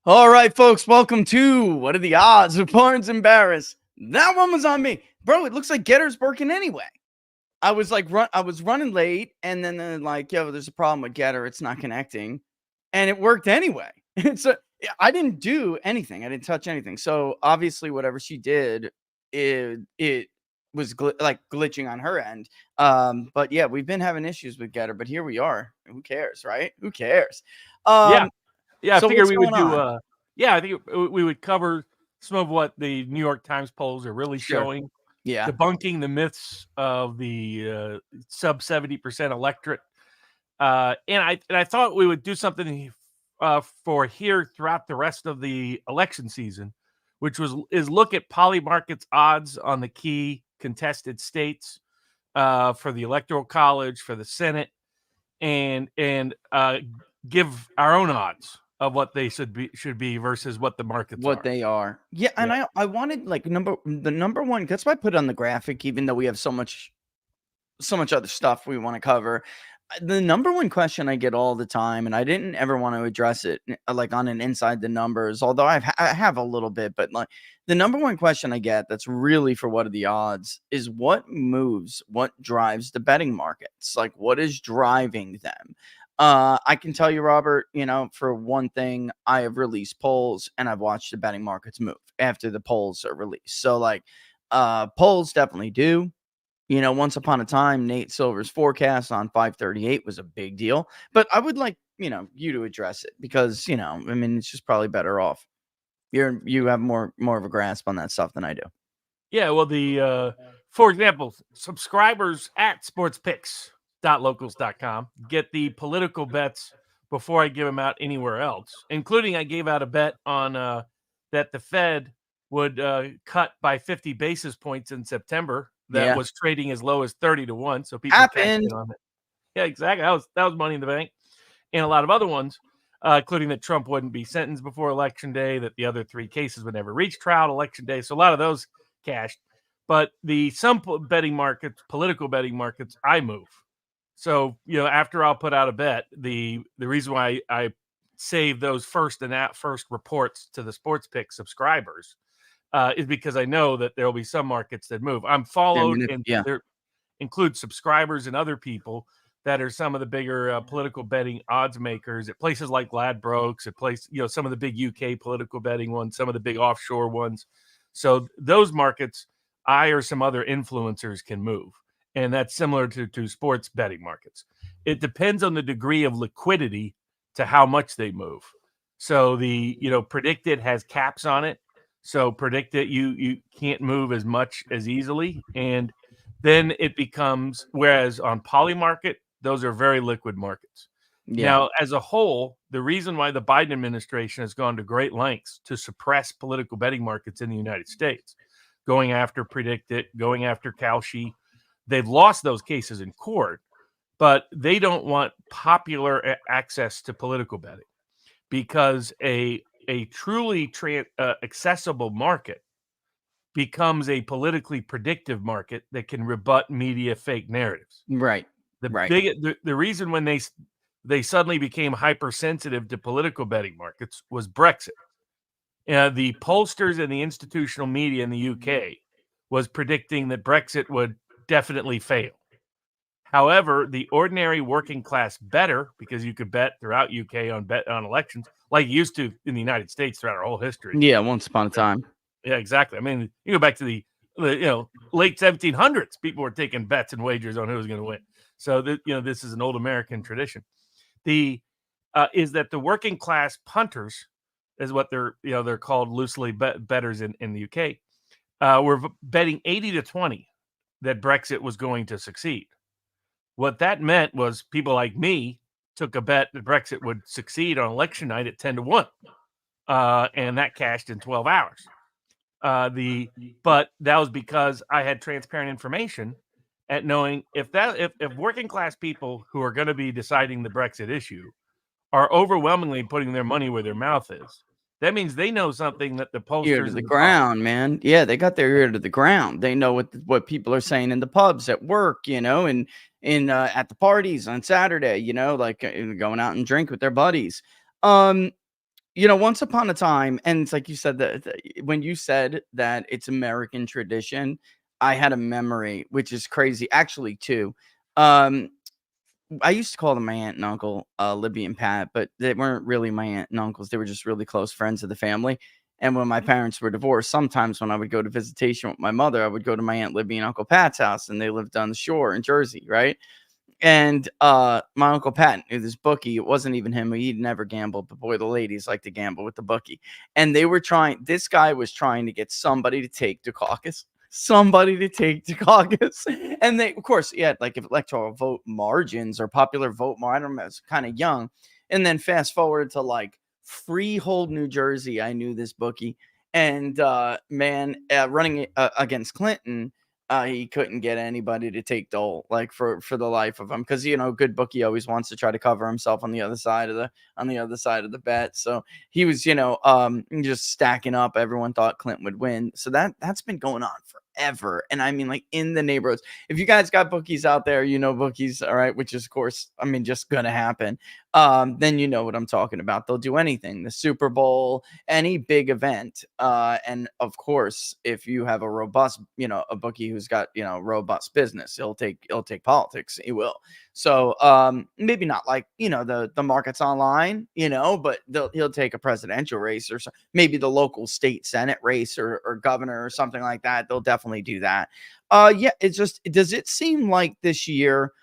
All right, folks, welcome to What Are the Odds of Barnes and Barris? That one was on me. Bro, it looks like Getter's working anyway. I was running late, and then they're like, yo, there's a problem with Getter. It's not connecting. And it worked anyway. I didn't do anything. I didn't touch anything. So obviously, whatever she did, it was glitching on her end. But yeah, we've been having issues with Getter, but here we are. Who cares, right? Who cares? Yeah, I So figured what's we would going do. on? I think we would cover some of what the New York Times polls are really Sure. showing, Yeah. debunking the myths of the sub 70% electorate. And I thought we would do something for here throughout the rest of the election season, which is look at Polymarket's odds on the key contested states for the Electoral College, for the Senate, and give our own odds of what they should be versus what the markets What are. they are. Yeah, and I wanted like the number one, that's why I put it on the graphic, even though we have so much other stuff we want to cover. The number one question I get all the time, and I didn't ever want to address it like on an inside the numbers, although I have a little bit, but like the number one question I get that's really for what are the odds is what drives the betting markets? Like what is driving them? I can tell you, Robert, for one thing, I have released polls and I've watched the betting markets move after the polls are released. So like polls definitely do. Once upon a time, Nate Silver's forecast on 538 was a big deal. But I would like, you to address it because, it's just probably better off. You have more of a grasp on that stuff than I do. Yeah, well, for example, subscribers at sportspicks.locals.com get the political bets before I give them out anywhere else, including I gave out a bet on that the Fed would cut by 50 basis points in September. That was trading as low as 30-1, so people cashed in on it. Yeah, exactly. That was money in the bank, and a lot of other ones, including that Trump wouldn't be sentenced before Election Day, that the other three cases would never reach trial Election Day. So a lot of those cashed, but some betting markets, political betting markets, I move. So after I'll put out a bet, the reason why I save those first reports to the Sports Pick subscribers is because I know that there will be some markets that move. I'm followed, and there include subscribers and other people that are some of the bigger political betting odds makers at places like Ladbrokes, at some of the big UK political betting ones, some of the big offshore ones. So those markets, I or some other influencers can move, and that's similar to sports betting markets. It depends on the degree of liquidity to how much they move. So the predicted has caps on it. So predict it, you can't move as much as easily. And then it becomes, whereas on Polymarket, those are very liquid markets. Yeah. Now, as a whole, the reason why the Biden administration has gone to great lengths to suppress political betting markets in the United States, going after PredictIt, going after Kalshi, they've lost those cases in court, but they don't want popular access to political betting because a truly accessible market becomes a politically predictive market that can rebut media fake narratives. Right. The reason when they suddenly became hypersensitive to political betting markets was Brexit. The pollsters and the institutional media in the UK was predicting that Brexit would definitely fail. However, the ordinary working class better, because you could bet throughout UK on elections, like you used to in the United States throughout our whole history. Yeah, once upon a time. Yeah, exactly. I mean, you go back to the late 1700s, people were taking bets and wagers on who was going to win. So this is an old American tradition. The is that the working class punters is what they're called loosely betters in the UK. Were betting 80-20 that Brexit was going to succeed. What that meant was people like me took a bet that Brexit would succeed on election night at 10-1, and that cashed in 12 hours. But that was because I had transparent information at knowing if working class people who are going to be deciding the Brexit issue are overwhelmingly putting their money where their mouth is, that means they know something that the Ear pollsters to the and the pub. ground, man. Yeah, they got their ear to the ground. They know what people are saying in the pubs, at work, and in at the parties on Saturday, like going out and drink with their buddies. Um, once upon a time, and it's like you said that when you said that it's American tradition, I had a memory, which is crazy, actually, too. Um, I used to call them my aunt and uncle, Libby and Pat, but they weren't really my aunt and uncles. They were just really close friends of the family. And when my parents were divorced, sometimes when I would go to visitation with my mother, I would go to my aunt Libby and Uncle Pat's house, and they lived on the shore in Jersey, right? And my Uncle Pat knew this bookie. It wasn't even him. He'd never gambled, but boy, the ladies like to gamble with the bookie. And this guy was trying to get somebody to take the caucus. Somebody to take the caucus. And they, of course, yeah, like if electoral vote margins or popular vote margin, I don't know, it's kind of young. And then fast forward to like Freehold, New Jersey, I knew this bookie. And running against Clinton, he couldn't get anybody to take Dole, like for the life of him, because good bookie always wants to try to cover himself on the other side of the bet. So he was just stacking up. Everyone thought Clinton would win, so that's been going on forever. And I mean, like in the neighborhoods, if you guys got bookies out there, bookies, all right, which is of course, I mean, just gonna happen. Then you know what I'm talking about. They'll do anything, the Super Bowl, any big event. And of course, if you have a robust, a bookie who's got, robust business, he'll take politics. He will. So maybe not like, the markets online, but he'll take a presidential race or maybe the local state Senate race or governor or something like that. They'll definitely do that. Yeah, does it seem like this year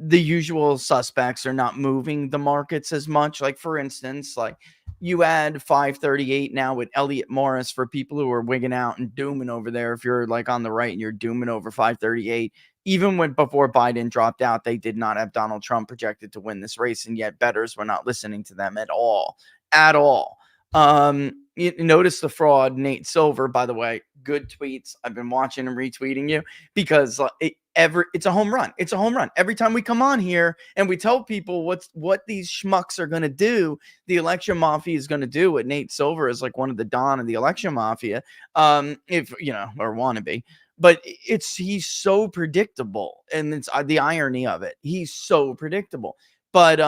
the usual suspects are not moving the markets as much? Like, for instance, like you add 538 now with Elliot Morris for people who are wigging out and dooming over there. If you're like on the right and you're dooming over 538, even when before Biden dropped out, they did not have Donald Trump projected to win this race, and yet bettors were not listening to them at all, at all. You notice the fraud, Nate Silver, by the way, good tweets. I've been watching and retweeting you because it's a home run. It's a home run. Every time we come on here and we tell people what these schmucks are going to do, the election mafia is going to do what Nate Silver is like one of the Don of the election mafia. If or wannabe. But he's so predictable, and it's the irony of it. He's so predictable. But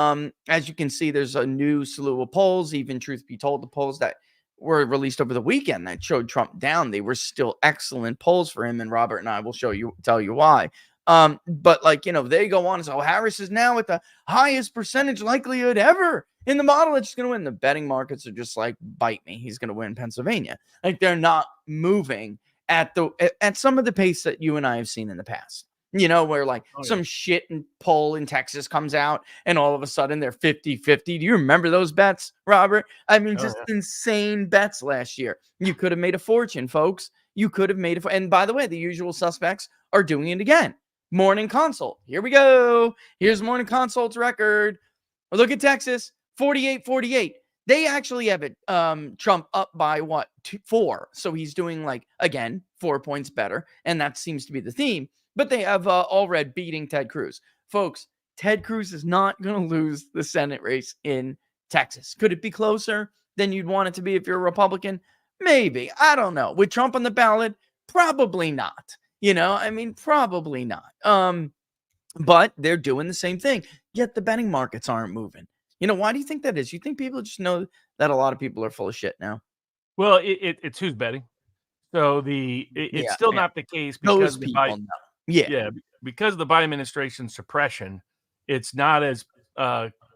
as you can see, there's a new slew of polls. Even truth be told, the polls that were released over the weekend that showed Trump down, they were still excellent polls for him. And Robert and I will tell you why. But like, they go on and say, Harris is now at the highest percentage likelihood ever in the model. It's going to win. The betting markets are just like, bite me. He's going to win Pennsylvania. Like they're not moving at some of the pace that you and I have seen in the past. Where like some shit and poll in Texas comes out and all of a sudden they're 50-50. Do you remember those bets, Robert? I mean, insane bets last year. You could have made a fortune, folks. You could have made and by the way, the usual suspects are doing it again. Morning Consult. Here we go. Here's Morning Consult's record. Look at Texas, 48-48. They actually have it Trump up by 4. So he's doing like, again, 4 points better. And that seems to be the theme. But they have Allred beating Ted Cruz. Folks, Ted Cruz is not going to lose the Senate race in Texas. Could it be closer than you'd want it to be if you're a Republican? Maybe. I don't know. With Trump on the ballot? Probably not. Probably not. But they're doing the same thing. Yet the betting markets aren't moving. Why do you think that is? You think people just know that a lot of people are full of shit now? Well, it's who's betting. So it's still not the case because those people know. Yeah. Yeah, because of the Biden administration's suppression, it's not as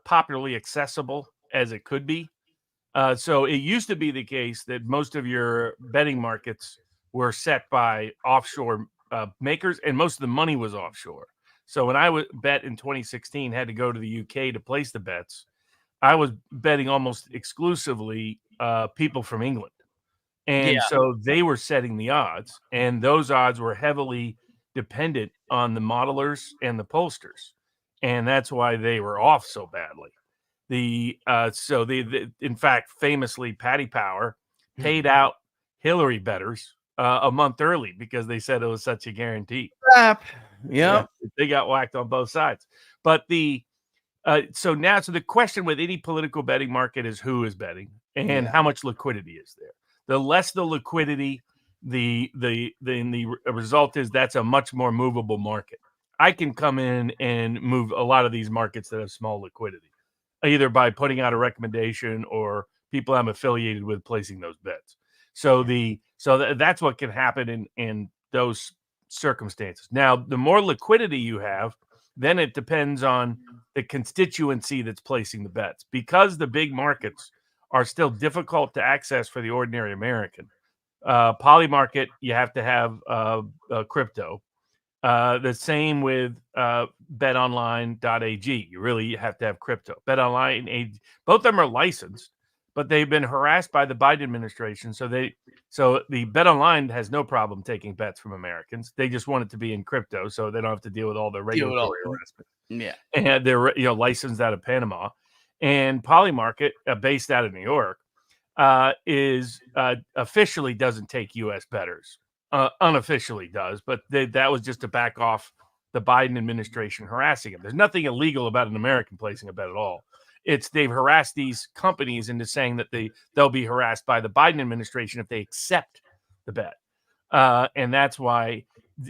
popularly accessible as it could be. So it used to be the case that most of your betting markets were set by offshore makers, and most of the money was offshore. So when I would bet in 2016, had to go to the UK to place the bets. I was betting almost exclusively people from England. And Yeah. so they were setting the odds, and those odds were heavily dependent on the modelers and the pollsters, and that's why they were off so badly. The in fact, famously, Patty Power paid out Hillary bettors a month early because they said it was such a guarantee. Crap. Yeah, Yep. they got whacked on both sides. But so the question with any political betting market is who is betting and Yeah. how much liquidity is there. The less the liquidity, the result is that's a much more movable market. I can come in and move a lot of these markets that have small liquidity, either by putting out a recommendation or people I'm affiliated with placing those bets. That's what can happen in those circumstances. Now, the more liquidity you have, then it depends on the constituency that's placing the bets. Because the big markets are still difficult to access for the ordinary American. Poly market, you have to have crypto. The same with betonline.ag. You really have to have crypto. BetOnline, both of them are licensed, but they've been harassed by the Biden administration. So the BetOnline has no problem taking bets from Americans. They just want it to be in crypto, so they don't have to deal with all the Deal with all regulatory the- harassment. Yeah. And they're licensed out of Panama. And Polymarket, based out of New York, is officially doesn't take U.S. bettors. Unofficially does, but that was just to back off the Biden administration harassing him. There's nothing illegal about an American placing a bet at all. It's they've harassed these companies into saying that they'll be harassed by the Biden administration if they accept the bet. And that's why,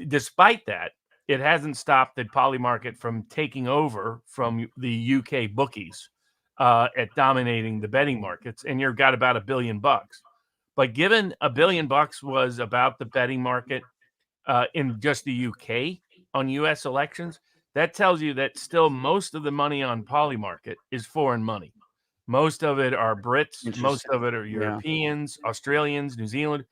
despite that, it hasn't stopped the poly market from taking over from the UK bookies at dominating the betting markets. And you've got about $1 billion. But given $1 billion was about the betting market in just the UK on US elections, that tells you that still most of the money on poly market is foreign money. Most of it are Brits, most Interesting. of it are Yeah. Europeans, Australians, New Zealand,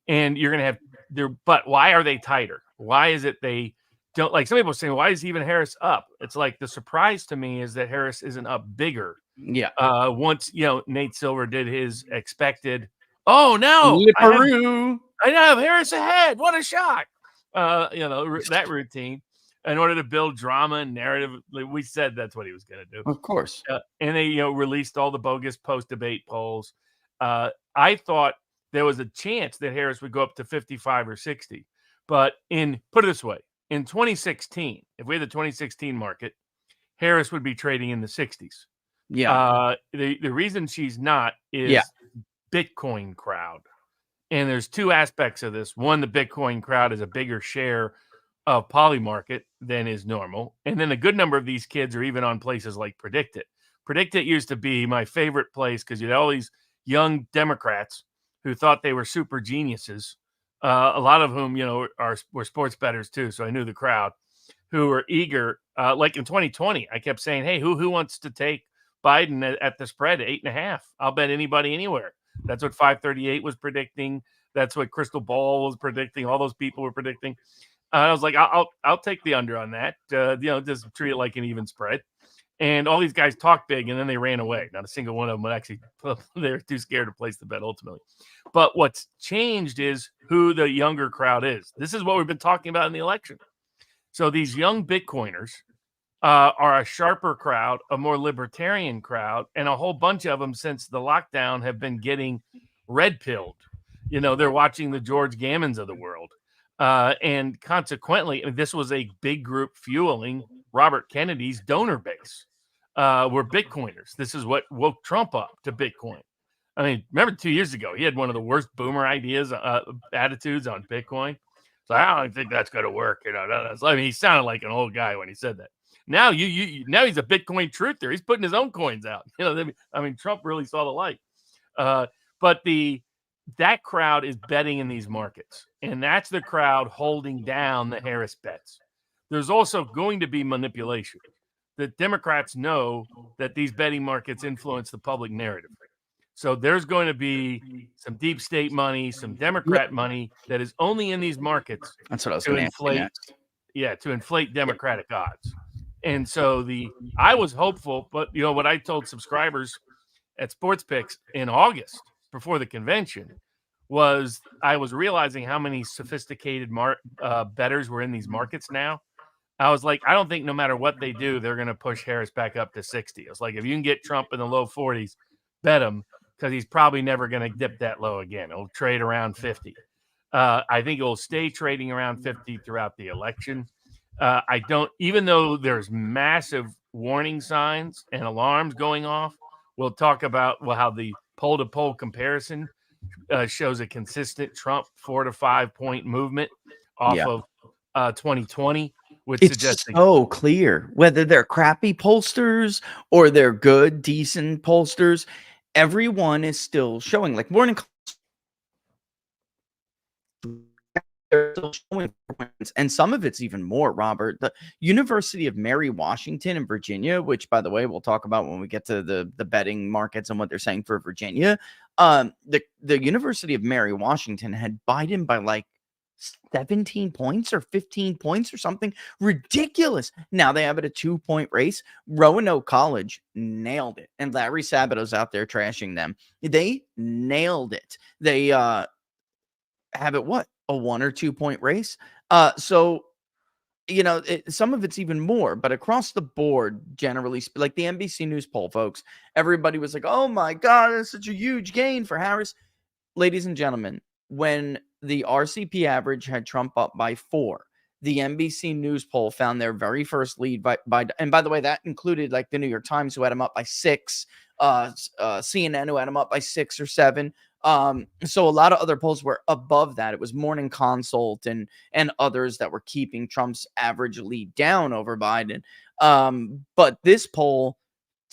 and you're going to have there. But why are they tighter? Why is it they don't, like some people saying, why is even Harris up? It's like the surprise to me is that Harris isn't up bigger. Yeah. Once Nate Silver did his expected, oh no, Lipperoo. I have Harris ahead. What a shock. That routine in order to build drama and narrative. We said that's what he was going to do. Of course. And they, released all the bogus post-debate polls. I thought there was a chance that Harris would go up to 55 or 60. But put it this way, in 2016, if we had the 2016 market, Harris would be trading in the 60s. Yeah. The reason she's not is Bitcoin crowd. And there's two aspects of this. One, the Bitcoin crowd is a bigger share of poly market than is normal. And then a good number of these kids are even on places like Predictit. Predictit used to be my favorite place because you had all these young Democrats who thought they were super geniuses. A lot of whom, were sports bettors too. So I knew the crowd who were eager. Like in 2020, I kept saying, hey, who wants to take Biden at the spread at 8.5? I'll bet anybody anywhere. That's what 538 was predicting. That's what Crystal Ball was predicting. All those people were predicting. I was like, I'll take the under on that. Just treat it like an even spread. And all these guys talked big, and then they ran away. Not a single one of them would actually. They're too scared to place the bet ultimately. But what's changed is who the younger crowd is. This is what we've been talking about in the election. So these young Bitcoiners are a sharper crowd, a more libertarian crowd, and a whole bunch of them since the lockdown have been getting red pilled. They're watching the George Gammons of the world. And consequently, this was a big group fueling Robert Kennedy's donor base, were Bitcoiners. This is what woke Trump up to Bitcoin. I mean, remember 2 years ago, he had one of the worst boomer attitudes on Bitcoin. So I don't think that's going to work. He sounded like an old guy when he said that. Now now he's a Bitcoin truther. He's putting his own coins out. Trump really saw the light. But the that crowd is betting in these markets, and that's the crowd holding down the Harris bets. There's also going to be manipulation. The Democrats know that these betting markets influence the public narrative. So there's going to be some deep state money, some Democrat money that is only in these markets That's what I was to going to ask you inflate, next. to inflate Democratic odds. And so I was hopeful, but what I told subscribers at Sports Picks in August before the convention was I was realizing how many sophisticated bettors were in these markets now. I was like, I don't think no matter what they do, they're going to push Harris back up to 60. It's like, if you can get Trump in the low 40s, bet him, because he's probably never going to dip that low again. He'll trade around 50. I think it'll stay trading around 50 throughout the election. Even though there's massive warning signs and alarms going off, we'll talk about how the poll to poll comparison shows a consistent Trump 4 to 5 point movement off of 2020. Which It's suggests so clear whether they're crappy pollsters or they're good, decent pollsters. Everyone is still showing like morning. They're still showing points, and some of it's even more, Robert. The University of Mary Washington in Virginia, which, by the way, we'll talk about when we get to the betting markets and what they're saying for Virginia. The University of Mary Washington had Biden by like 17 points or 15 points or something ridiculous. Now they have it a 2-point race. Roanoke College nailed it, and Larry Sabato's out there trashing them. They nailed it. They have it what, a 1 or 2 point race. So some of it's even more, but across the board, generally, like the NBC News poll, folks, everybody was like, "Oh my God, that's such a huge gain for Harris." Ladies and gentlemen, when the RCP average had Trump up by 4, the NBC News poll found their very first lead by and by the way, that included like the New York Times, who had him up by 6, CNN, who had him up by 6 or 7. So a lot of other polls were above that. It was Morning Consult and others that were keeping Trump's average lead down over Biden. But this poll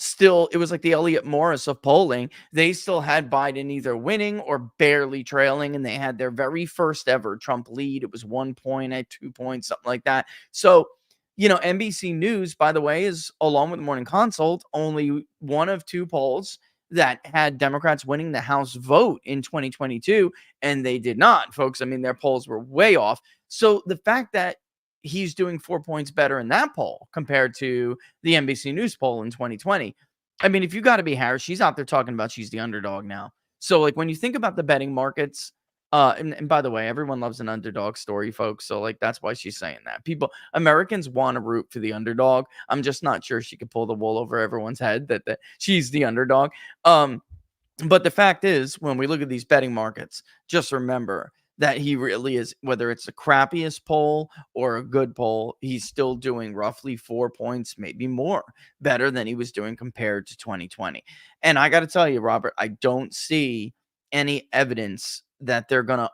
still, it was like the Elliot Morris of polling. They still had Biden either winning or barely trailing, and they had their very first ever Trump lead. It was 1 point at 2 points, something like that. So, NBC News, by the way, is, along with Morning Consult, only one of 2 polls that had Democrats winning the House vote in 2022, and they did not, folks. I mean, their polls were way off. So the fact that he's doing 4 points better in that poll compared to the NBC News poll in 2020. I mean, if you got to be Harris, she's out there talking about she's the underdog now. So, like, when you think about the betting markets, and by the way, everyone loves an underdog story, folks. So, like, that's why she's saying that. Americans want to root for the underdog. I'm just not sure she could pull the wool over everyone's head that she's the underdog. But the fact is, when we look at these betting markets, just remember that he really is, whether it's the crappiest poll or a good poll, he's still doing roughly 4 points, maybe more, better than he was doing compared to 2020. And I got to tell you, Robert, I don't see any evidence that they're going to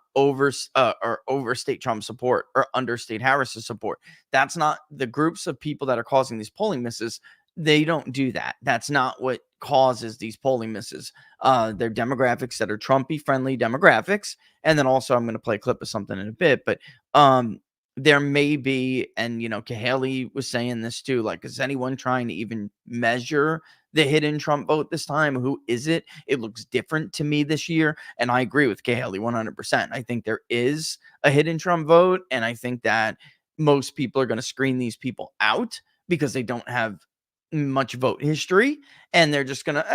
overstate Trump's support or understate Harris's support. That's not the groups of people that are causing these polling misses. They don't do that. That's not what causes these polling misses. They're demographics that are Trumpy friendly demographics. And then also, I'm going to play a clip of something in a bit, but there may be, and Haley was saying this too, like, is anyone trying to even measure the hidden Trump vote this time? Who is it? It looks different to me this year. And I agree with Haley 100%. I think there is a hidden Trump vote. And I think that most people are going to screen these people out because they don't have much vote history, and they're just gonna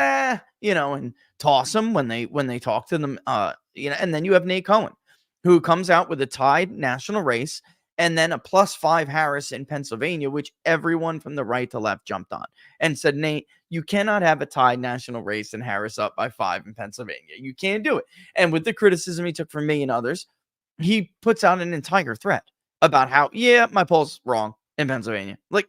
and toss them when they talk to them. And then you have Nate Cohen, who comes out with a tied national race and then a +5 Harris in Pennsylvania, which everyone from the right to left jumped on and said, Nate, you cannot have a tied national race and Harris up by 5 in Pennsylvania. You can't do it. And with the criticism he took from me and others, he puts out an entire thread about how, my poll's wrong in Pennsylvania. Like,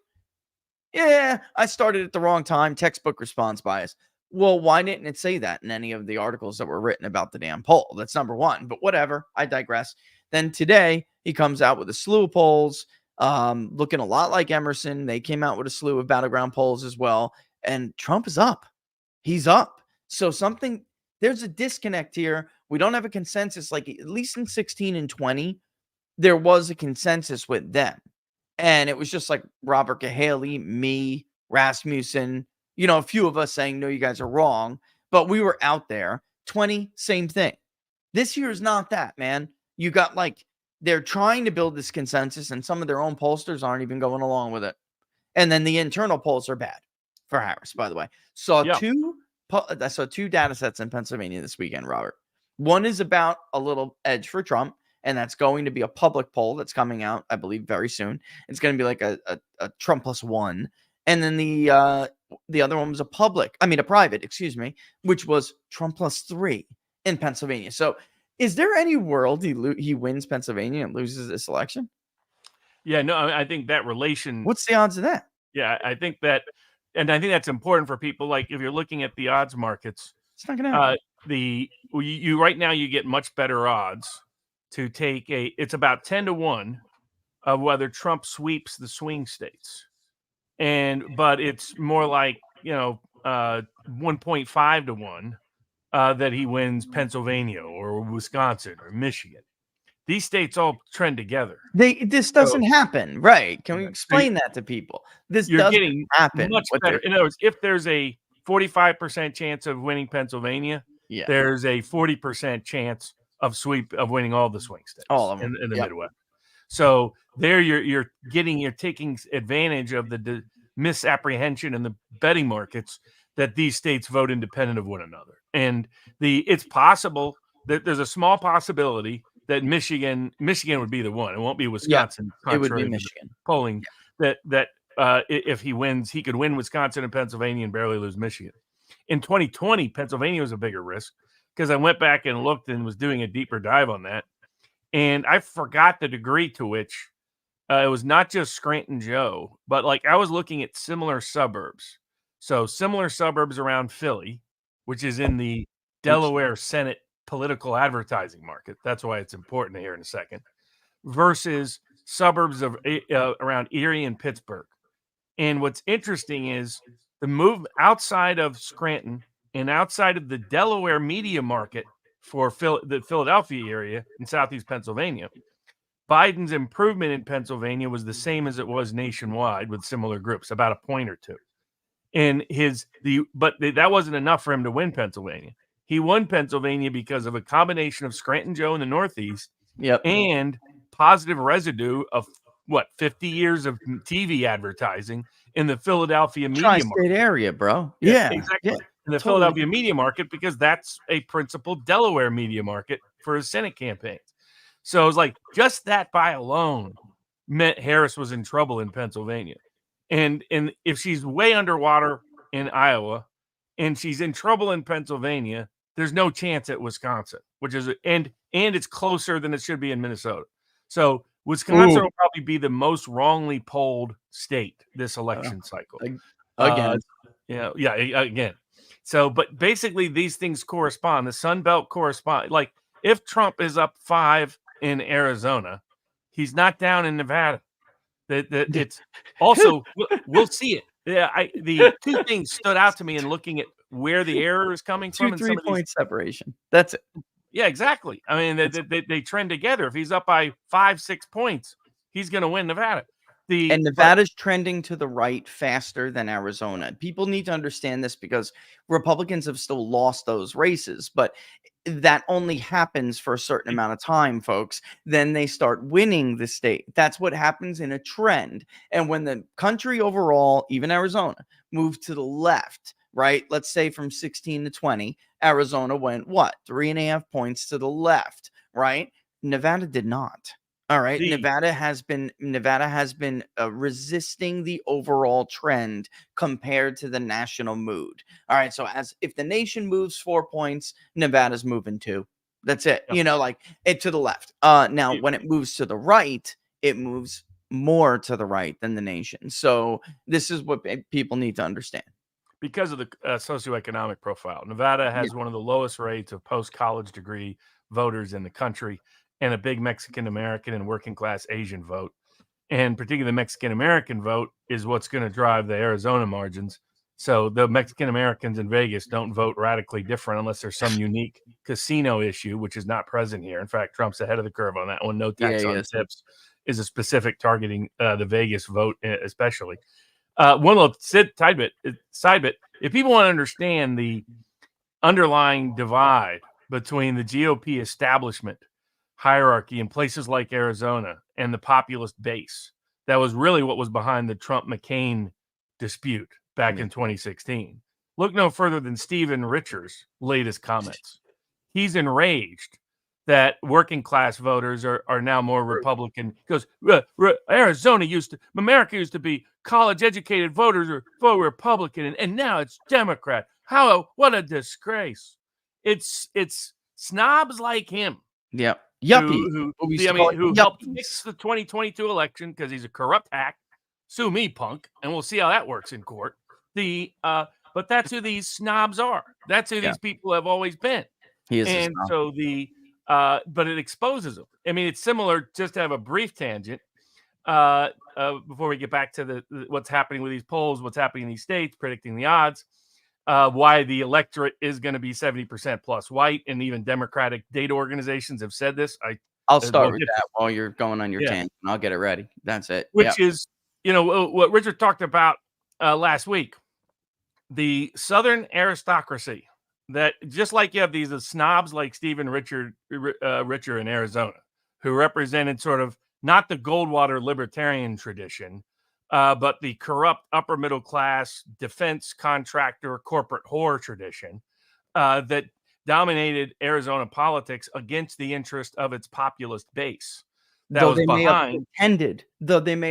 I started at the wrong time. Textbook response bias. Well, why didn't it say that in any of the articles that were written about the damn poll? That's number one. But whatever. I digress. Then today, he comes out with a slew of polls, looking a lot like Emerson. They came out with a slew of battleground polls as well. And Trump is up. He's up. So there's a disconnect here We don't have a consensus. Like at least in 16 and 20, there was a consensus with them. And it was just like Robert Cahaley, me, Rasmussen, a few of us saying, no, you guys are wrong. But we were out there. 20, same thing. This year is not that, man. You got they're trying to build this consensus, and some of their own pollsters aren't even going along with it. And then the internal polls are bad for Harris, by the way. I saw two data sets in Pennsylvania this weekend, Robert. One is about a little edge for Trump, and that's going to be a public poll that's coming out, I believe, very soon. It's going to be like a Trump +1. And then the other one was a private, which was Trump +3 in Pennsylvania. So is there any world he wins Pennsylvania and loses this election? Yeah, no, I think that relation. What's the odds of that? Yeah, I think that, and I think that's important for people. Like if you're looking at the odds markets, it's not going to happen. You right now you get much better odds to take it's about 10-1 of whether Trump sweeps the swing states, but it's more like 1.5-1 that he wins Pennsylvania or Wisconsin or Michigan. These states all trend together. This doesn't happen, right? Can we explain that to people? This doesn't happen. Much better. In other words, if there's a 45% chance of winning Pennsylvania, there's a 40% chance of winning all the swing states, all of them in the Midwest. So there, you're taking advantage of the misapprehension in the betting markets that these states vote independent of one another, and it's possible that there's a small possibility that Michigan would be the one. It won't be Wisconsin. It would be Michigan. Polling that if he wins, he could win Wisconsin and Pennsylvania and barely lose Michigan. In 2020, Pennsylvania was a bigger risk because I went back and looked and was doing a deeper dive on that. And I forgot the degree to which it was not just Scranton Joe, but I was looking at similar suburbs. So similar suburbs around Philly, which is in the Delaware Senate political advertising market. That's why it's important to hear in a second. Versus suburbs of around Erie and Pittsburgh. And what's interesting is the move outside of Scranton and outside of the Delaware media market for the Philadelphia area in Southeast Pennsylvania. Biden's improvement in Pennsylvania was the same as it was nationwide with similar groups, about a point or two. And that wasn't enough for him to win Pennsylvania. He won Pennsylvania because of a combination of Scranton Joe in the Northeast and positive residue of 50 years of TV advertising in the Philadelphia media market area, bro. Yeah, exactly. In the Philadelphia media market, because that's a principal Delaware media market for his Senate campaigns. So it was just that by alone meant Harris was in trouble in Pennsylvania. And if she's way underwater in Iowa and she's in trouble in Pennsylvania, there's no chance at Wisconsin, which is and it's closer than it should be in Minnesota. So Wisconsin will probably be the most wrongly polled state this election cycle. Again. Again. So, but basically these things correspond. The Sun Belt correspond. If Trump is up 5 in Arizona, he's not down in Nevada. It's also we'll see it. The two things stood out to me in looking at where the error is coming from. 2-3 point separation. That's it. Yeah, exactly. I mean, they trend together. If he's up by 5-6 points, he's going to win Nevada. And Nevada's trending to the right faster than Arizona. People need to understand this because Republicans have still lost those races, but that only happens for a certain amount of time, folks. Then they start winning the state. That's what happens in a trend. And when the country overall, even Arizona, moved to the left, right? Let's say from 16 to 20, Arizona went 3.5 points to the left, right? Nevada did not. All right. Nevada has been resisting the overall trend compared to the national mood. All right. So if the nation moves 4 points, Nevada's moving 2. That's it. It to the left. Now, when it moves to the right, it moves more to the right than the nation. So this is what people need to understand. Because of the socioeconomic profile, Nevada has one of the lowest rates of post-college degree voters in the country, and a big Mexican-American and working-class Asian vote. And particularly the Mexican-American vote is what's going to drive the Arizona margins. So the Mexican Americans in Vegas don't vote radically different unless there's some unique casino issue, which is not present here. In fact, Trump's ahead of the curve on that one. No Yeah, tax he on is. tips is a specific targeting the Vegas vote, especially. One little side bit. If people want to understand the underlying divide between the GOP establishment hierarchy in places like Arizona and the populist base, that was really what was behind the Trump-McCain dispute back in 2016. Look no further than Stephen Richer's latest comments. He's enraged that working class voters are now more Republican. He goes, America used to be college educated voters or vote Republican, and now it's Democrat. What a disgrace. It's snobs like him Yeah. Yuppie. who helped fix the 2022 election because he's a corrupt hack. Sue me, punk, and we'll see how that works in court. But that's who these snobs are. That's who these people have always been. He is And so but it exposes them. I mean, it's similar, just to have a brief tangent, before we get back to what's happening with these polls, what's happening in these states, predicting the odds, why the electorate is going to be 70% plus white, and even Democratic data organizations have said this. I'll start with that while you're going on your tangent. I'll get it ready. That's it. Which is, what Richard talked about last week. The Southern aristocracy, that just like you have these snobs like Stephen Richer in Arizona, who represented sort of not the Goldwater libertarian tradition, but the corrupt upper middle class defense contractor corporate whore tradition that dominated Arizona politics against the interest of its populist base. Though they may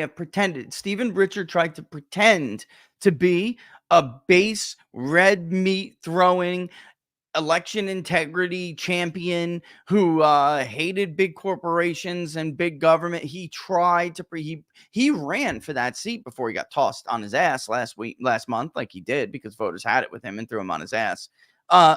have pretended. Stephen Richer tried to pretend to be a base red meat throwing election integrity champion who hated big corporations and big government. He tried to he ran for that seat before he got tossed on his ass last month, like he did, because voters had it with him and threw him on his ass.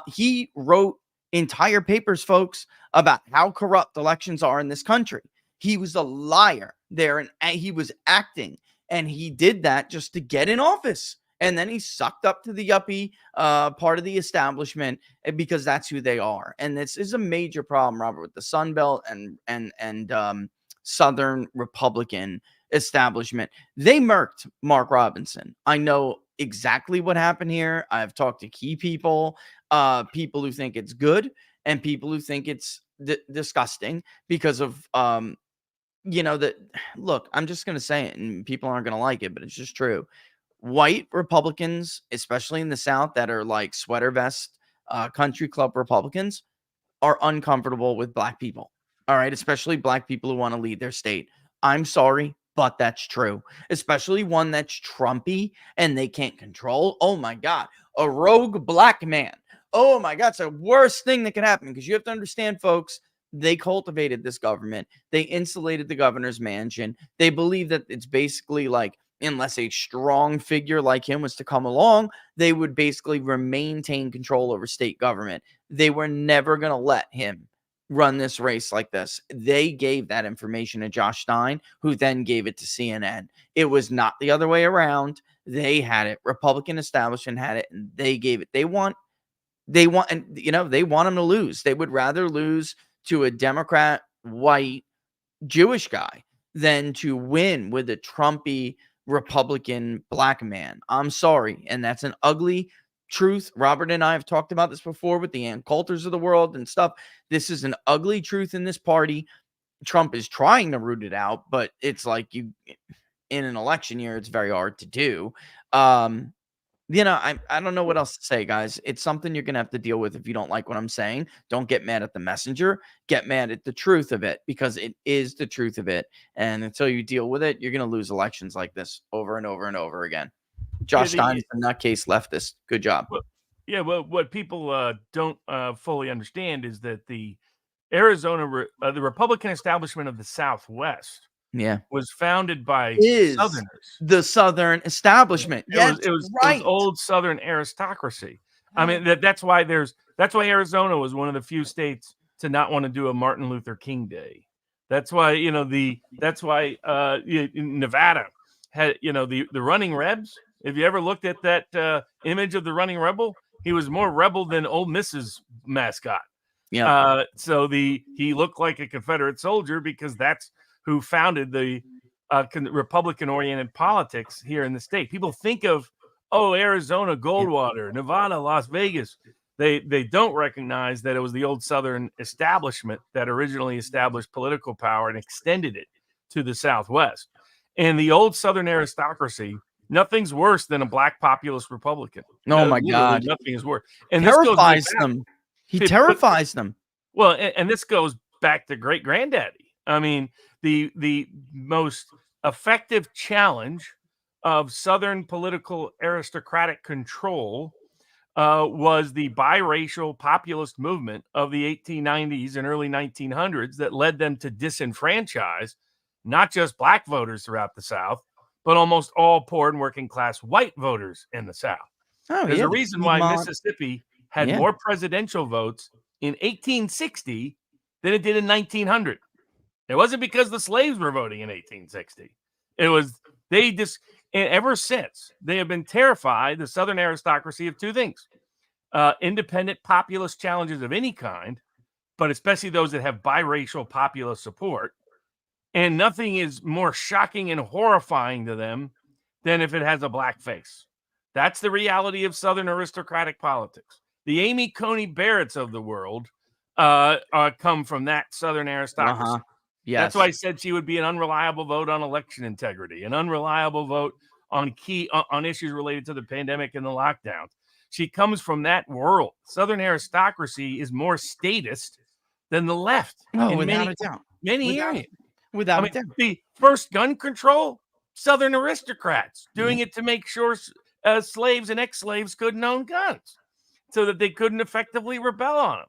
He wrote entire papers, folks, about how corrupt elections are in this country. He was a liar there, and he was acting, and he did that just to get in office. And then he sucked up to the yuppie part of the establishment because that's who they are. And this is a major problem, Robert, with the Sun Belt and Southern Republican establishment. They murked Mark Robinson. I know exactly what happened here. I've talked to key people, people who think it's good and people who think it's disgusting because of look, I'm just going to say it and people aren't going to like it, but it's just true. White Republicans, especially in the South, that are like sweater vest, country club Republicans, are uncomfortable with black people. All right. Especially black people who want to lead their state. I'm sorry, but that's true. Especially one that's Trumpy and they can't control. Oh my God. A rogue black man. Oh my God. It's the worst thing that could happen, because you have to understand, folks, they cultivated this government. They insulated the governor's mansion. They believe that it's basically like, unless a strong figure like him was to come along, they would basically maintain control over state government. They were never going to let him run this race like this. They gave that information to Josh Stein, who then gave it to CNN. It was not the other way around. They had it. Republican establishment had it, and they gave it. They want, they want him to lose. They would rather lose to a Democrat, white, Jewish guy than to win with a Trumpy Republican black man. I'm sorry. And that's an ugly truth. Robert and I have talked about this before with the Ann Coulters of the world and stuff. This is an ugly truth in this party. Trump is trying to root it out, but it's like in an election year, it's very hard to do. I don't know what else to say, guys. It's something you're going to have to deal with if you don't like what I'm saying. Don't get mad at the messenger. Get mad at the truth of it, because it is the truth of it. And until you deal with it, you're going to lose elections like this over and over and over again. Josh Stein is a nutcase leftist. Good job. Well, what people don't fully understand is that the the Republican establishment of the Southwest was founded by Southerners. The Southern establishment. It was old Southern aristocracy. I mean, that's why Arizona was one of the few states to not want to do a Martin Luther King Day. That's why Nevada had, the running Rebs. If you ever looked at that image of the running rebel, he was more rebel than Old Mrs. mascot. Yeah. So he looked like a Confederate soldier because that's who founded the Republican-oriented politics here in the state. People think of, Arizona, Goldwater, Nevada, Las Vegas. They don't recognize that it was the old Southern establishment that originally established political power and extended it to the Southwest. And the old Southern aristocracy, nothing's worse than a black populist Republican. Oh my Literally, God. nothing is worse. And this goes way Terrifies back. them. He terrifies them. Well, and this goes back to great granddaddy. I mean, the most effective challenge of Southern political aristocratic control was the biracial populist movement of the 1890s and early 1900s that led them to disenfranchise not just black voters throughout the South, but almost all poor and working class white voters in the South. There's a reason why Mississippi had more presidential votes in 1860 than it did in 1900. It wasn't because the slaves were voting in 1860. It was and ever since, they have been terrified, the Southern aristocracy, of two things: independent populist challenges of any kind, but especially those that have biracial populist support. And nothing is more shocking and horrifying to them than if it has a black face. That's the reality of Southern aristocratic politics. The Amy Coney Barretts of the world come from that Southern aristocracy. Yes. That's why I said she would be an unreliable vote on election integrity, an unreliable vote on on issues related to the pandemic and the lockdowns. She comes from that world. Southern aristocracy is more statist than the left. Oh, without a doubt. Many areas. Without a doubt. The first gun control, Southern aristocrats doing it to make sure slaves and ex-slaves couldn't own guns, so that they couldn't effectively rebel on them,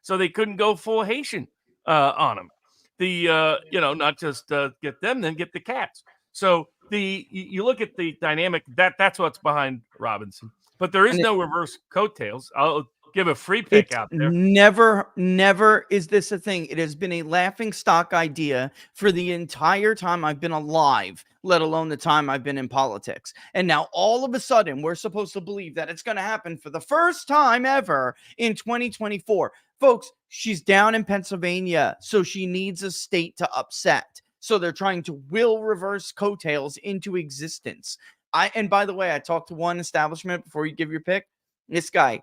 so they couldn't go full Haitian on them. Not just get them, then get the cats. So you look at the dynamic, that's what's behind Robinson. But there is no reverse coattails. I'll give a free pick out there. Never is this a thing. It has been a laughing stock idea for the entire time I've been alive, let alone the time I've been in politics. And now all of a sudden, we're supposed to believe that it's going to happen for the first time ever in 2024. Folks, she's down in Pennsylvania, so she needs a state to upset. So they're trying to will reverse coattails into existence. And by the way, I talked to one establishment before you give your pick. This guy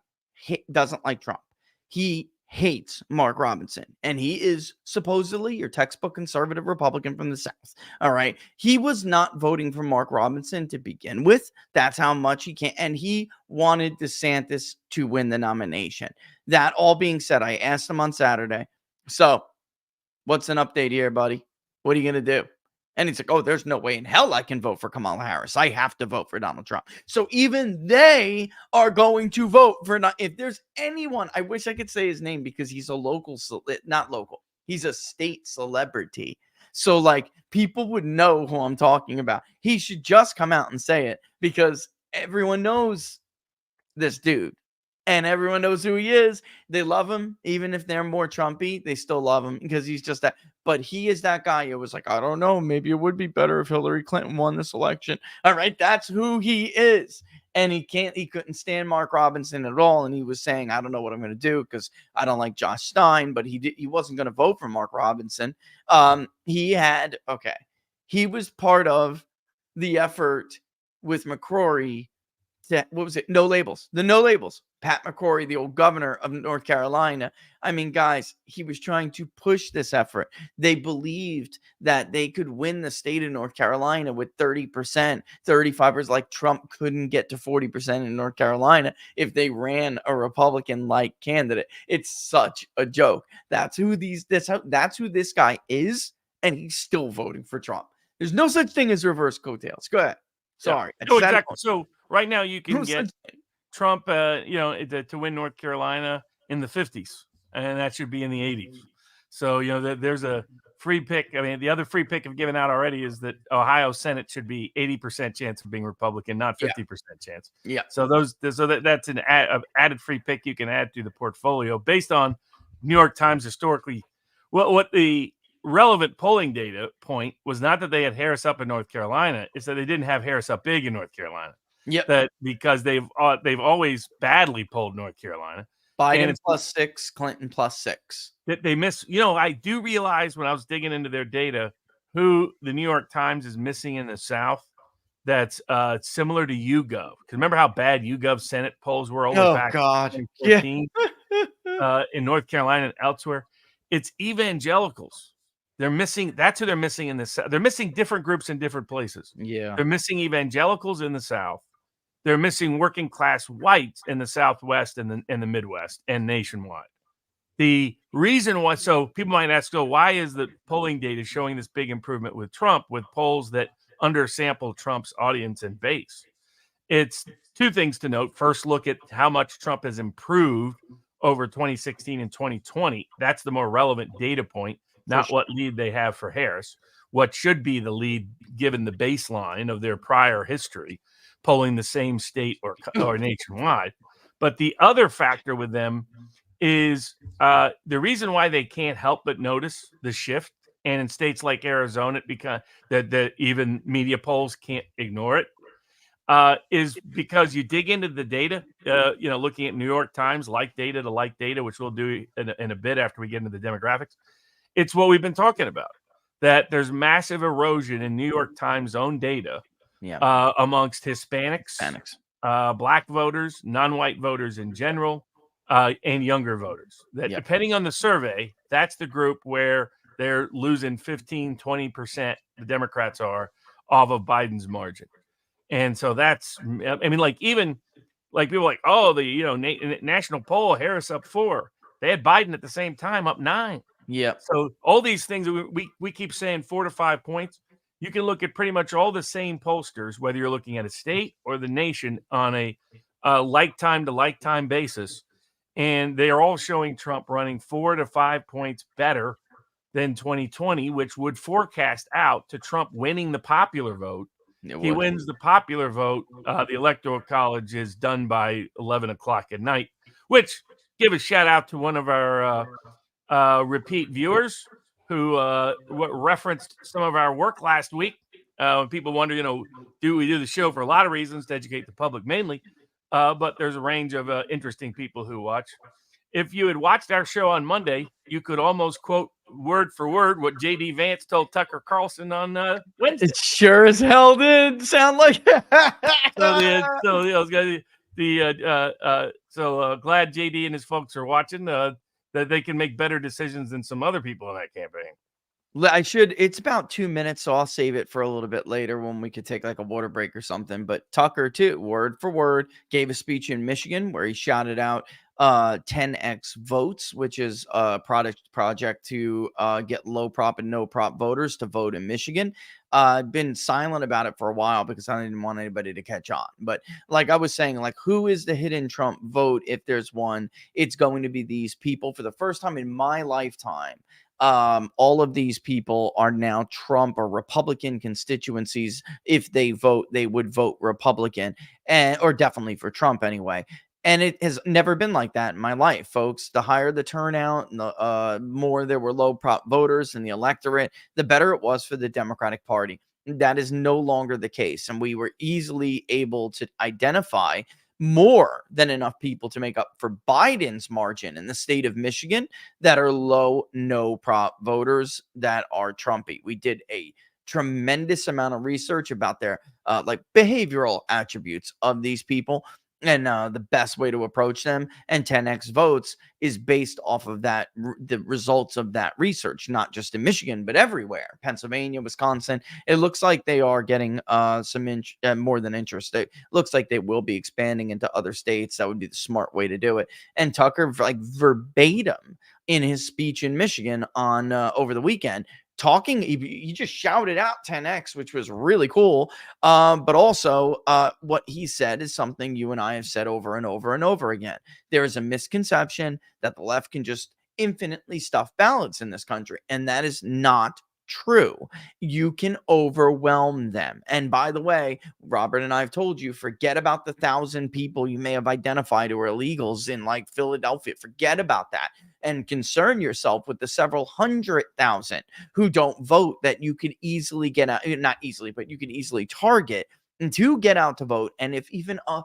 doesn't like Trump. He hates Mark Robinson, and he is supposedly your textbook conservative Republican from the South. All right. He was not voting for Mark Robinson to begin with. That's how much he can. And he wanted DeSantis to win the nomination. That all being said, I asked him on Saturday, so what's an update here, buddy? What are you going to do? And he's like, oh, there's no way in hell I can vote for Kamala Harris. I have to vote for Donald Trump. So even they are going to vote for not. If there's anyone, I wish I could say his name because he's a not local. He's a state celebrity. So like people would know who I'm talking about. He should just come out and say it because everyone knows this dude. And everyone knows who he is. They love him. Even if they're more Trumpy, they still love him because he's just that. But he is that guy. It was like, I don't know. Maybe it would be better if Hillary Clinton won this election. All right. That's who he is. And he couldn't stand Mark Robinson at all. And he was saying, I don't know what I'm going to do because I don't like Josh Stein. But he wasn't going to vote for Mark Robinson. He was part of the effort with McCrory. What was it? No labels. The no labels. Pat McCrory, the old governor of North Carolina. I mean, guys, he was trying to push this effort. They believed that they could win the state of North Carolina with 30%, 35%. Like Trump couldn't get to 40% in North Carolina if they ran a Republican-like candidate. It's such a joke. That's who this guy is, and he's still voting for Trump. There's no such thing as reverse coattails. Go ahead. Sorry. Yeah. No, exactly. So right now you can get Trump, to win North Carolina in the 50s, and that should be in the 80s. So, there's a free pick. I mean, the other free pick I've given out already is that Ohio Senate should be 80% chance of being Republican, not 50% chance. Yeah. So that's an added free pick you can add to the portfolio based on New York Times historically. What the relevant polling data point was not that they had Harris up in North Carolina, it's that they didn't have Harris up big in North Carolina. Yep. That because they've always badly polled North Carolina. And Biden it's +6, Clinton +6. that they miss. I do realize when I was digging into their data who the New York Times is missing in the South. That's similar to YouGov. Because remember how bad YouGov Senate polls were all the way Oh back God. in Yeah. 2014 in North Carolina and elsewhere. It's evangelicals. They're missing. That's who they're missing in the South. They're missing different groups in different places. Yeah. They're missing evangelicals in the South. They're missing working class whites in the Southwest and the Midwest and nationwide. The reason why, so people might ask, so why is the polling data showing this big improvement with Trump with polls that undersample Trump's audience and base? It's two things to note. First, look at how much Trump has improved over 2016 and 2020. That's the more relevant data point, not what lead they have for Harris. What should be the lead given the baseline of their prior history, polling the same state or nationwide. But the other factor with them is the reason why they can't help but notice the shift, and in states like Arizona, because the even media polls can't ignore it, is because you dig into the data. Looking at New York Times like data to like data, which we'll do in a bit after we get into the demographics. It's what we've been talking about, that there's massive erosion in New York Times own data amongst Hispanics, Black voters, non-white voters in general, and younger voters. That depending on the survey, that's the group where they're losing 15, 20%, the Democrats are, off of Biden's margin. And so that's, even like people like, oh, the national poll, Harris up 4. They had Biden at the same time up 9. Yeah. So all these things we keep saying 4 to 5 points. You can look at pretty much all the same pollsters, whether you're looking at a state or the nation on a like-time to like-time basis, and they are all showing Trump running 4 to 5 points better than 2020, which would forecast out to Trump winning the popular vote. He wins the popular vote. The Electoral College is done by 11 o'clock at night, which give a shout out to one of our repeat viewers who referenced some of our work last week. People wonder, do we do the show for a lot of reasons, to educate the public mainly, but there's a range of interesting people who watch. If you had watched our show on Monday, you could almost quote word for word what J.D. Vance told Tucker Carlson on Wednesday. It sure as hell did sound like So glad JD and his folks are watching, that they can make better decisions than some other people in that campaign. It's about 2 minutes, so I'll save it for a little bit later when we could take like a water break or something. But Tucker, too, word for word, gave a speech in Michigan where he shouted out 10x votes, which is a project to get low prop and no prop voters to vote in Michigan. I've been silent about it for a while because I didn't want anybody to catch on. But like I was saying, like, who is the hidden Trump vote? If there's one, it's going to be these people. For the first time in my lifetime, all of these people are now Trump or Republican constituencies. If they vote, they would vote Republican, or definitely for Trump anyway. And it has never been like that in my life, folks. The higher the turnout and the more there were low prop voters in the electorate, the better it was for the Democratic Party. That is no longer the case. And we were easily able to identify more than enough people to make up for Biden's margin in the state of Michigan that are low, no prop voters that are Trumpy. We did a tremendous amount of research about their behavioral attributes of these people and the best way to approach them. And 10x votes is based off of that, the results of that research, not just in Michigan, but everywhere. Pennsylvania, Wisconsin. It looks like they are getting some more than interest. It looks like they will be expanding into other states. That would be the smart way to do it. And Tucker, like verbatim in his speech in Michigan on over the weekend, talking, he just shouted out 10x, which was really cool. But also what he said is something you and I have said over and over and over again. There is a misconception that the left can just infinitely stuff ballots in this country, and that is not true. You can overwhelm them. And by the way, Robert and I have told you, forget about the 1,000 people you may have identified who are illegals in like Philadelphia. Forget about that. and concern yourself with the several 100,000 who don't vote that you could easily get out, not easily, but you could easily target and to get out to vote. And if even a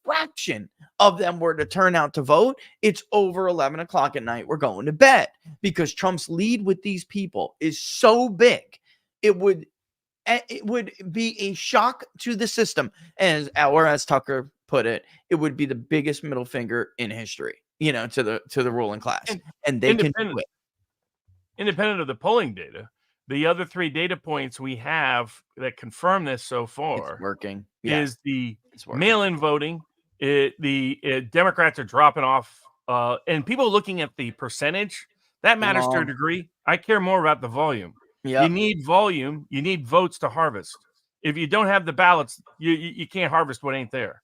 fraction of them were to turn out to vote, it's over 11 o'clock at night. We're going to bed because Trump's lead with these people is so big. It would be a shock to the system. Or as Tucker put it, it would be the biggest middle finger in history, to the ruling class. And they can do it. Independent of the polling data, the other 3 data points we have that confirm this so far It's working. is the mail-in voting. The Democrats are dropping off, and people looking at the percentage, that matters to a degree. I care more about the volume. Yeah. You need volume. You need votes to harvest. If you don't have the ballots, you can't harvest what ain't there.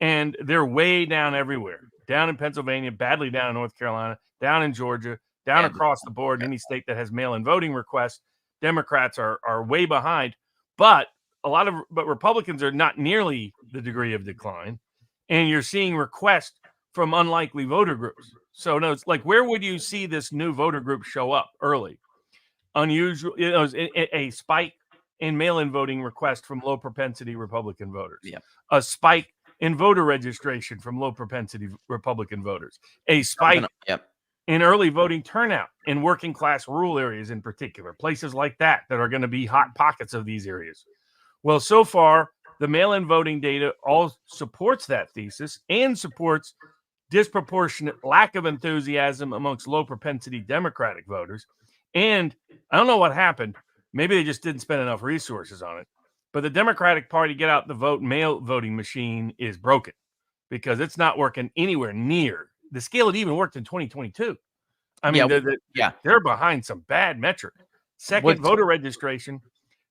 And they're way down everywhere. Down in Pennsylvania, badly down in North Carolina, down in Georgia, down across the board. Any state that has mail-in voting requests, Democrats are way behind. But Republicans are not nearly the degree of decline. And you're seeing requests from unlikely voter groups. So no, it's like, where would you see this new voter group show up early? Unusual, a spike in mail-in voting requests from low propensity Republican voters. Yep. A spike in voter registration from low propensity Republican voters. A spike in early voting turnout in working class rural areas, in particular, places like that are going to be hot pockets of these areas. Well, so far, the mail-in voting data all supports that thesis and supports disproportionate lack of enthusiasm amongst low propensity Democratic voters. And I don't know what happened. Maybe they just didn't spend enough resources on it. But the Democratic Party get out the vote mail voting machine is broken because it's not working anywhere near the scale it even worked in 2022. I mean, they're behind some bad metric. Second, voter registration.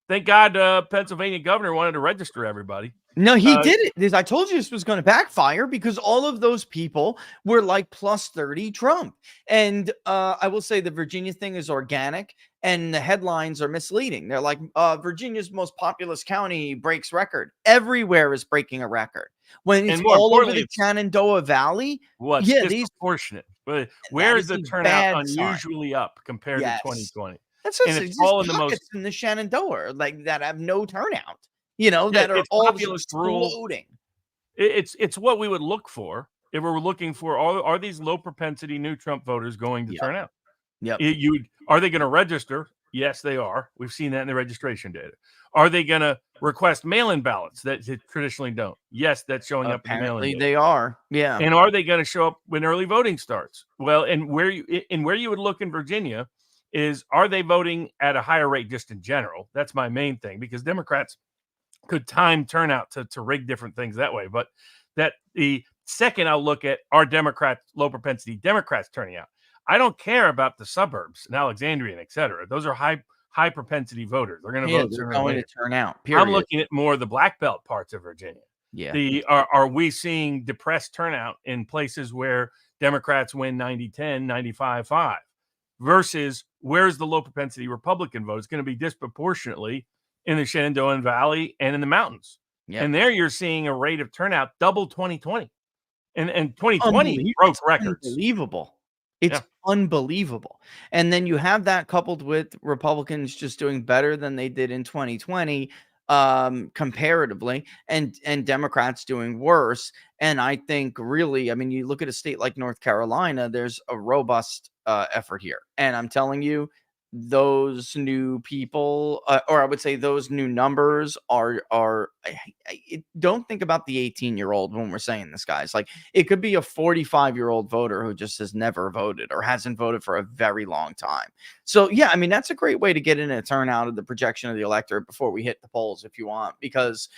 Thank God Pennsylvania governor wanted to register everybody. No, he did it. I told you this was going to backfire because all of those people were like plus 30 Trump. And I will say the Virginia thing is organic and the headlines are misleading. They're like, Virginia's most populous county breaks record. Everywhere is breaking a record. When it's all over the Shenandoah Valley. Disproportionate. Where is the turnout unusually up compared to 2020? That's just, it's all in the Shenandoah, like that have no turnout. That are all exploding. It's what we would look for if we were looking for are these low propensity new Trump voters going to turn out? Are they going to register? Yes, they are. We've seen that in the registration data. Are they going to request mail-in ballots that traditionally don't? Yes, that's showing up in the mail-in. They are. Yeah. And are they going to show up when early voting starts? Well, and where you would look in Virginia is, are they voting at a higher rate just in general? That's my main thing, because Democrats could time turnout to rig different things that way. But that the second I'll look at, are Democrats, low propensity Democrats turning out? I don't care about the suburbs and Alexandria and et cetera. Those are high propensity voters. They're going to vote. They're going to turn out. Period. I'm looking at more of the black belt parts of Virginia. Yeah. Are we seeing depressed turnout in places where Democrats win 90-10, 95-5 versus where's the low propensity Republican vote? It's going to be disproportionately in the Shenandoah Valley and in the mountains. Yep. And there you're seeing a rate of turnout double 2020. And 2020 broke records. Unbelievable. It's unbelievable. And then you have that coupled with Republicans just doing better than they did in 2020 comparatively, and Democrats doing worse. And I think really, I mean, you look at a state like North Carolina, there's a robust effort here. And I'm telling you, those new people, or I would say those new numbers don't think about the 18-year-old when we're saying this, guys. Like, it could be a 45-year-old voter who just has never voted or hasn't voted for a very long time. So, yeah, I mean, that's a great way to get in a turnout of the projection of the electorate before we hit the polls, if you want, because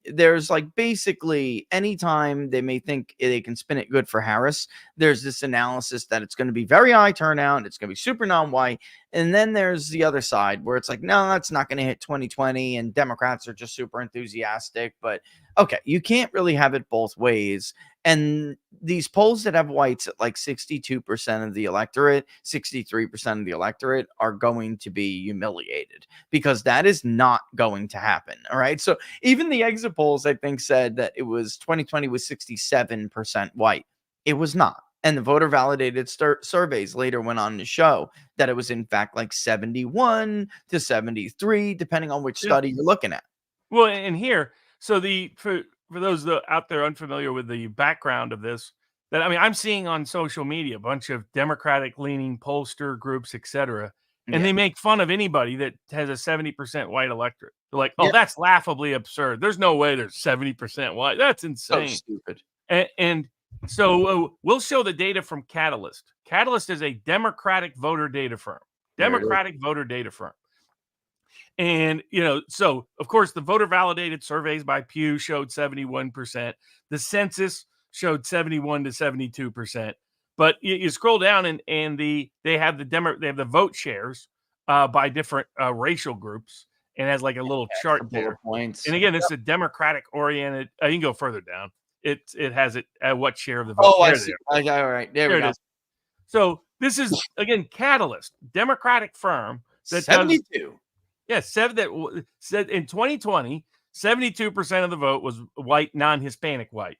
there's like basically anytime they may think they can spin it good for Harris, there's this analysis that it's going to be very high turnout, it's going to be super non-white. And then there's the other side where it's like, no, that's not going to hit 2020 and Democrats are just super enthusiastic. But okay, you can't really have it both ways. And these polls that have whites at like 62% of the electorate, 63% of the electorate are going to be humiliated, because that is not going to happen. All right. So even the exit polls, I think, said that it was 2020 was 67% white. It was not. And the voter validated surveys later went on to show that it was in fact like 71 to 73, depending on which Yeah. study you're looking at. Well, and here, so for those out there unfamiliar with the background of this, that I mean, I'm seeing on social media a bunch of Democratic leaning pollster groups, etc., and Yeah. they make fun of anybody that has a 70% white electorate. They're like, "Oh, Yeah. that's laughably absurd. There's no way there's 70% white. That's So insane." stupid. And so we'll show the data from Catalyst. Catalyst is a Democratic voter data firm. There it is. Democratic voter data firm. And, so of course, the voter validated surveys by Pew showed 71%. The census showed 71 to 72%. But you scroll down and they have the vote shares by different racial groups, and has like a little chart Extra bullet there. points. And again, this is a Democratic oriented. You can go further down. It has it at what share of the vote. Oh, I There, see. All right. There there we it go. is. So this is again Catalyst, Democratic firm that does 72. said in 2020, 72% of the vote was white, non-Hispanic white.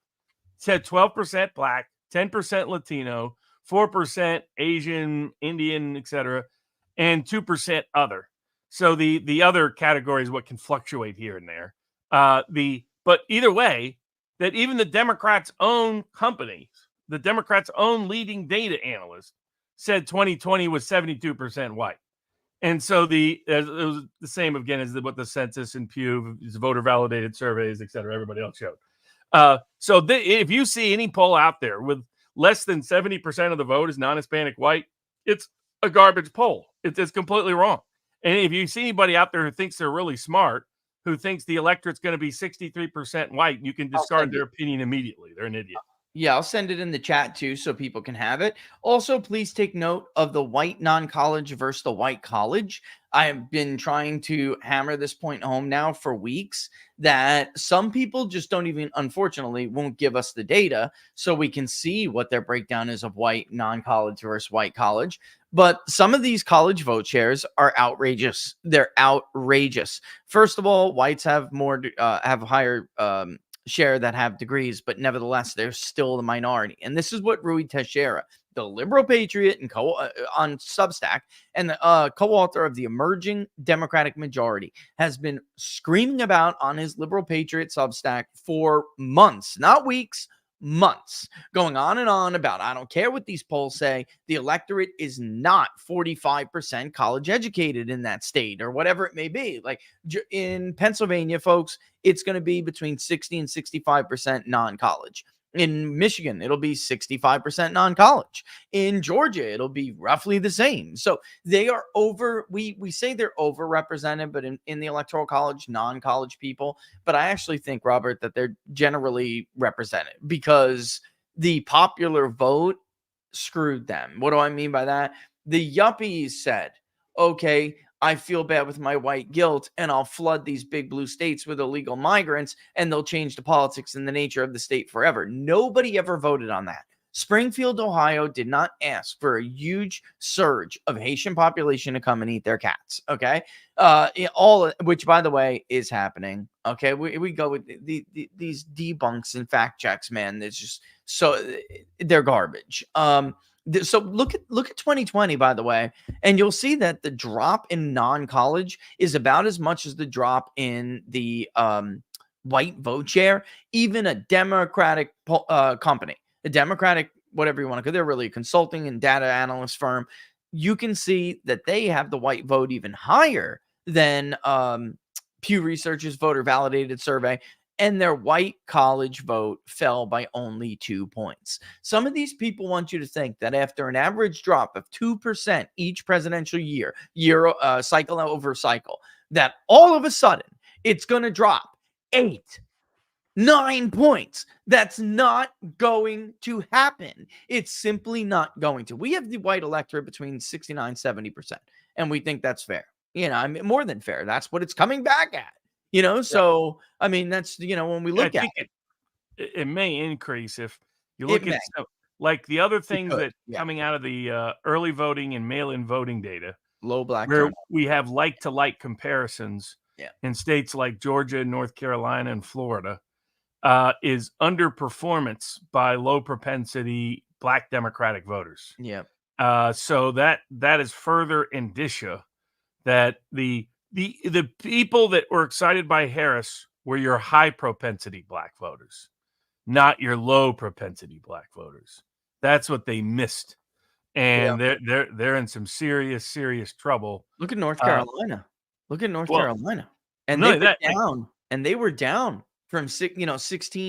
Said 12% black, 10% Latino, 4% Asian, Indian, etc., and 2% other. So the other category is what can fluctuate here and there. But either way, that even the Democrats' own companies, the Democrats' own leading data analyst, said 2020 was 72% white. And so it was the same again as what the census and Pew, voter validated surveys, et cetera, everybody else showed. So if you see any poll out there with less than 70% of the vote is non-Hispanic white, it's a garbage poll. It's completely wrong. And if you see anybody out there who thinks they're really smart, who thinks the electorate's going to be 63% white, you can discard their opinion immediately. They're an idiot. Yeah, I'll send it in the chat too so people can have it. Also, please take note of the white non-college versus the white college. I have been trying to hammer this point home now for weeks that some people just don't even, unfortunately, won't give us the data so we can see what their breakdown is of white non-college versus white college. But some of these college vote shares are outrageous. They're outrageous. First of all, whites have have higher share that have degrees, but nevertheless, they're still the minority. And this is what Rui Teixeira, the liberal patriot and on Substack and the co-author of The Emerging Democratic Majority, has been screaming about on his liberal patriot Substack for months, not weeks, months, going on and on about, I don't care what these polls say, the electorate is not 45% college educated in that state or whatever it may be. Like in Pennsylvania, folks, it's going to be between 60 and 65% non-college. In Michigan, it'll be 65% non-college. In Georgia, it'll be roughly the same. So they are we say they're overrepresented, but in the electoral college, non-college people. But I actually think, Robert, that they're generally represented because the popular vote screwed them. What do I mean by that? The yuppies said, okay, I feel bad with my white guilt, and I'll flood these big blue states with illegal migrants, and they'll change the politics and the nature of the state forever. Nobody ever voted on that. Springfield, Ohio did not ask for a huge surge of Haitian population to come and eat their cats. Okay. Which, by the way, is happening. Okay. We go with these debunks and fact checks, man. It's just they're garbage. So look at 2020, by the way, and you'll see that the drop in non-college is about as much as the drop in the white vote share. Even a Democratic company, a Democratic, whatever you want to call it, they're really a consulting and data analyst firm. You can see that they have the white vote even higher than Pew Research's voter validated survey, and their white college vote fell by only 2 points. Some of these people want you to think that after an average drop of 2% each presidential year cycle over cycle, that all of a sudden it's going to drop 8, 9 points. That's not going to happen. It's simply not going to. We have the white electorate between 69, 70%, and we think that's fair. I mean, more than fair. That's what it's coming back at. So I mean, that's when we look at it may increase if you it look at like the other things that coming out of the early voting and mail-in voting data, low black where turnout. we have like-to-like comparisons in states like Georgia, North Carolina, and Florida, is underperformance by low propensity Black Democratic voters. Yeah. So that is further indicia that the people that were excited by Harris were your high propensity Black voters, not your low propensity Black voters. That's what they missed, and they're in some serious trouble. Look at North Carolina. Look at North Well, Carolina, and not they only were that, down, and they were down from 16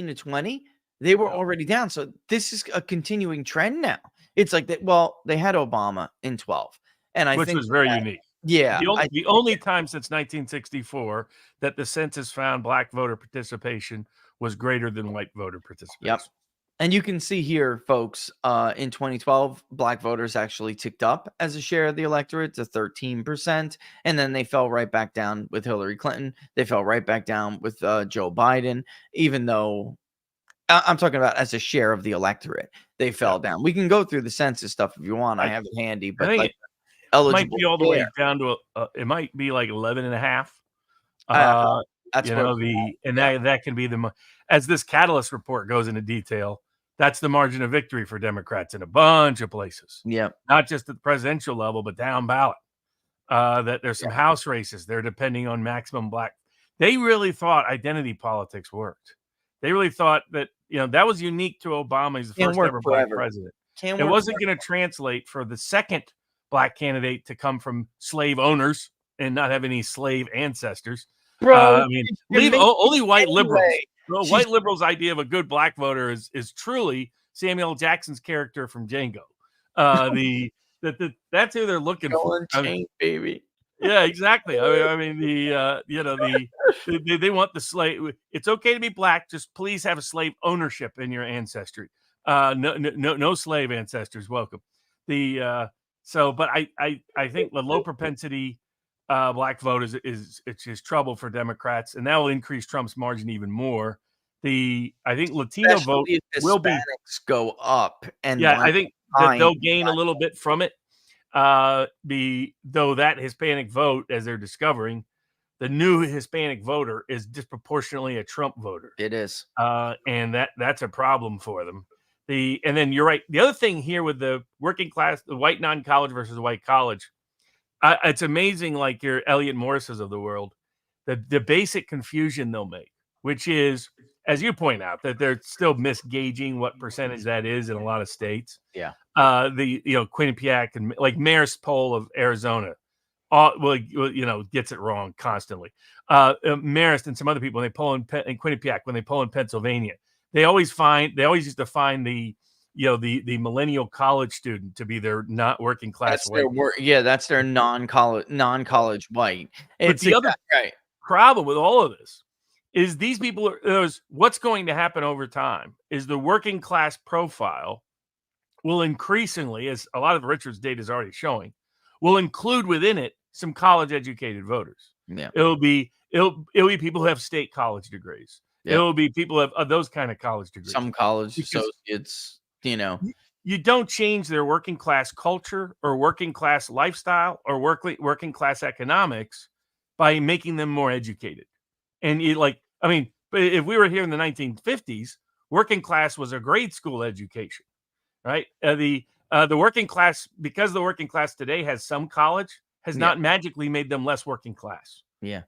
to 20. They were already down. So this is a continuing trend now. It's like that. Well, they had Obama in 12, and I which think was very unique. yeah, The only time since 1964 that the census found Black voter participation was greater than white voter participation. Yep. And you can see here, folks, in 2012, Black voters actually ticked up as a share of the electorate to 13%. And then they fell right back down with Hillary Clinton. They fell right back down with Joe Biden, even though I'm talking about as a share of the electorate. They fell down. We can go through the census stuff if you want. I have it handy, but think like it eligible might be all the way down to it might be like 11 and a half. that's You what know, that can be as this Catalyst report goes into detail, that's the margin of victory for Democrats in a bunch of places. Yeah. Not just at the presidential level, but down ballot. That there's some House races. They're depending on maximum Black. They really thought identity politics worked. They really thought that, that was unique to Obama. He's the first ever Black president. It wasn't going to translate for the second Black candidate to come from slave owners and not have any slave ancestors. Bro, I mean, only white liberals. White liberals' idea of a good Black voter is truly Samuel L. Jackson's character from Django. That's who they're looking for. Baby. Yeah, exactly. I mean, they want the slave. It's okay to be Black. Just please have a slave ownership in your ancestry. No slave ancestors. Welcome. But I think the low propensity Black vote is trouble for Democrats, and that will increase Trump's margin even more. I think Latino vote will be go up, and I think that they'll gain a little bit from it. Though that Hispanic vote, as they're discovering, the new Hispanic voter is disproportionately a Trump voter. It is, and that's a problem for them. And then you're right. The other thing here with the working class, the white non-college versus the white college, it's amazing. Like your Elliot Morrises of the world, the basic confusion they'll make, which is, as you point out, that they're still misgauging what percentage that is in a lot of states. Yeah. Quinnipiac and like Marist poll of Arizona, gets it wrong constantly. Marist and some other people, when they poll in Quinnipiac, when they poll in Pennsylvania, they always used to find the millennial college student to be their not working class white. That's their non-college white. But the other problem with all of this is these people what's going to happen over time is the working class profile will increasingly, as a lot of Richard's data is already showing, will include within it some college educated voters. Yeah. It'll be people who have state college degrees. Yeah. It'll be people who have those kind of college degrees. Some college associates, You don't change their working class culture or working class lifestyle or working class economics by making them more educated. And if we were here in the 1950s, working class was a grade school education, right? The working class, because the working class today has some college, has not magically made them less working class. Yeah.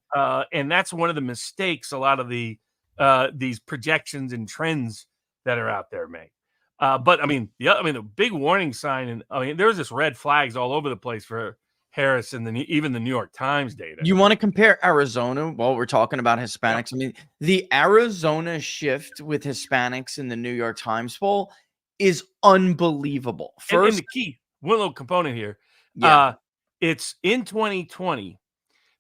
And that's one of the mistakes a lot of these projections and trends that are out there make. But the big warning sign, and there's this red flags all over the place for Harris and even the New York Times data. You want to compare Arizona while we're talking about Hispanics? Yeah. The Arizona shift with Hispanics in the New York Times poll is unbelievable. And the key, one little component here, it's in 2020.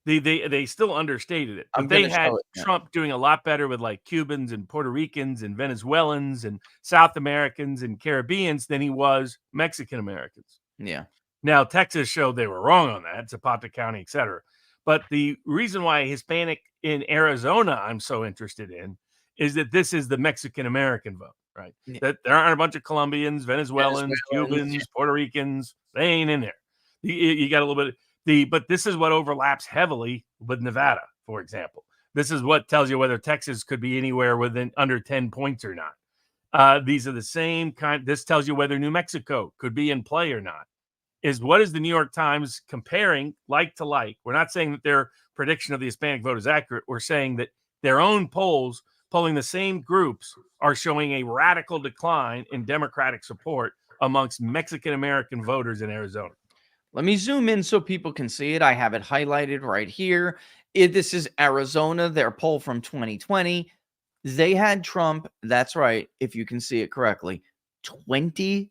They still understated it, but they had Trump doing a lot better with like Cubans and Puerto Ricans and Venezuelans and South Americans and Caribbeans than he was Mexican Americans. Yeah. Now, Texas showed they were wrong on that. Zapata County, et cetera. But the reason why Hispanic in Arizona I'm so interested in is that this is the Mexican American vote, right? Yeah. That there aren't a bunch of Colombians, Venezuelans, Cubans, Puerto Ricans. They ain't in there. You got a little bit. But this is what overlaps heavily with Nevada, for example. This is what tells you whether Texas could be anywhere within under 10 points or not. These are the same kind. This tells you whether New Mexico could be in play or not. Is what is the New York Times comparing like to like? We're not saying that their prediction of the Hispanic vote is accurate. We're saying that their own polls polling the same groups are showing a radical decline in Democratic support amongst Mexican American voters in Arizona. Let me zoom in so people can see it. I have it highlighted right here. This is Arizona, their poll from 2020. They had Trump, that's right, if you can see it correctly, 26%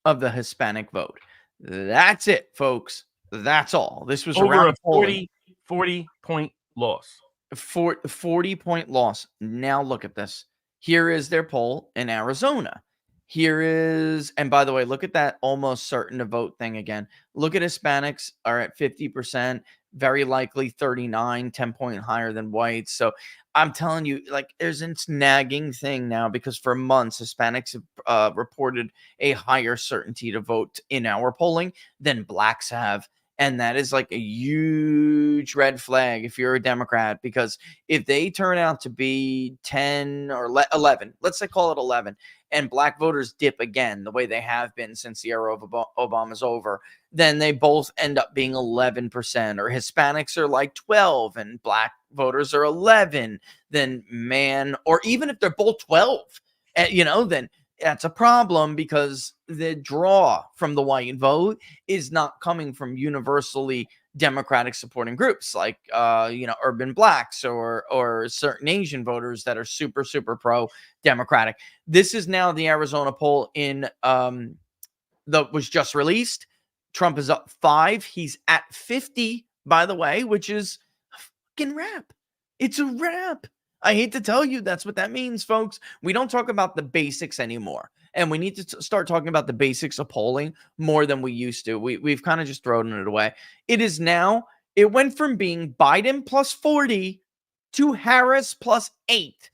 of the Hispanic vote. That's it, folks. That's all. This was Over a around polling. 40 point loss. 40-point loss. Now look at this. Here is their poll in Arizona. Here is, and by the way, look at that almost certain to vote thing again. Look at Hispanics are at 50%, very likely 39, 10-point higher than whites. So I'm telling you, like, there's this nagging thing now because for months, Hispanics have reported a higher certainty to vote in our polling than blacks have. And that is like a huge red flag if you're a Democrat, because if they turn out to be 10 or 11, let's say call it 11, and black voters dip again the way they have been since the era of Obama's over, then they both end up being 11%, or Hispanics are like 12 and black voters are 11, then man, or even if they're both 12, then that's a problem because the draw from the white vote is not coming from universally Democratic supporting groups like urban blacks or certain Asian voters that are super pro Democratic. This is now the Arizona poll in that was just released. Trump is up 5. He's at 50, by the way, which is a fucking wrap. It's a wrap. I hate to tell you, that's what that means, folks. We don't talk about the basics anymore. And we need to start talking about the basics of polling more than we used to. We've kind of just thrown it away. It went from being Biden plus 40 to Harris plus 8.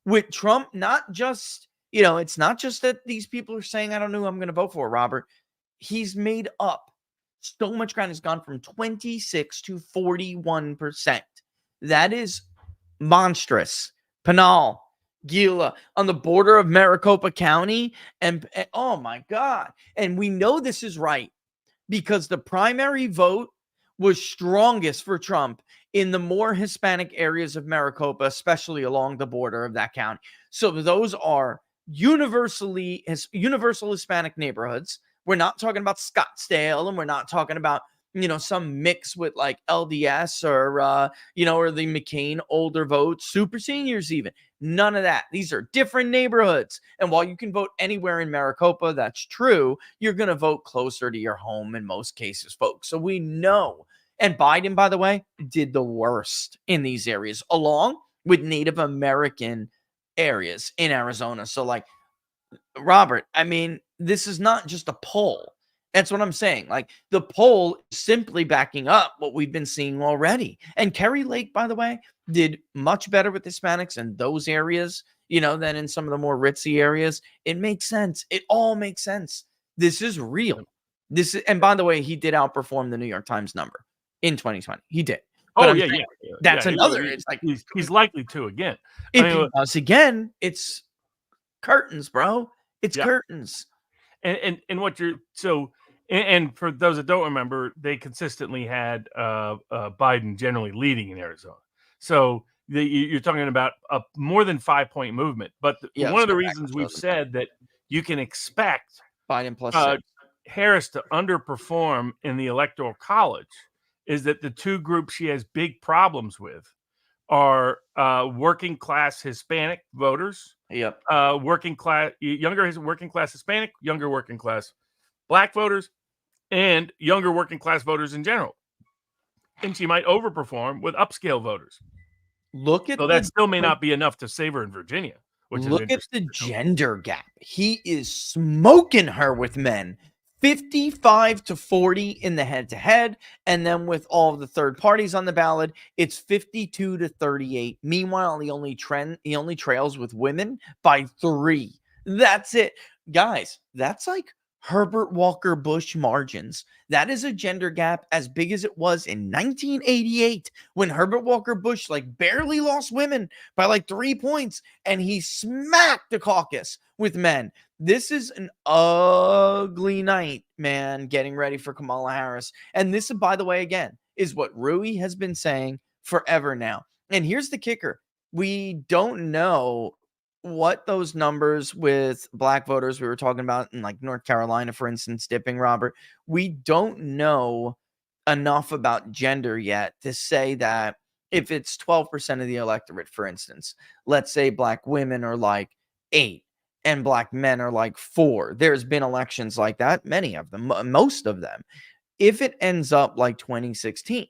With Trump, not just, it's not just that these people are saying, I don't know who I'm going to vote for, Robert. He's made up so much ground. Has gone from 26 to 41%. That is monstrous. Pinal, Gila, on the border of Maricopa County. And oh my God. And we know this is right because the primary vote was strongest for Trump in the more Hispanic areas of Maricopa, especially along the border of that county. So those are universal Hispanic neighborhoods. We're not talking about Scottsdale, and we're not talking about some mix with like LDS or or the McCain older votes, super seniors even. None of that. These are different neighborhoods. And while you can vote anywhere in Maricopa, that's true, you're going to vote closer to your home in most cases, folks. So we know. And Biden, by the way, did the worst in these areas, along with Native American areas in Arizona. So like, Robert, I mean, this is not just a poll. That's what I'm saying. Like, the poll is simply backing up what we've been seeing already. And Kerry Lake, by the way, did much better with Hispanics in those areas, than in some of the more ritzy areas. It makes sense. It all makes sense. This is real. And by the way, he did outperform the New York Times number in 2020. He did. But that's another. It's like he's likely to again. If he does again, it's curtains, bro. It's curtains. And what you're and for those that don't remember, they consistently had Biden generally leading in Arizona. So you're talking about a more than 5-point movement. But one of the reasons we've said that you can expect Biden plus Harris to underperform in the Electoral College is that the two groups she has big problems with are working class Hispanic voters. Yep. Working class Hispanic, younger working class Black voters, and younger working class voters in general. And she might overperform with upscale voters. That still may not be enough to save her in Virginia. Look at the gender gap. He is smoking her with men. 55 to 40 in the head-to-head, and then with all of the third parties on the ballot, it's 52 to 38. Meanwhile, he only trails with women by 3. That's it. Guys, that's like Herbert Walker Bush margins. That is a gender gap as big as it was in 1988 when Herbert Walker Bush like barely lost women by like 3 points and he smacked the caucus with men. This is an ugly night, man, getting ready for Kamala Harris. And this, by the way, again, is what Rui has been saying forever now. And here's the kicker. We don't know what those numbers with black voters we were talking about in like North Carolina, for instance, dipping, Robert. We don't know enough about gender yet to say that if it's 12% of the electorate, for instance, let's say black women are like 8 and black men are like 4. There's been elections like that, many of them, most of them. If it ends up like 2016,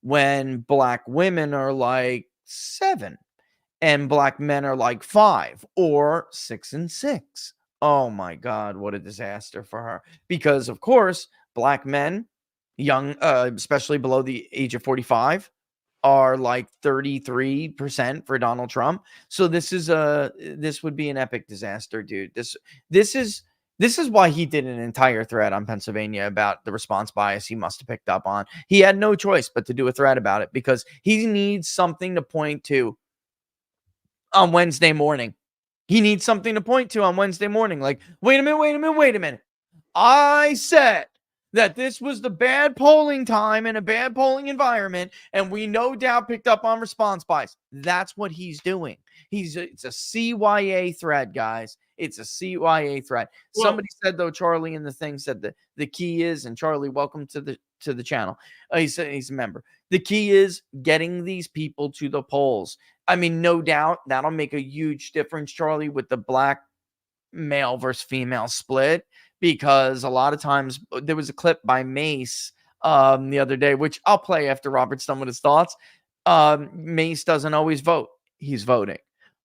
when black women are like 7 and black men are like 5 or 6 and 6. Oh my God, what a disaster for her. Because, of course, black men, young, especially below the age of 45, are like 33% for Donald Trump. So this would be an epic disaster, dude. This is why he did an entire thread on Pennsylvania about the response bias he must have picked up on. He had no choice but to do a thread about it because he needs something to point to on Wednesday morning. He needs something to point to on Wednesday morning. Like, wait a minute. I said that this was the bad polling time in a bad polling environment, and we no doubt picked up on response bias. That's what he's doing. It's a CYA thread, guys. It's a CYA thread. Well, Somebody said though, Charlie in the thing said that the key is, and Charlie, welcome to the channel. He said he's a member. The key is getting these people to the polls. I mean, no doubt that'll make a huge difference, Charlie, with the black male versus female split, because a lot of times there was a clip by Mace the other day, which I'll play after Robert's done with his thoughts. Mace doesn't always vote. He's voting.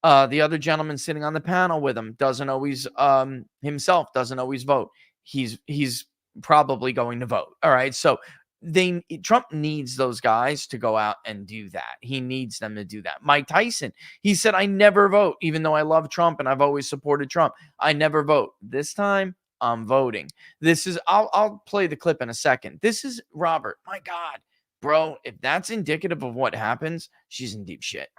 The other gentleman sitting on the panel with him doesn't always doesn't always vote. He's probably going to vote. All right. So Trump needs those guys to go out and do that. He needs them to do that. Mike Tyson, he said, I never vote, even though I love Trump and I've always supported Trump. I never vote. This time I'm voting. I'll play the clip in a second. This is Robert. My God, bro, if that's indicative of what happens, she's in deep shit.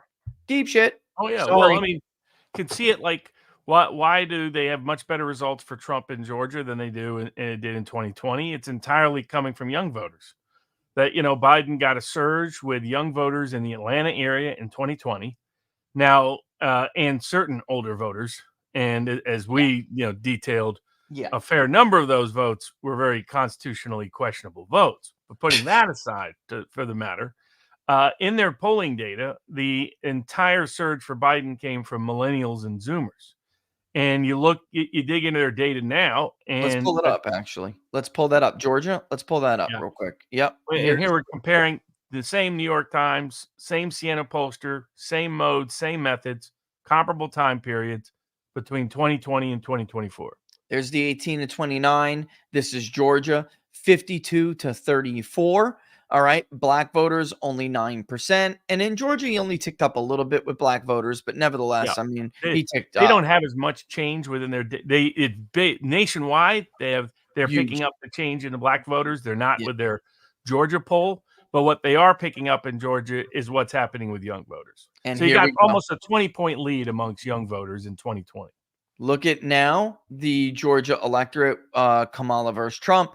Deep shit. oh yeah. Sorry. Well, I mean, could see it like why do they have much better results for Trump in Georgia than they did in 2020? It's entirely coming from young voters. That Biden got a surge with young voters in the Atlanta area in 2020. Now, and certain older voters, and as we detailed, a fair number of those votes were very constitutionally questionable votes. But putting that aside for the matter, in their polling data, the entire surge for Biden came from millennials and Zoomers. And you dig into their data now, and let's pull it up. Actually, let's pull that up, Georgia. Let's pull that up real quick. Yep. And here we're comparing the same New York Times, same Siena pollster, same modes, same methods, comparable time periods between 2020 and 2024. There's the 18 to 29. This is Georgia, 52 to 34. All right. Black voters only 9%. And in Georgia, he only ticked up a little bit with black voters, but nevertheless, I mean, he ticked up. They don't have as much change within their nationwide. They're picking up the change in the black voters. They're not with their Georgia poll, but what they are picking up in Georgia is what's happening with young voters. And so you got almost a 20-point lead amongst young voters in 2020. Look at now the Georgia electorate, Kamala versus Trump,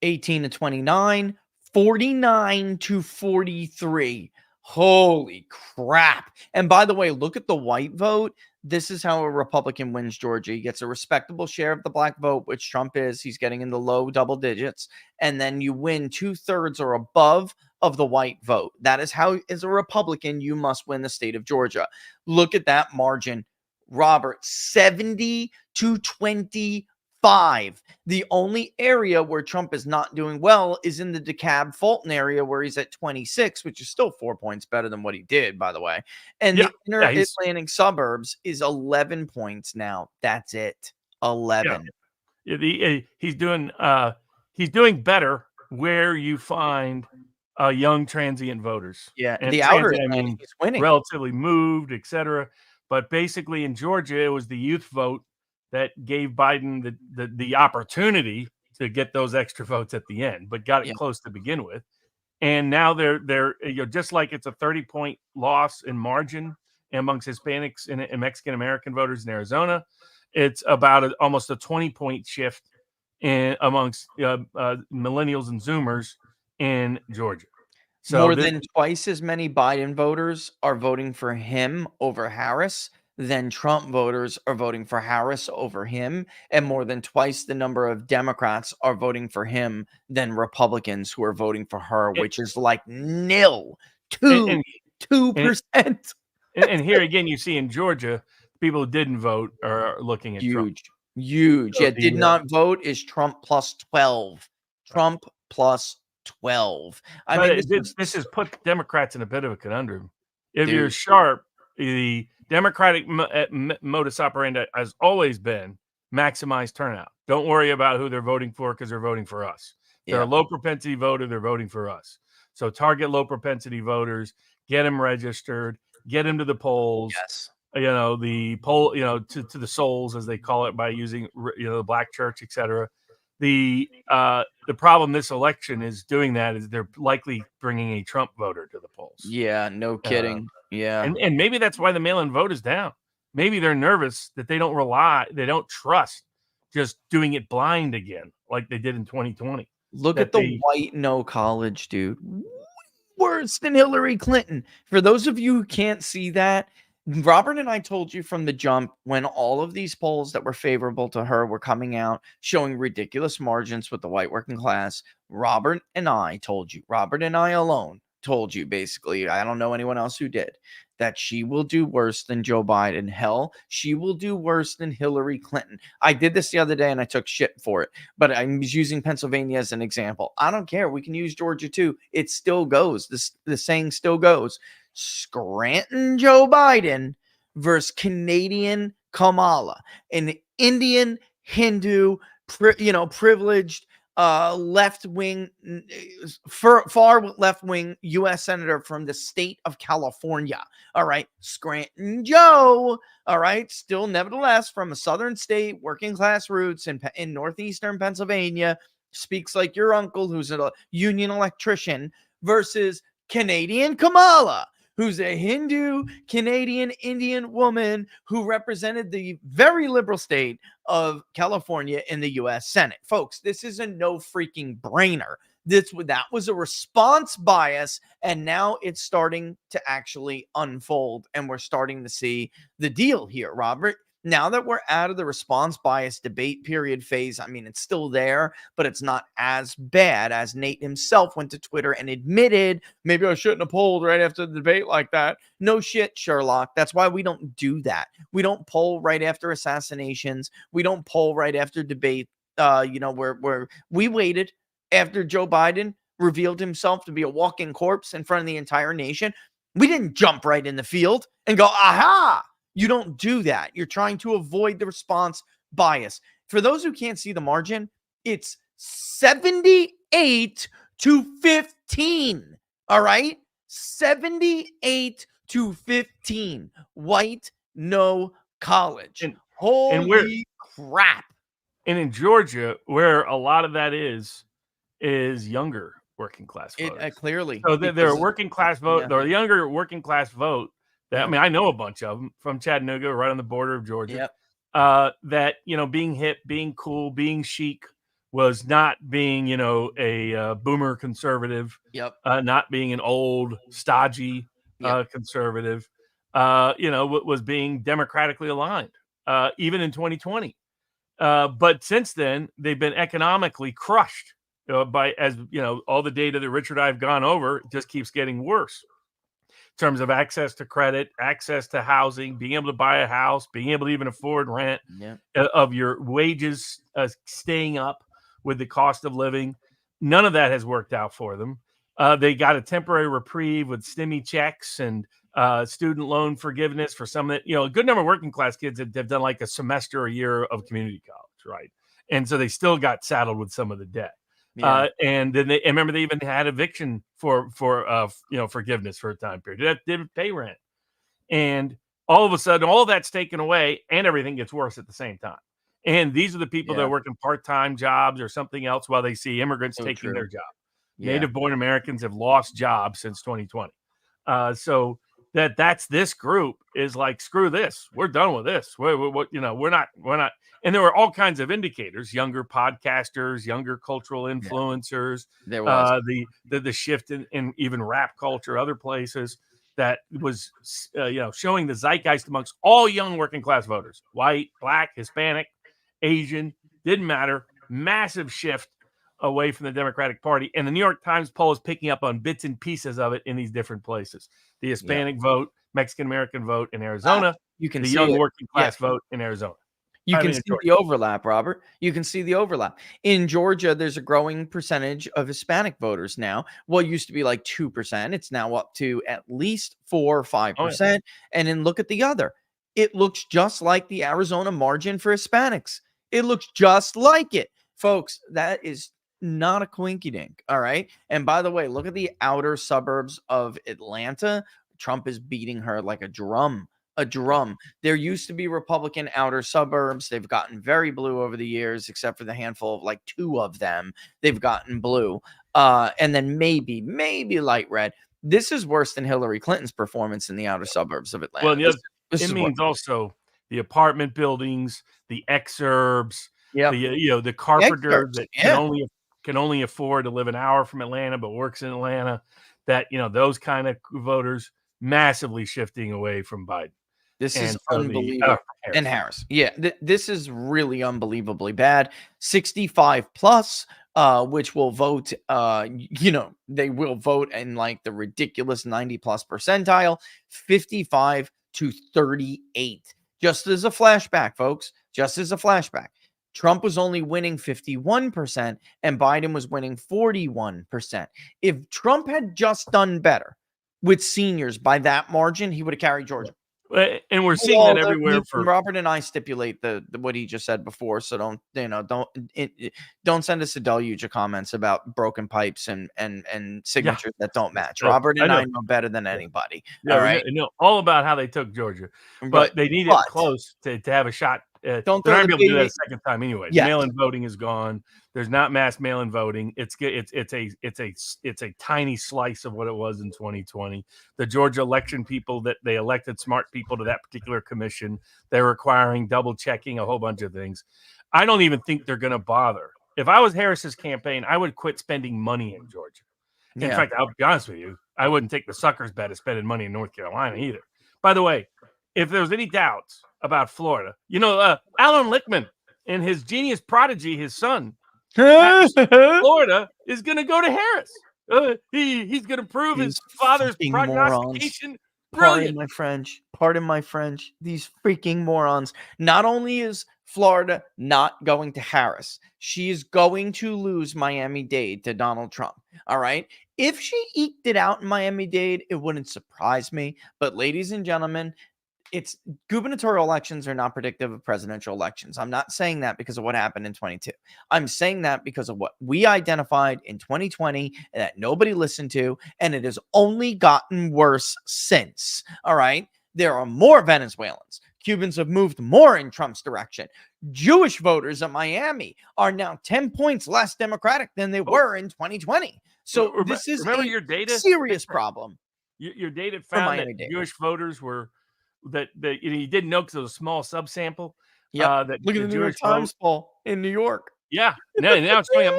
18 to 29, 49 to 43. Holy crap. And by the way, look at the white vote. This is how a Republican wins Georgia. He gets a respectable share of the black vote, which Trump is. He's getting in the low double digits. And then you win 2/3 or above of the white vote. That is how, as a Republican, you must win the state of Georgia. Look at that margin. Robert, 70 to 25. The only area where Trump is not doing well is in the DeKalb Fulton area, where he's at 26, which is still 4 points better than what he did, by the way. And the inner Atlantic suburbs is 11 points now. That's it. 11. He's doing better where you find young transient voters. Yeah, and the outer Atlanta, he's winning. Relatively moved, etc. But basically in Georgia, it was the youth vote that gave Biden the opportunity to get those extra votes at the end, but got it Yeah. close to begin with. And now they're just like it's a 30-point loss in margin amongst Hispanics and Mexican American voters in Arizona. It's about almost a 20-point shift amongst millennials and Zoomers in Georgia. So More than twice as many Biden voters are voting for him over Harris than Trump voters are voting for Harris over him, and more than twice the number of Democrats are voting for him than Republicans who are voting for her, it, which is like nil, and, 2%. and here again, you see in Georgia, people who didn't vote are looking at Trump. Huge. So Yeah, did not vote is Trump plus 12. Trump plus 12. I mean, this has put Democrats in a bit of a conundrum. If you're dude, sharp, the Democratic modus operandi has always been maximize turnout. Don't worry about who they're voting for because they're voting for us. If they're a yeah, low propensity voter, they're voting for us. So target low propensity voters, get them registered, get them to the polls. yes. The poll, to the souls as they call it by using the black church, etc. The problem this election is doing that is they're likely bringing a Trump voter to the polls. Yeah, no kidding. Yeah. And maybe that's why the mail-in vote is down. Maybe they're nervous that they don't trust just doing it blind again like they did in 2020. Look That at the they white no college, dude. Worse than Hillary Clinton. For those of you who can't see that, Robert and I told you from the jump when all of these polls that were favorable to her were coming out, showing ridiculous margins with the white working class. Robert and I alone told you basically, I don't know anyone else who did, that she will do worse than Joe Biden. Hell, she will do worse than Hillary Clinton. I did this the other day and I took shit for it, but I was using Pennsylvania as an example. I don't care. We can use Georgia too. It still goes. The saying still goes. Scranton Joe Biden versus Canadian Kamala, an Indian Hindu, privileged left wing, far left wing U.S. senator from the state of California. All right, Scranton Joe. All right, still nevertheless from a southern state, working class roots in northeastern Pennsylvania, speaks like your uncle, who's a union electrician, versus Canadian Kamala, who's a Hindu Canadian Indian woman who represented the very liberal state of California in the U.S. Senate. Folks, this is a no freaking brainer. That was a response bias, and now it's starting to actually unfold, and we're starting to see the deal here, Robert. Now that we're out of the response bias debate period phase, I mean, it's still there, but it's not as bad as Nate himself went to Twitter and admitted, maybe I shouldn't have polled right after the debate like that. No shit, Sherlock. That's why we don't do that. We don't poll right after assassinations. We don't poll right after debate. Where we waited after Joe Biden revealed himself to be a walking corpse in front of the entire nation. We didn't jump right in the field and go, aha. You don't do that. You're trying to avoid the response bias. For those who can't see the margin, it's 78 to 15. All right? 78 to 15. White, no college. Holy crap. And in Georgia, where a lot of that is younger working class voters. Clearly. So they're a working class vote. Yeah. They're a younger working class vote. I mean, I know a bunch of them from Chattanooga, right on the border of Georgia. Yep. That being hip, being cool, being chic was not being a boomer conservative. Yep. Not being an old stodgy conservative. Was being democratically aligned, even in 2020. But since then, they've been economically crushed by, as all the data that Richard and I have gone over just keeps getting worse. In terms of access to credit, access to housing, being able to buy a house, being able to even afford rent, of your wages staying up with the cost of living. None of that has worked out for them. They got a temporary reprieve with stimmy checks and student loan forgiveness for some that, a good number of working class kids have done like a semester, a year of community college, right? And so they still got saddled with some of the debt. And then they remember they even had eviction for forgiveness for a time period. That didn't pay rent, and all of a sudden, all of that's taken away, and everything gets worse at the same time. And these are the people that Yeah. are working part-time jobs or something else while they see immigrants So taking true. their job. Yeah. Native-born Americans have lost jobs since 2020. So that's this group is like, screw this. We're done with this. We're not. And there were all kinds of indicators: younger podcasters, younger cultural Yeah. influencers, There was. the shift in even rap culture, other places that was showing the zeitgeist amongst all young working class voters, white, black, Hispanic, Asian, didn't matter. Massive shift away from the Democratic Party. And the New York Times poll is picking up on bits and pieces of it in these different places. The Yeah. Hispanic vote, Mexican American vote in Arizona, You can the see young it. working Yeah. class vote in Arizona. You I can mean, see in Georgia. the overlap, Robert. You can see the overlap. In Georgia, there's a growing percentage of Hispanic voters now. Well, it used to be like 2%. It's now up to at least 4 or Oh, yeah. 5%. And then look at the other. It looks just like the Arizona margin for Hispanics. It looks just like it. Folks, that is not a quinky dink. All right. And by the way, look at the outer suburbs of Atlanta. Trump is beating her like a drum. A drum. There used to be Republican outer suburbs. They've gotten very blue over the years, except for the handful of like 2 of them. They've gotten blue. And then maybe light red. This is worse than Hillary Clinton's performance in the outer suburbs of Atlanta. Well, This it is means also the apartment buildings, the exurbs, Yep. the carpenter Exurbs, that yeah. can only afford to live an hour from Atlanta but works in Atlanta. That those kind of voters massively shifting away from Biden. This is And so unbelievable. And Harris. Yeah, this is really unbelievably bad. 65 plus, which will vote, they will vote in like the ridiculous 90 plus percentile, 55 to 38. Just as a flashback, folks, just as a flashback. Trump was only winning 51% and Biden was winning 41%. If Trump had just done better with seniors by that margin, he would have carried Georgia. And we're seeing that everywhere. Robert and I stipulate the what he just said before, so don't send us a deluge of comments about broken pipes and signatures that don't match. No, Robert and I I know. know better than anybody. Yeah, All we right, know all about how they took Georgia, but But- they need it but- close to have a shot. They're Don't not throw gonna the be able to do that a baby- second time anyways. Yes. Mail-in voting is gone. There's not mass mail-in voting. It's a tiny slice of what it was in 2020. The Georgia election people that they elected smart people to that particular commission. They're requiring double checking a whole bunch of things. I don't even think they're going to bother. If I was Harris's campaign, I would quit spending money in Georgia. In Yeah. fact, I'll be honest with you, I wouldn't take the sucker's bet of spending money in North Carolina either. By the way, if there was any doubts about Florida, Alan Lichtman and his genius prodigy, his son, Florida, is going to go to Harris. He's going to prove his father's fucking prognostication Pardon brilliant. my French. These freaking morons. Not only is Florida not going to Harris, she is going to lose Miami-Dade to Donald Trump. All right. If she eked it out in Miami-Dade, it wouldn't surprise me. But ladies and gentlemen, it's gubernatorial elections are not predictive of presidential elections. I'm not saying that because of what happened in 22. I'm saying that because of what we identified in 2020 and that nobody listened to, and it has only gotten worse since. All right. There are more Venezuelans. Cubans have moved more in Trump's direction. Jewish voters in Miami are now 10 points less Democratic than they were in 2020. So this is remember a your data? serious problem. Your data found that Miami-Dade. Jewish voters were that you didn't know because it was a small subsample. Yeah, That look at the New York Jewish Times poll in New York. Yeah, now it's showing up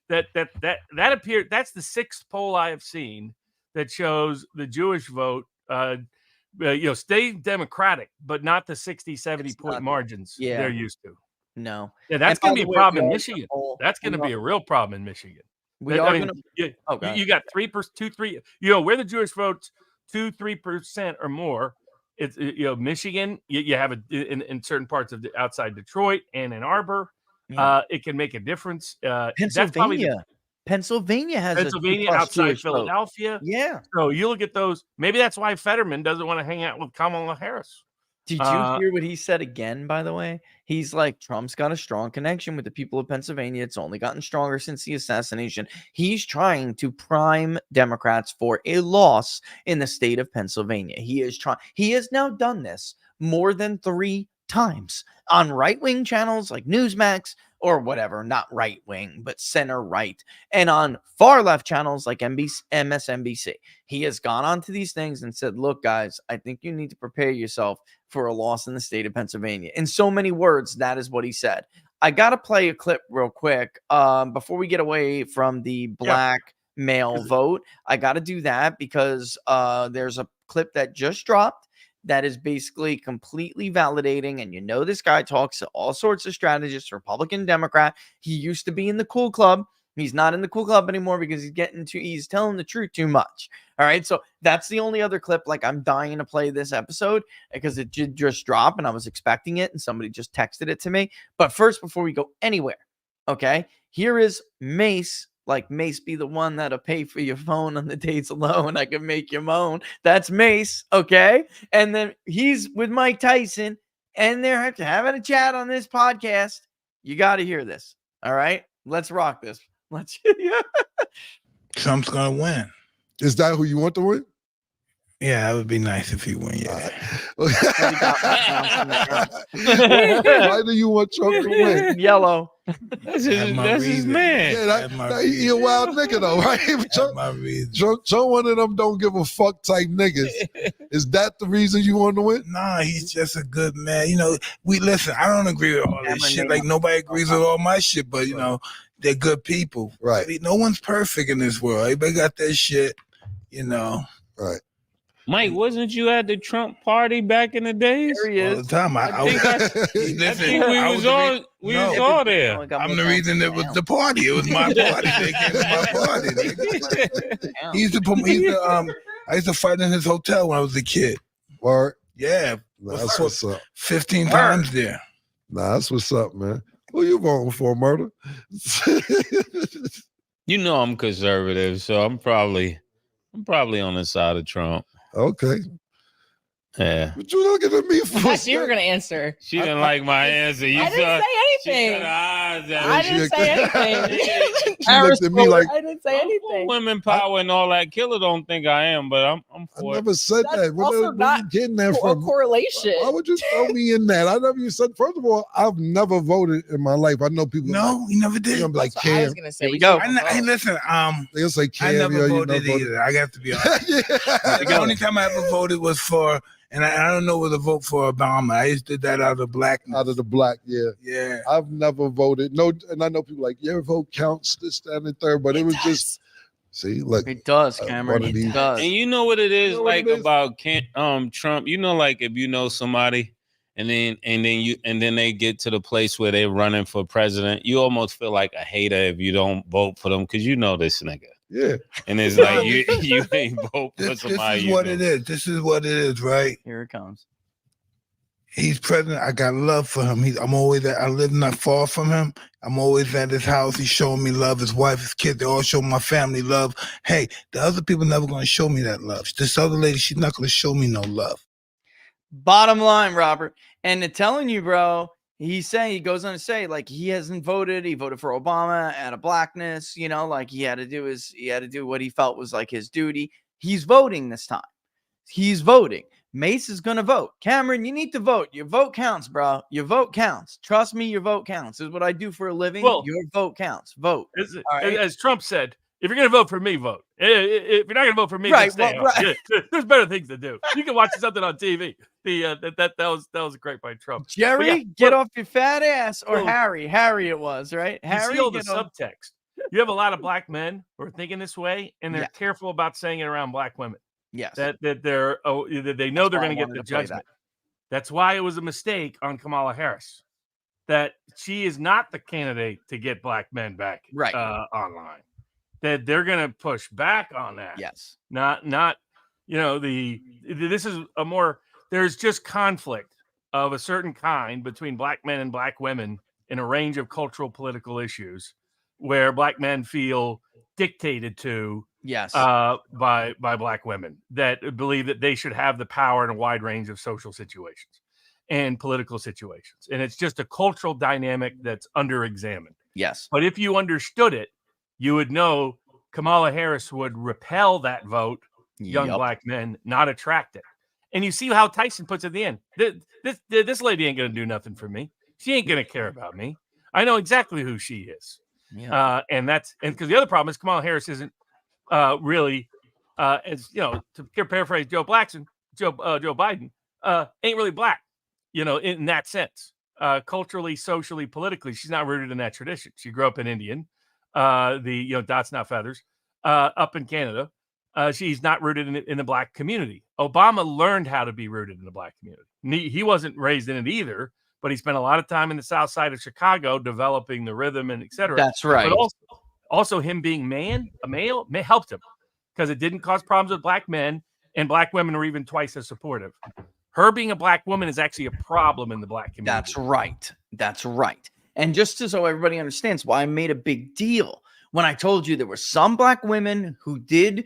that appeared. That's the sixth poll I have seen that shows the Jewish vote. Stay Democratic, but not the 60, 70 point margins they're used to. No. Yeah, that's going to be a problem in Michigan. That's going to be a real problem in Michigan. You got 3%, 2-3. Where the Jewish votes 2-3% or more. It's Michigan. You have in certain parts of outside Detroit and Ann Arbor. It can make a difference. Pennsylvania has Pennsylvania outside Jewish Philadelphia. Vote. Yeah. So you look at those. Maybe that's why Fetterman doesn't want to hang out with Kamala Harris. Did you hear what he said again, by the way? He's like, Trump's got a strong connection with the people of Pennsylvania. It's only gotten stronger since the assassination. He's trying to prime Democrats for a loss in the state of Pennsylvania. He has now done this more than 3 times on right-wing channels like Newsmax or whatever, not right-wing, but center-right, and on far-left channels like MSNBC. He has gone on to these things and said, look, guys, I think you need to prepare yourself for a loss in the state of Pennsylvania. In so many words, that is what he said. I got to play a clip real quick before we get away from the black male vote. I got to do that because there's a clip that just dropped that is basically completely validating. And this guy talks to all sorts of strategists, Republican, Democrat. He used to be in the cool club. He's not in the cool club anymore because he's telling the truth too much. All right. So that's the only other clip. Like, I'm dying to play this episode because it did just drop and I was expecting it and somebody just texted it to me. But first, before we go anywhere, okay, here is Mace. Like, Mace be the one that'll pay for your phone on the days alone. I can make you moan. That's Mace. Okay. And then he's with Mike Tyson and they're having a chat on this podcast. You got to hear this. All right. Let's rock this. Trump's gonna win. Is that who you want to win? Yeah, that would be nice if he win. Yeah. Why do you want Trump to win? Yellow. That's his man. Yeah, he a wild nigga though, right? Trump one of them don't give a fuck type niggas. Is that the reason you want to win? Nah, he's just a good man. We listen. I don't agree with all this shit. Like, nobody agrees with all my shit, but they're good people. Right. No one's perfect in this world. Everybody got that shit. Right. Mike, wasn't you at the Trump party back in the days? There he is. All the time. I think we was all there. I'm the reason it was the party. It was my party. They came to my party. I used to fight in his hotel when I was a kid. Word. Yeah. That's what's up. 15 times there. Nah, that's what's up, man. Who you voting for, Murder? You know I'm conservative, so I'm probably on the side of Trump. Okay. Yeah. What you looking at me for? I thought you were gonna answer. She didn't like my answer. I didn't say anything. I didn't say anything. She looked at me like, I didn't say anything. Women power and all that. Killer don't think I am, but I'm for I it. never said That's that. also Where you not getting that A from? correlation. Why would you throw me in that? I never even said. First of all, I've never voted in my life. I know people. No, he never did. I'm like, That's what I Cam. was gonna say. Here we go. Hey, listen. They'll say I Cam. never voted either. I got to be honest. The only time I ever voted was for, and I don't know whether to vote for Obama. I just did that out of blackness. Out of the black, yeah. Yeah. I've never voted. No, and I know people like your vote counts, this, that, and the third, but it was just. See, look. It does, Cameron. one of It these- does. And you know what it is You know what like it is? about Trump. Like if you know somebody, and then they get to the place where they're running for president, you almost feel like a hater if you don't vote for them because you know this nigga. Yeah. And it's like you ain't vote for This somebody. is what it is. This is what it is, right? Here it comes. He's president. I got love for him. I'm always I live not far from him. I'm always at his house. He's showing me love. His wife, his kids, they all show my family love. Hey, the other people never going to show me that love. This other lady, she's not going to show me no love. Bottom line, Robert. And telling you, bro, he goes on to say, like, he hasn't voted. He voted for Obama out of blackness, like he had to do what he felt was like his duty. He's voting this time. He's voting. Mace is going to vote. Cameron, you need to vote. Your vote counts, bro. Your vote counts. Trust me, your vote counts. This is what I do for a living. Well, your vote counts. Vote. As Trump said, if you're going to vote for me, vote. If you're not going to vote for me, Right, then stay well, home. right. Yeah, there's better things to do. You can watch something on TV. That was great by Trump. Jerry, Yeah, get off your fat ass. Or Well, Harry it was, right? You Harry, see all the get off. subtext. You have a lot of black men who are thinking this way, and they're Yeah. careful about saying it around black women. Yes. That they know That's they're why going I to get wanted the to play judgment. That's why it was a mistake on Kamala Harris. That she is not the candidate to get black men back Right. Online. That they're going to push back on that. Yes. Not this is a more, there's just conflict of a certain kind between black men and black women in a range of cultural political issues where black men feel dictated to Yes. by black women that believe that they should have the power in a wide range of social situations and political situations. And it's just a cultural dynamic that's under-examined. Yes. But if you understood it, you would know Kamala Harris would repel that vote, young Yup. black men, not attract it. And you see how Tyson puts at the end. This lady ain't going to do nothing for me. She ain't going to care about me. I know exactly who she is. Yeah. And because the other problem is Kamala Harris isn't really, as you know, to paraphrase Joe Biden, ain't really black, in that sense. Culturally, socially, politically, she's not rooted in that tradition. She grew up in Indian, dots not feathers, up in Canada. She's not rooted in the black community. Obama learned how to be rooted in the black community. He wasn't raised in it either, but he spent a lot of time in the South Side of Chicago developing the rhythm and et cetera. That's right. But also him being a male, helped him because it didn't cause problems with black men, and black women are even twice as supportive. Her being a black woman is actually a problem in the black community. That's right. That's right. And just so everybody understands why I made a big deal when I told you there were some black women who they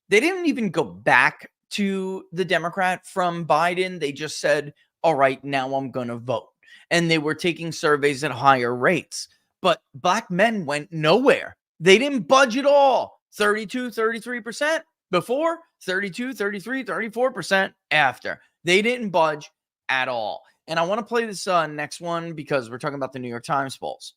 didn't even go back to the Democrat from Biden. They just said, all right, now I'm going to vote. And they were taking surveys at higher rates. But black men went nowhere. They didn't budge at all. 32, 33% before, 32, 33, 34% after. They didn't budge at all. And I want to play this next one because we're talking about the New York Times polls.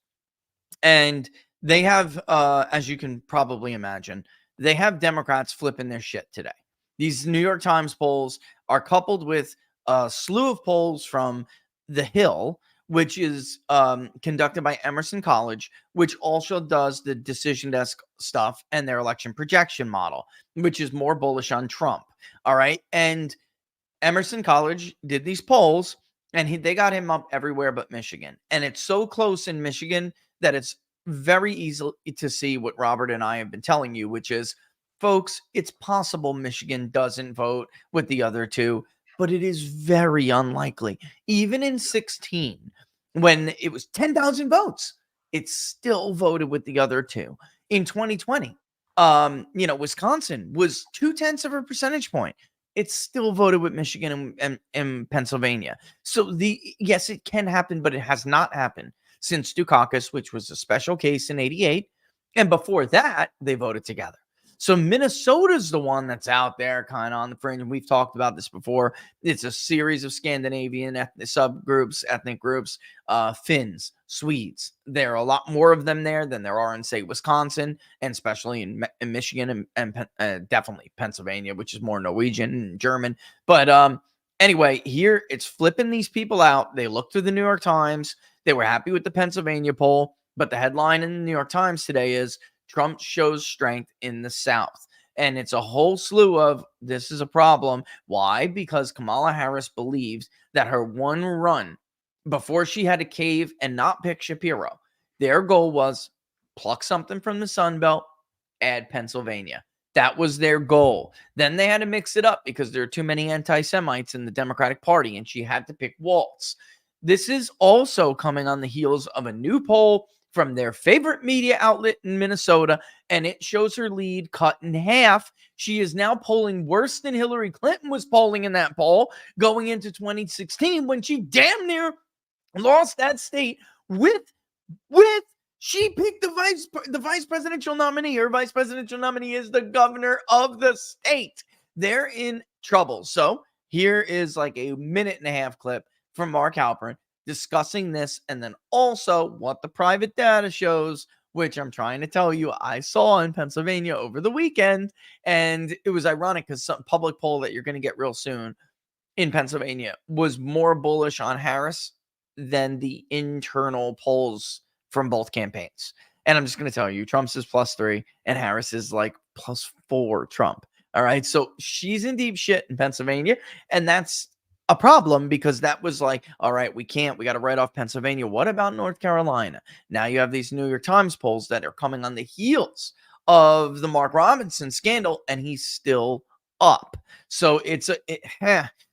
And they have, as you can probably imagine, they have Democrats flipping their shit today. These New York Times polls are coupled with a slew of polls from The Hill, which is conducted by Emerson College, which also does the decision desk stuff and their election projection model, which is more bullish on Trump. All right. And Emerson College did these polls, and they got him up everywhere but Michigan. And it's so close in Michigan that it's very easy to see what Robert and I have been telling you, which is, folks, it's possible Michigan doesn't vote with the other two, but it is very unlikely. Even in 2016, when it was 10,000 votes, it still voted with the other two. In 2020, Wisconsin was 0.2 of a percentage point. It still voted with Michigan and Pennsylvania. So yes, it can happen, but it has not happened since Dukakis, which was a special case in 88. And before that, they voted together. So Minnesota's the one that's out there kind of on the fringe. And we've talked about this before. It's a series of Scandinavian ethnic groups, Finns, Swedes. There are a lot more of them there than there are in, say, Wisconsin, and especially in Michigan and definitely Pennsylvania, which is more Norwegian and German. But anyway, here it's flipping these people out. They looked through the New York Times. They were happy with the Pennsylvania poll. But the headline in the New York Times today is, Trump shows strength in the South. And it's a whole slew of, this is a problem. Why? Because Kamala Harris believes that her one run before she had to cave and not pick Shapiro, their goal was pluck something from the Sun Belt, add Pennsylvania. That was their goal. Then they had to mix it up because there are too many anti-Semites in the Democratic Party, and she had to pick Waltz. This is also coming on the heels of a new poll from their favorite media outlet in Minnesota, and it shows her lead cut in half. She is now polling worse than Hillary Clinton was polling in that poll going into 2016 when she damn near lost that state with she picked the vice presidential nominee. Her vice presidential nominee is the governor of the state. They're in trouble. So here is like a 1.5-minute clip from Mark Halperin discussing this, and then also what the private data shows, which I'm trying to tell you I saw in Pennsylvania over the weekend. And it was ironic because some public poll that you're going to get real soon in Pennsylvania was more bullish on Harris than the internal polls from both campaigns. And I'm just going to tell you, Trump's is +3 and Harris is like +4 Trump. All right. So she's in deep shit in Pennsylvania. And that's a problem because that was like, all right, we got to write off Pennsylvania. What about North Carolina? Now you have these New York Times polls that are coming on the heels of the Mark Robinson scandal, and he's still up. So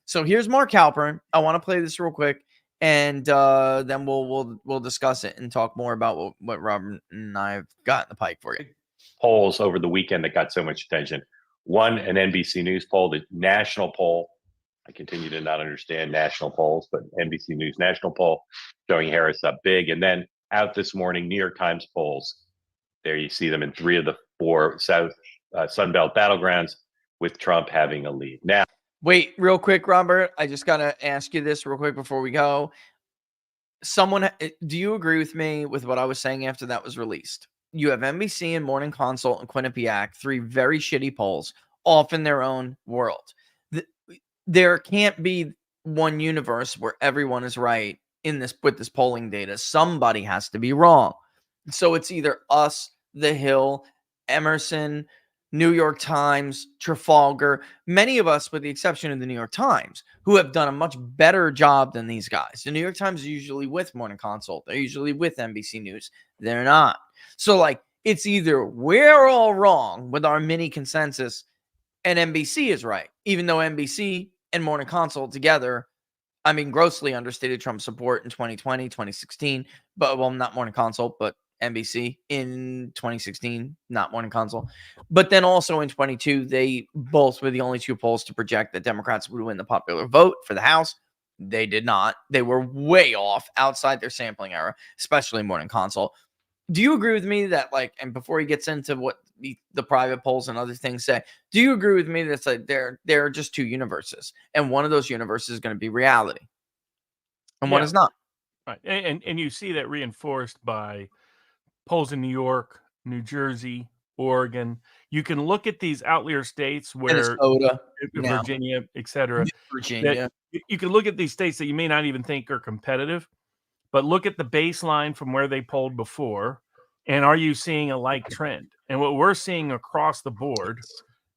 so here's Mark Halperin. I want to play this real quick, and then we'll discuss it and talk more about what Robert and I have got in the pike for you. Polls over the weekend that got so much attention. One, an NBC News poll, the national poll. I continue to not understand national polls, but NBC News national poll showing Harris up big. And then out this morning, New York Times polls. There you see them in 3 of the 4 South Sunbelt battlegrounds with Trump having a lead. Now, Wait, real quick, Robert. I just got to ask you this real quick before we go. Do you agree with me with what I was saying after that was released? You have NBC and Morning Consult and Quinnipiac, 3 very shitty polls, off in their own world. There can't be one universe where everyone is right in this with this polling data. Somebody has to be wrong. So it's either us, The Hill, Emerson, New York Times, Trafalgar, many of us, with the exception of the New York Times, who have done a much better job than these guys. The New York Times is usually with Morning Consult. They're usually with NBC News. They're not. So, like, it's either we're all wrong with our mini consensus and NBC is right, even though NBC and Morning Consult together, I mean, grossly understated Trump's support in 2020, 2016, but, well, not Morning Consult, but NBC in 2016, not Morning Consult. But then also in 22, they both were the only 2 polls to project that Democrats would win the popular vote for the House. They did not. They were way off outside their sampling error, especially Morning Consult. Do you agree with me that, like, and before he gets into what the private polls and other things say, do you agree with me that it's like there are just 2 universes, and one of those universes is going to be reality, and one is not? Right, and you see that reinforced by polls in New York, New Jersey, Oregon. You can look at these outlier states where Minnesota, Virginia, etc. Virginia. You can look at these states that you may not even think are competitive, but look at the baseline from where they polled before, and are you seeing a like trend? And what we're seeing across the board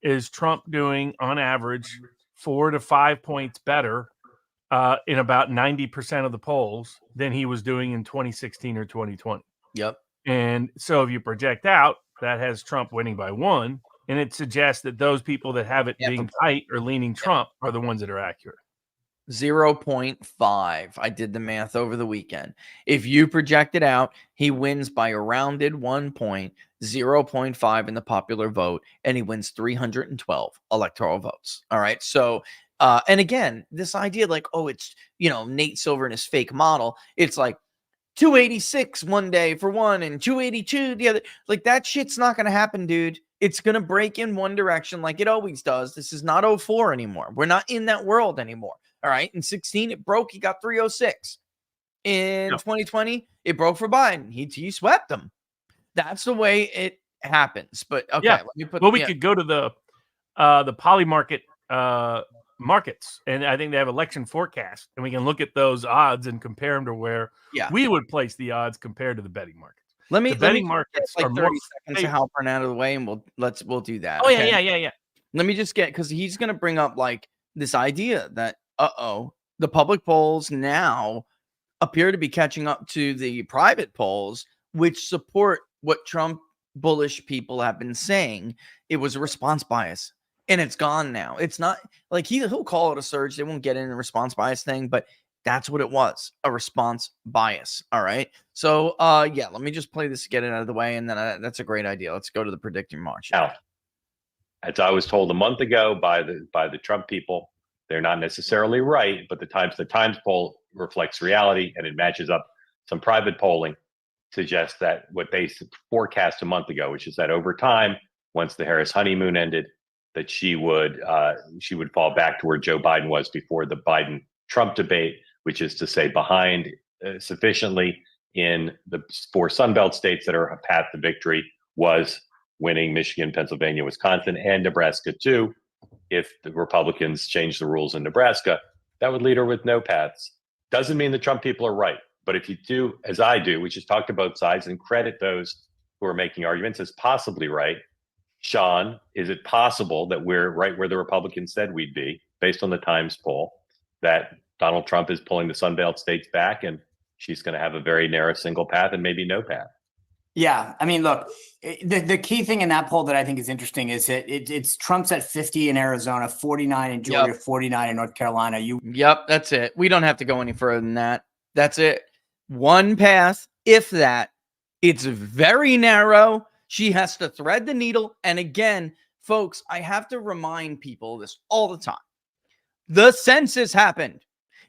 is Trump doing, on average, 4 to 5 points better in about 90% of the polls than he was doing in 2016 or 2020. Yep. And so if you project out, that has Trump winning by 1, and it suggests that those people that have it being tight or leaning Trump are the ones that are accurate. 0.5. I did the math over the weekend. If you project it out, he wins by a rounded 1 point, 0.5 in the popular vote, and he wins 312 electoral votes. All right. So, and again, this idea like, oh, it's, Nate Silver and his fake model. It's like 286 one day for one and 282 the other. Like, that shit's not going to happen, dude. It's going to break in one direction like it always does. This is not 04 anymore. We're not in that world anymore. All right. In 16, it broke. He got 306. In 2020, it broke for Biden. He swept them. That's the way it happens. But okay, let me put. Well, we could go to the poly market markets, and I think they have election forecast, and we can look at those odds and compare them to where we would place the odds compared to the betting markets. The betting markets like are 30 more seconds to Halpern out of the way, and we'll do that. Oh okay? yeah. Let me just because he's going to bring up like this idea that the public polls now appear to be catching up to the private polls, which support what Trump bullish people have been saying. It was a response bias, and it's gone now. It's not like he'll call it a surge. They won't get in the response bias thing, but that's what it was, a response bias. All right. So, let me just play this to get it out of the way, and then that's a great idea. Let's go to the predicting March. Now, as I was told a month ago by the Trump people, they're not necessarily right, but the Times poll reflects reality, and it matches up. Some private polling suggests that what they forecast a month ago, which is that over time, once the Harris honeymoon ended, that she would fall back to where Joe Biden was before the Biden-Trump debate, which is to say behind sufficiently in the 4 Sunbelt states that are a path to victory, was winning Michigan, Pennsylvania, Wisconsin, and Nebraska too. If the Republicans change the rules in Nebraska, that would leave her with no paths. Doesn't mean the Trump people are right. But if you do, as I do, which is talk to both sides and credit those who are making arguments as possibly right, Sean, is it possible that we're right where the Republicans said we'd be, based on the Times poll, that Donald Trump is pulling the Sunbelt states back and she's going to have a very narrow single path and maybe no path? Yeah, I mean, look, the key thing in that poll that I think is interesting is that it's Trump's at 50 in Arizona, 49 in Georgia, 49 in North Carolina. That's it. We don't have to go any further than that. That's it. One path, if that. It's very narrow. She has to thread the needle. And again, folks, I have to remind people this all the time. The census happened.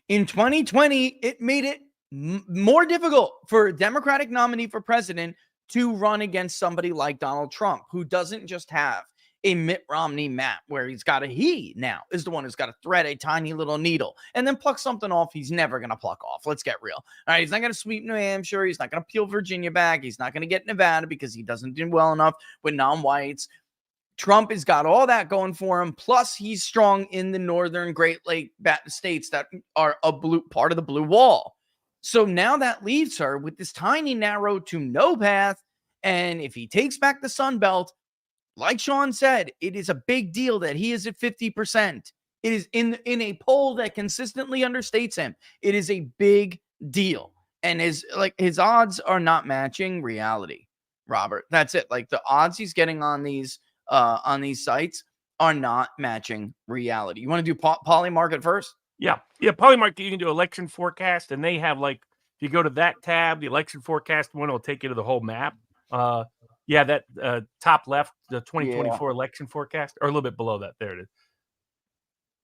In 2020, it made it more difficult for a Democratic nominee for president to run against somebody like Donald Trump, who doesn't just have a Mitt Romney map where he now is the one who's got to thread a tiny little needle and then pluck something off he's never going to pluck off. Let's get real. All right, he's not going to sweep New Hampshire. He's not going to peel Virginia back. He's not going to get Nevada because he doesn't do well enough with non-whites. Trump has got all that going for him. Plus, he's strong in the northern Great Lake states that are a part of the blue wall. So now that leaves her with this tiny, narrow to no path. And if he takes back the Sun Belt, like Sean said, it is a big deal that he is at 50%. It is in a poll that consistently understates him. It is a big deal. And his odds are not matching reality, Robert. That's it. Like the odds he's getting on these sites are not matching reality. You want to do Polymarket first? Yeah. Polymarket, you can do election forecast, and they have if you go to that tab, the election forecast one will take you to the whole map. That top left, the 2024 election forecast, or a little bit below that. There it is.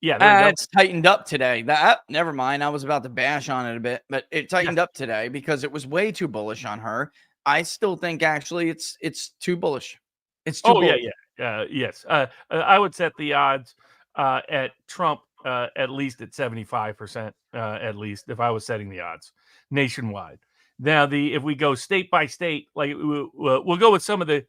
Yeah, it's tightened up today. Never mind. I was about to bash on it a bit, but it tightened up today because it was way too bullish on her. I still think actually it's too bullish. It's too bullish. Yes. I would set the odds at Trump at least at 75%, at least if I was setting the odds nationwide. Now, if we go state by state, we'll go with some of the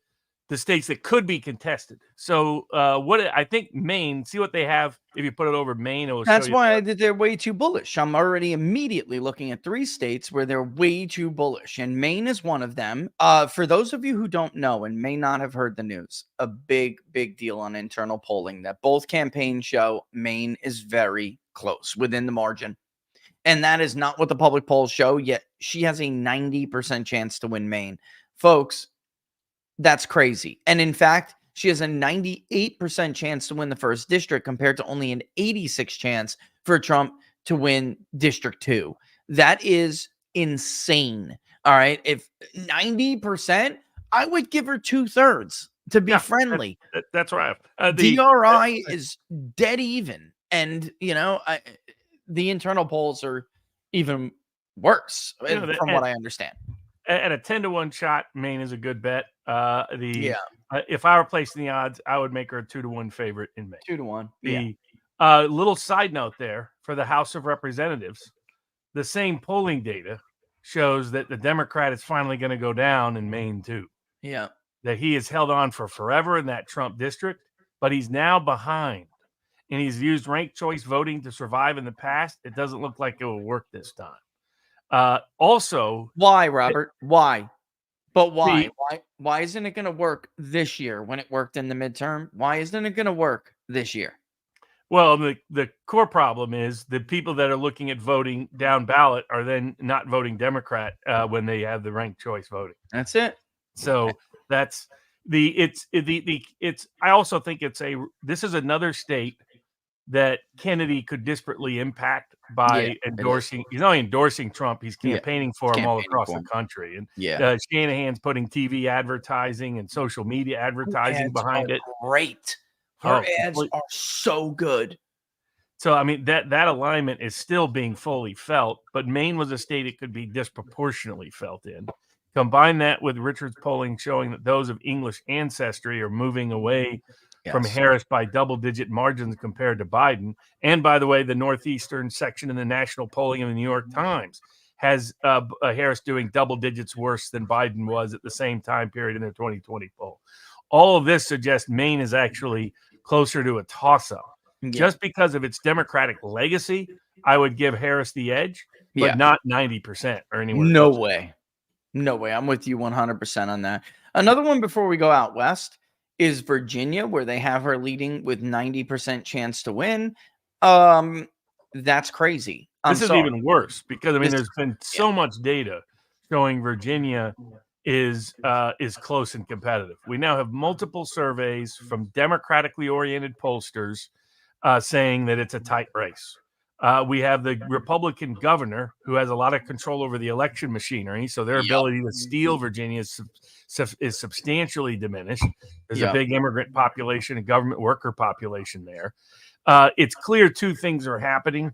states that could be contested. So I think Maine, see what they have. If you put it over Maine, it will That's show you why they're way too bullish. I'm already immediately looking at 3 states where they're way too bullish, and Maine is one of them. For those of you who don't know and may not have heard the news, a big deal on internal polling that both campaigns show Maine is very close within the margin. And that is not what the public polls show, yet she has a 90% chance to win Maine. Folks, that's crazy. And in fact, she has a 98% chance to win the 1st district compared to only an 86 chance for Trump to win District 2. That is insane. All right. If 90%, I would give her 2/3 to be friendly. That's right. DRI is dead even. And, the internal polls are even worse from what I understand. At a 10-1 shot, Maine is a good bet. If I were placing the odds, I would make her a 2-1 favorite in Maine. 2-1. Little side note there for the House of Representatives, the same polling data shows that the Democrat is finally going to go down in Maine too. Yeah. That he has held on for forever in that Trump district, but he's now behind. And he's used ranked choice voting to survive in the past. It doesn't look like it will work this time. Also, why, Robert? Why? But why? Why isn't it going to work this year when it worked in the midterm? Why isn't it going to work this year? Well, the core problem is the people that are looking at voting down ballot are then not voting Democrat when they have the ranked choice voting. That's it. So that's I also think this is another state that Kennedy could disparately impact by endorsing. He's not only endorsing Trump, he's campaigning for him all across the country. And Shanahan's putting TV advertising and social media advertising behind it. Great. Her ads are so good. So, I mean, that alignment is still being fully felt, but Maine was a state it could be disproportionately felt in. Combine that with Richard's polling showing that those of English ancestry are moving away from Harris by double-digit margins compared to Biden. And by the way, the northeastern section in the national polling of the New York Times has Harris doing double digits worse than Biden was at the same time period in their 2020 poll. All of this suggests Maine is actually closer to a toss-up. Just because of its Democratic legacy, I would give Harris the edge, but not 90% or anywhere. No way. I'm with you 100% on that. Another one before we go out west is Virginia, where they have her leading with 90% chance to win. That's crazy. This is even worse because there's been so much data showing Virginia is close and competitive. We now have multiple surveys from democratically oriented pollsters saying that it's a tight race. We have the Republican governor who has a lot of control over the election machinery, so their ability to steal Virginia is substantially diminished. There's a big immigrant population, a government worker population there. It's clear 2 things are happening,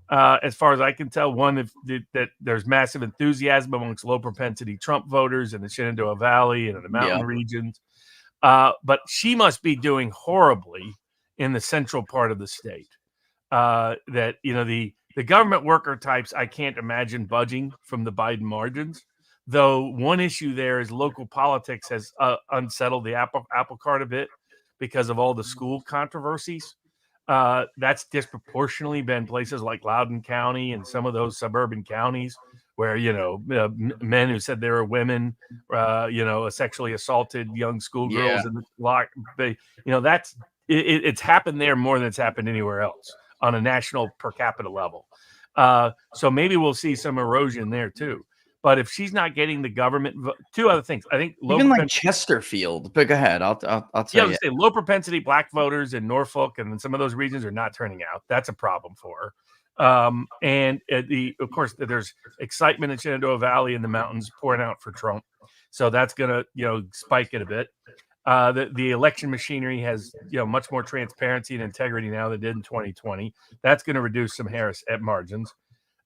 as far as I can tell. One, that there's massive enthusiasm amongst low-propensity Trump voters in the Shenandoah Valley and in the mountain regions. But she must be doing horribly in the central part of the state. That the government worker types, I can't imagine budging from the Biden margins. Though one issue there is local politics has unsettled the apple cart a bit because of all the school controversies. That's disproportionately been places like Loudoun County and some of those suburban counties where men who said they were women, sexually assaulted young schoolgirls in the lock. It's happened there more than it's happened anywhere else on a national per capita level. So maybe we'll see some erosion there too. But if she's not getting the government, two other things. I think even like Chesterfield. But go ahead, I'll tell you. Say low propensity black voters in Norfolk and some of those regions are not turning out. That's a problem for her. And of course, there's excitement in Shenandoah Valley in the mountains pouring out for Trump, so that's gonna spike it a bit. The election machinery has much more transparency and integrity now than it did in 2020. That's going to reduce some Harris at margins.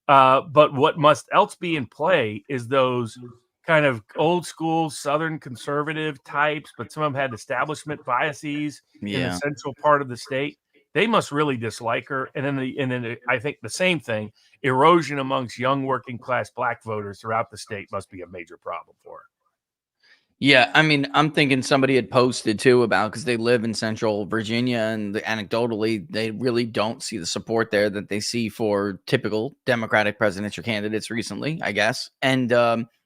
But what must else be in play is those kind of old school Southern conservative types, but some of them had establishment biases in the central part of the state. They must really dislike her. And then I think the same thing, erosion amongst young working class black voters throughout the state must be a major problem for her. Yeah, I mean, I'm thinking somebody had posted too about because they live in Central Virginia and anecdotally, they really don't see the support there that they see for typical Democratic presidential candidates recently, I guess. And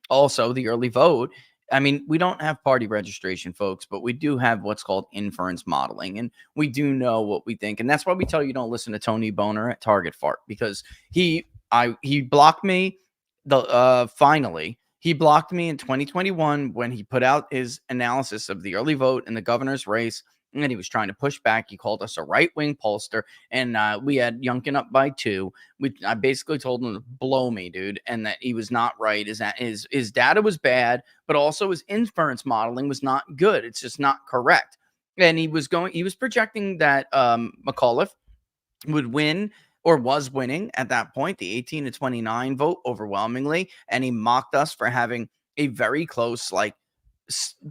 also the early vote. I mean, we don't have party registration, folks, but we do have what's called inference modeling. And we do know what we think. And that's why we tell you don't listen to Tony Boner at Target Fart because he blocked me finally. He blocked me in 2021 when he put out his analysis of the early vote in the governor's race, and he was trying to push back. He called us a right-wing pollster, and we had Youngkin up by 2. I basically told him to blow me, dude, and that he was not right. Is that his data was bad, but also his inference modeling was not good. It's just not correct. And he was projecting that McAuliffe would win or was winning at that point, the 18 to 29 vote overwhelmingly. And he mocked us for having a very close, like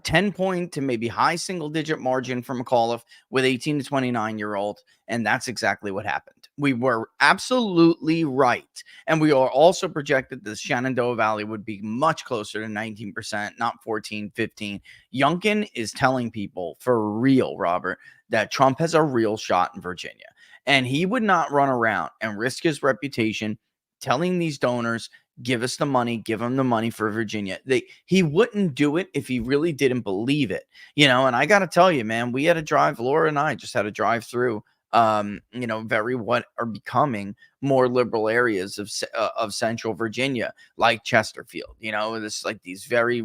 10 point to maybe high single digit margin for McAuliffe with 18 to 29-year-old. And that's exactly what happened. We were absolutely right. And we are also projected that the Shenandoah Valley would be much closer to 19%, not 14, 15. Youngkin is telling people for real, Robert, that Trump has a real shot in Virginia. And he would not run around and risk his reputation telling these donors, give us the money, give him the money for Virginia. He wouldn't do it if he really didn't believe it, and I got to tell you, man, we had to drive, Laura and I just had to drive through, very what are becoming more liberal areas of Central Virginia, like Chesterfield, this like these very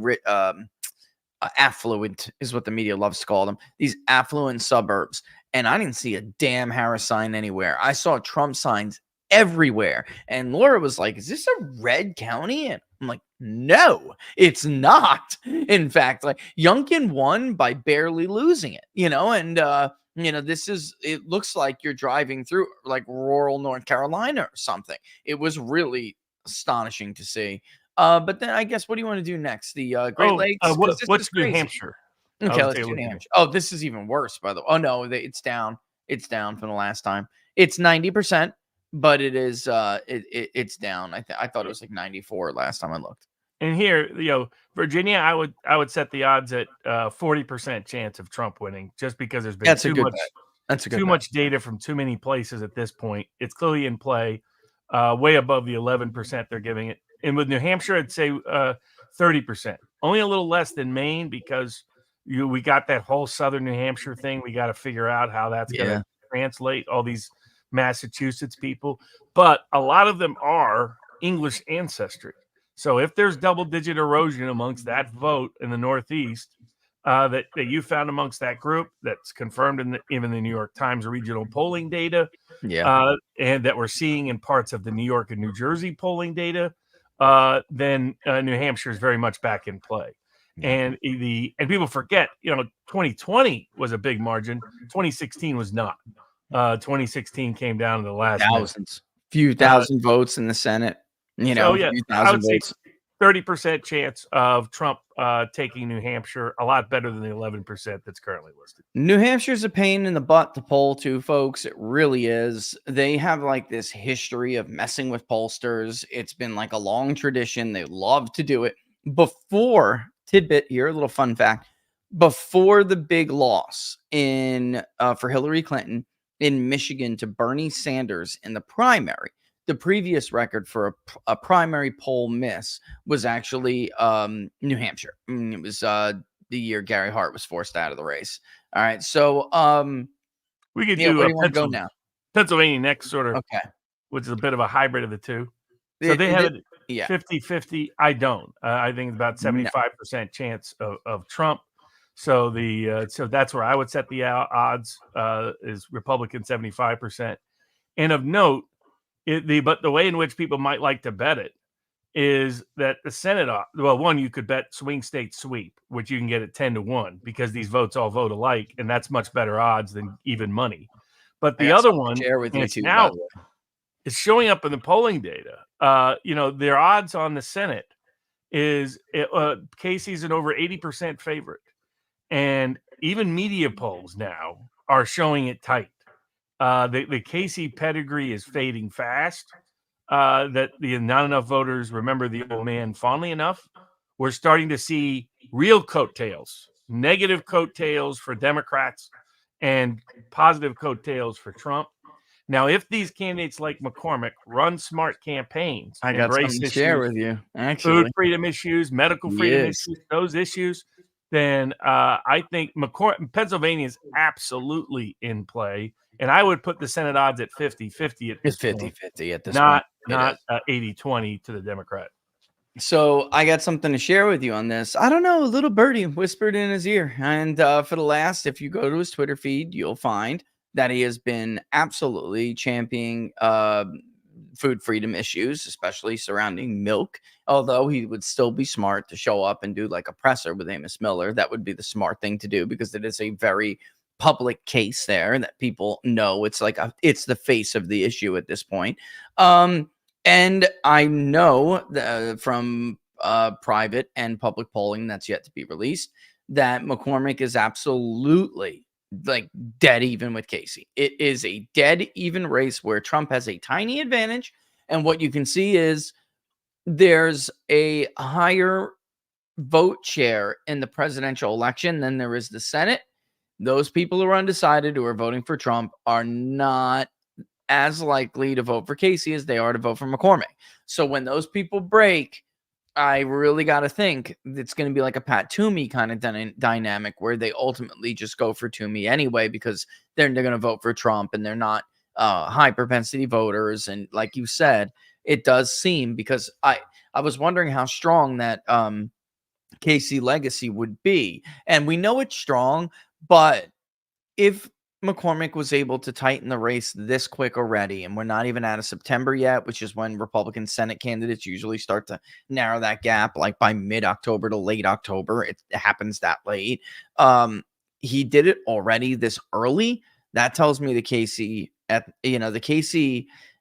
affluent is what the media loves to call them, these affluent suburbs. And I didn't see a damn Harris sign anywhere. I saw Trump signs everywhere. And Laura was like, is this a red county? And I'm like, no, it's not. In fact, like Youngkin won by barely losing it, and it looks like you're driving through like rural North Carolina or something. It was really astonishing to see. But then I guess, what do you want to do next? The Great Lakes? What's New Hampshire? Okay, let's do New Hampshire. Oh, this is even worse, by the way. Oh, no, it's down. It's down from the last time. It's 90%, but it is it's down. I thought it was like 94 last time I looked. And here, Virginia, I would set the odds at 40% chance of Trump winning, just because there's been too much data from too many places at this point. It's clearly in play, way above the 11% they're giving it. And with New Hampshire, I'd say 30%, only a little less than Maine because we got that whole Southern New Hampshire thing. We got to figure out how that's going to translate all these Massachusetts people. But a lot of them are English ancestry. So if there's double-digit erosion amongst that vote in the Northeast that you found amongst that group, that's confirmed in even the New York Times regional polling data, and that we're seeing in parts of the New York and New Jersey polling data, then New Hampshire is very much back in play. And people forget, 2020 was a big margin. 2016 was not. 2016 came down to the last few thousand votes in the Senate. I would say 30% chance of Trump taking New Hampshire, a lot better than the 11% that's currently listed. New Hampshire's a pain in the butt to poll too, folks. It really is. They have like this history of messing with pollsters. It's been like a long tradition. They love to do it. Before, tidbit here, a little fun fact, before the big loss in for Hillary Clinton in Michigan to Bernie Sanders in the primary, the previous record for a primary poll miss was actually New Hampshire. It was the year Gary Hart was forced out of the race. All right, so we could yeah, do where do you want to go now? Pennsylvania next, sort of, Okay, which is a bit of a hybrid of the two. So they have it 50-50. I don't. I think it's about 75% chance of Trump. So so that's where I would set the odds is Republican 75%. And of note, but the way in which people might like to bet it is that the Senate, one, you could bet swing state sweep, which you can get at 10-1 because these votes all vote alike, and that's much better odds than even money. But the other one, share with you too, now it's showing up in the polling data. Their odds on the Senate is Casey's an over 80% favorite, and even media polls now are showing it tight. The Casey pedigree is fading fast. That not enough voters remember the old man fondly enough. We're starting to see real coattails, negative coattails for Democrats and positive coattails for Trump. Now, if these candidates like McCormick run smart campaigns, I got something to share with you. Actually, food freedom issues, medical freedom issues, those issues, then I think Pennsylvania is absolutely in play. And I would put the Senate odds at 50-50 at this point. It's 50-50 at this point. Not 80-20 to the Democrat. So I got something to share with you on this. I don't know, a little birdie whispered in his ear. And for the last, if you go to his Twitter feed, you'll find that he has been absolutely championing food freedom issues, especially surrounding milk. Although he would still be smart to show up and do like a presser with Amos Miller. That would be the smart thing to do because it is a very public case there that people know. It's like it's the face of the issue at this point. And I know from private and public polling that's yet to be released that McCormick is absolutely like dead even with Casey. It is a dead even race where Trump has a tiny advantage. And what you can see is there's a higher vote share in the presidential election than there is the Senate. Those people who are undecided, who are voting for Trump, are not as likely to vote for Casey as they are to vote for McCormick. So when those people break, I really got to think it's going to be like a Pat Toomey kind of dynamic where they ultimately just go for Toomey anyway because they're going to vote for Trump and they're not high propensity voters. And like you said, it does seem, because I was wondering how strong that Casey legacy would be. And we know it's strong, but if McCormick was able to tighten the race this quick already, and we're not even out of September yet, which is when Republican Senate candidates usually start to narrow that gap, like by mid-October to late October. It happens that late. He did it already this early. That tells me the Casey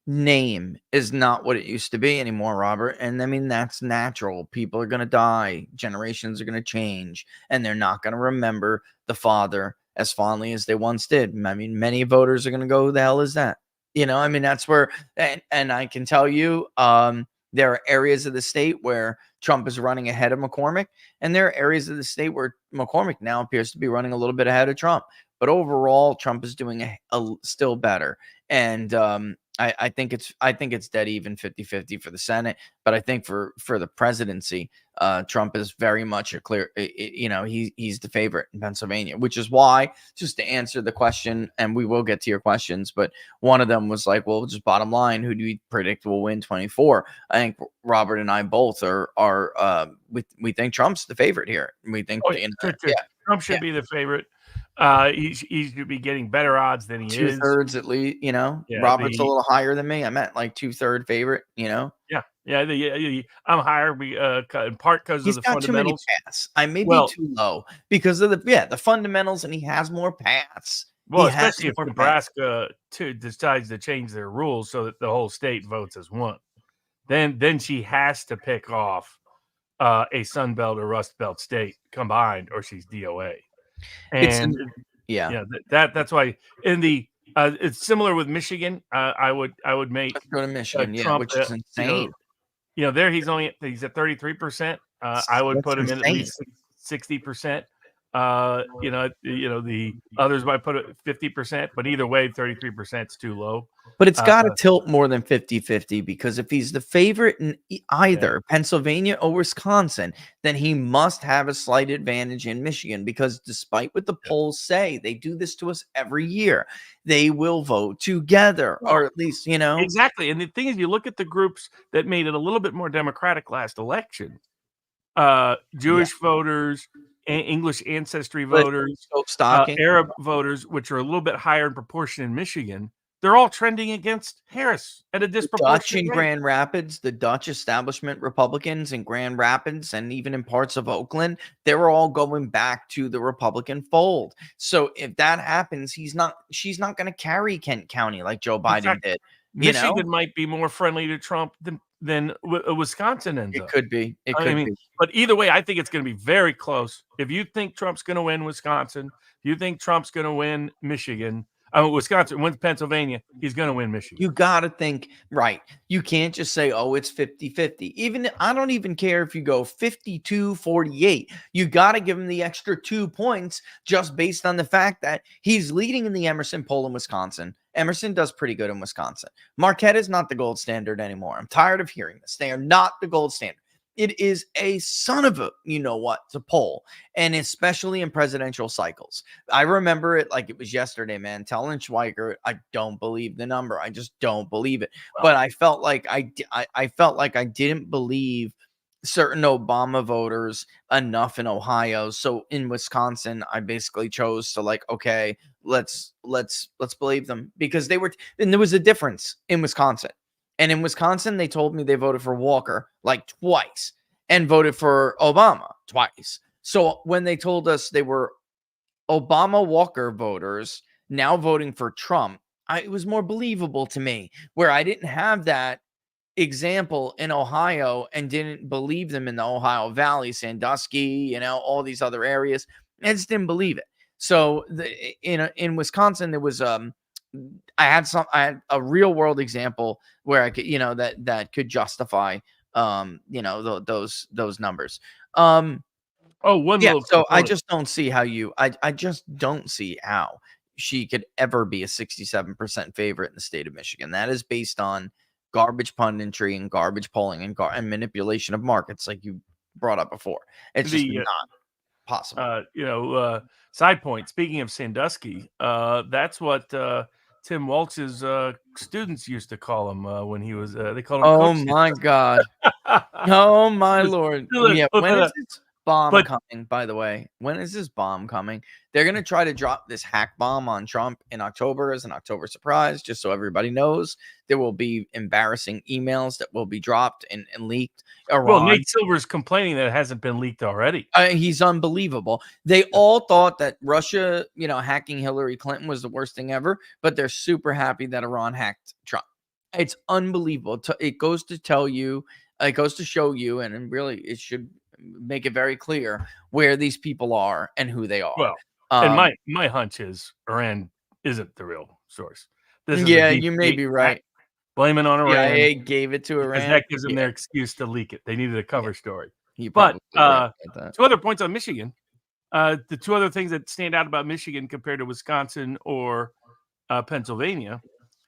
name is not what it used to be anymore, Robert. And I mean, that's natural. People are going to die. Generations are going to change, and they're not going to remember the father as fondly as they once did. I mean, many voters are going to go, who the hell is that? I mean, that's where, and I can tell you, there are areas of the state where Trump is running ahead of McCormick, and there are areas of the state where McCormick now appears to be running a little bit ahead of Trump. But overall, Trump is doing still better. And I think it's dead even 50-50 for the Senate. But I think for the presidency, Trump is very much a clear, he's the favorite in Pennsylvania, which is why, just to answer the question, and we will get to your questions, but one of them was like, well, just bottom line, who do we predict will win 24? I think Robert and I both we think Trump's the favorite here. We think Trump should be the favorite. He should be getting better odds than he is. 2/3 at least, Robert's a little higher than me. I'm at like 2/3 favorite, Yeah. I'm higher in part because of the fundamentals. Too many paths. I may be too low because of the fundamentals, and he has more paths. Well, especially if Nebraska decides to change their rules so that the whole state votes as one. Then she has to pick off a Sun Belt or Rust Belt state combined, or she's DOA. It's And yeah. that's why in the it's similar with Michigan. I would make Let's go to Michigan, yeah, Trump, which is insane. there he's at 33%. I would That's put him in at insane. least 60%. The others might put it 50%, but either way, 33% is too low. But it's got to tilt more than 50-50, because if he's the favorite in either Pennsylvania or Wisconsin, then he must have a slight advantage in Michigan, because despite what the polls say, they do this to us every year. They will vote together, or at least, Exactly. And the thing is, you look at the groups that made it a little bit more democratic last election. Jewish voters, English ancestry voters, Arab voters, which are a little bit higher in proportion in Michigan. They're all trending against Harris at a disproportionate Dutch in rate. Grand Rapids, the Dutch establishment Republicans in Grand Rapids, and even in parts of Oakland, they were all going back to the Republican fold. So if that happens, she's not going to carry Kent County like Joe Biden did. Michigan might be more friendly to Trump than Wisconsin ends up. It could be. It could be. But either way, I think it's going to be very close. If you think Trump's going to win Wisconsin, if you think Trump's going to win Michigan, Wisconsin wins Pennsylvania, he's going to win Michigan. You got to think, right. You can't just say, oh, it's 50-50. I don't even care if you go 52-48. You got to give him the extra 2 points just based on the fact that he's leading in the Emerson poll in Wisconsin. Emerson does pretty good in Wisconsin. Marquette is not the gold standard anymore. I'm tired of hearing this. They are not the gold standard. It is a son of a, to poll, and especially in presidential cycles. I remember it like it was yesterday, man. Telling Schweiker, I don't believe the number. I just don't believe it. But I felt like I felt like I didn't believe certain Obama voters enough in Ohio. So in Wisconsin, I basically chose to okay, let's believe them, because and there was a difference in Wisconsin. And in Wisconsin, they told me they voted for Walker twice and voted for Obama twice. So when they told us they were Obama Walker voters now voting for Trump, it was more believable to me, where I didn't have that example in Ohio and didn't believe them in the Ohio Valley, Sandusky, all these other areas. I just didn't believe it. So in Wisconsin, there was I had a real world example where I could, that could justify, those numbers. So I just don't see how I just don't see how she could ever be a 67% favorite in the state of Michigan. That is based on garbage punditry and garbage polling and manipulation of markets, like you brought up before. It's just not possible. Side point. Speaking of Sandusky, that's what Tim Walz's students used to call him when he was. They called him. Oh my God! Oh my Lord! Yeah. When is this bomb coming? By the way, when is this bomb coming? They're gonna try to drop this hack bomb on Trump in October as an October surprise, just so everybody knows. There will be embarrassing emails that will be dropped and leaked. Well, Nate Silver's complaining that it hasn't been leaked already. He's unbelievable. They all thought that Russia, hacking Hillary Clinton was the worst thing ever, but they're super happy that Iran hacked Trump. It's unbelievable. It goes to show you, and really it should make it very clear where these people are and who they are. Well, and my hunch is Iran isn't the real source. You may be right. Blaming on Iran. Yeah, they gave it to Iran. Because that gives them their excuse to leak it. They needed a cover story. But 2 other points on Michigan. The 2 other things that stand out about Michigan compared to Wisconsin or Pennsylvania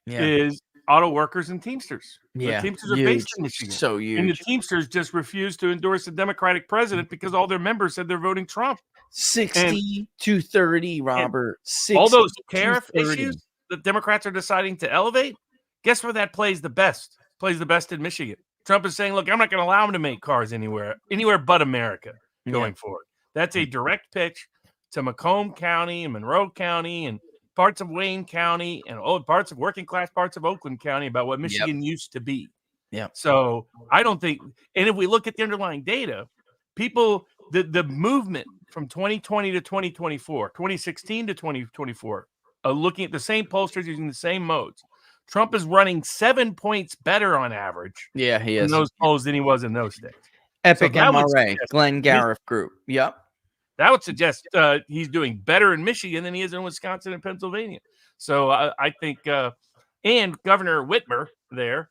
is auto workers and Teamsters. Yeah, the Teamsters are based in Michigan. So huge. And the Teamsters just refused to endorse a Democratic president because all their members said they're voting Trump. 60-30, Robert. All those tariff issues that Democrats are deciding to elevate. Guess where that plays the best? Plays the best in Michigan. Trump is saying, look, I'm not going to allow him to make cars anywhere but America going forward. That's a direct pitch to Macomb County and Monroe County and parts of Wayne County and parts of working class parts of Oakland County about what Michigan used to be. Yeah. So I don't think, and if we look at the underlying data, the movement from 2020 to 2024, 2016 to 2024, looking at the same pollsters using the same modes, Trump is running 7 points better on average. Yeah, he is. In those polls than he was in those states. Epic that would MRA, suggest Glenn Garriff Group. Yep. That would suggest he's doing better in Michigan than he is in Wisconsin and Pennsylvania. So I think, and Governor Whitmer there,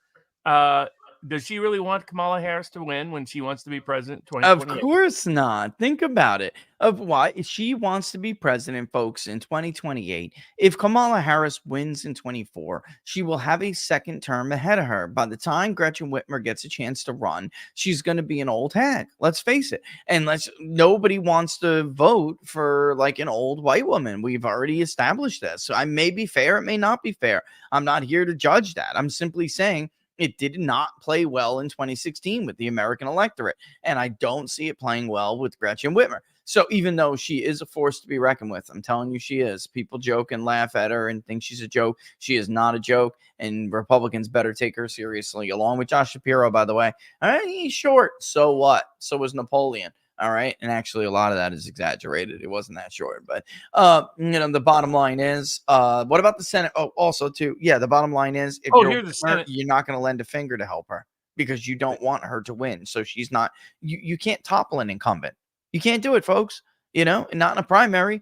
does she really want Kamala Harris to win when she wants to be president in Of 2028? course not. Think about it. Of why she wants to be president, folks, in 2028. If Kamala Harris wins in 24, she will have a second term ahead of her. By the time Gretchen Whitmer gets a chance to run, she's going to be an old hag. Let's face it. And nobody wants to vote for like an old white woman. We've already established this. So I may be fair, it may not be fair. I'm not here to judge that. I'm simply saying it did not play well in 2016 with the American electorate. And I don't see it playing well with Gretchen Whitmer. So even though she is a force to be reckoned with, I'm telling you she is. People joke and laugh at her and think she's a joke. She is not a joke. And Republicans better take her seriously, along with Josh Shapiro, by the way. All right, he's short. So what? So was Napoleon. All right. And actually, a lot of that is exaggerated. It wasn't that short. But, the bottom line is, what about the Senate? Oh, also, too. Yeah, the bottom line is, if here's the Senate. you're not going to lend a finger to help her because you don't want her to win. So she's not, you can't topple an incumbent. You can't do it, folks. Not in a primary.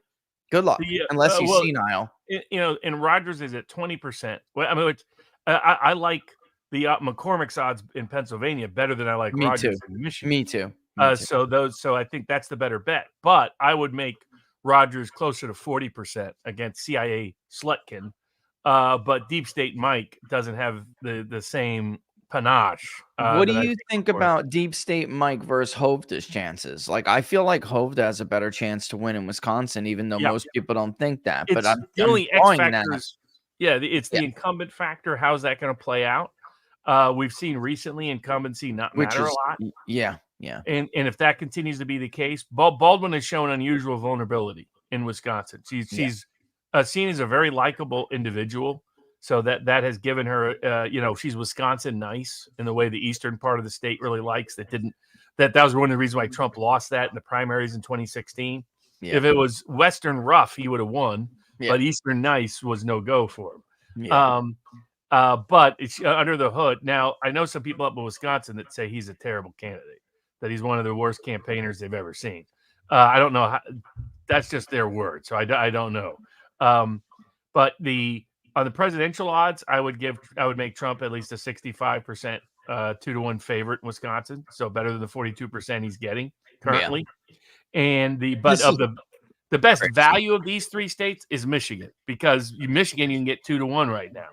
Good luck. Unless he's senile. And Rogers is at 20%. Well, I mean, I like the McCormick's odds in Pennsylvania better than I like Rogers in Michigan. Me too. So I think that's the better bet. But I would make Rogers closer to 40% against CIA Slutkin. But Deep State Mike doesn't have the same panache. What do you think about Deep State Mike versus Hovda's chances? Like, I feel like Hovda has a better chance to win in Wisconsin, even though most people don't think that. But I'm only X factors. Yeah, it's the incumbent factor. How's that going to play out? We've seen recently incumbency not matter a lot. Yeah. And if that continues to be the case, Baldwin has shown unusual vulnerability in Wisconsin. She's seen as a very likable individual. So that has given her, she's Wisconsin nice in the way the eastern part of the state really likes. That was one of the reasons why Trump lost that in the primaries in 2016. Yeah. If it was Western rough, he would have won. Yeah. But Eastern nice was no go for him. Yeah. But it's under the hood. Now, I know some people up in Wisconsin that say he's a terrible candidate, that he's one of the worst campaigners they've ever seen. I don't know. That's just their word. So I don't know. But on the presidential odds, I would make Trump at least a 65% 2-1 favorite in Wisconsin. So better than the 42% he's getting currently. Yeah. And the best value of these three states is Michigan, because Michigan, you can get 2-1 right now.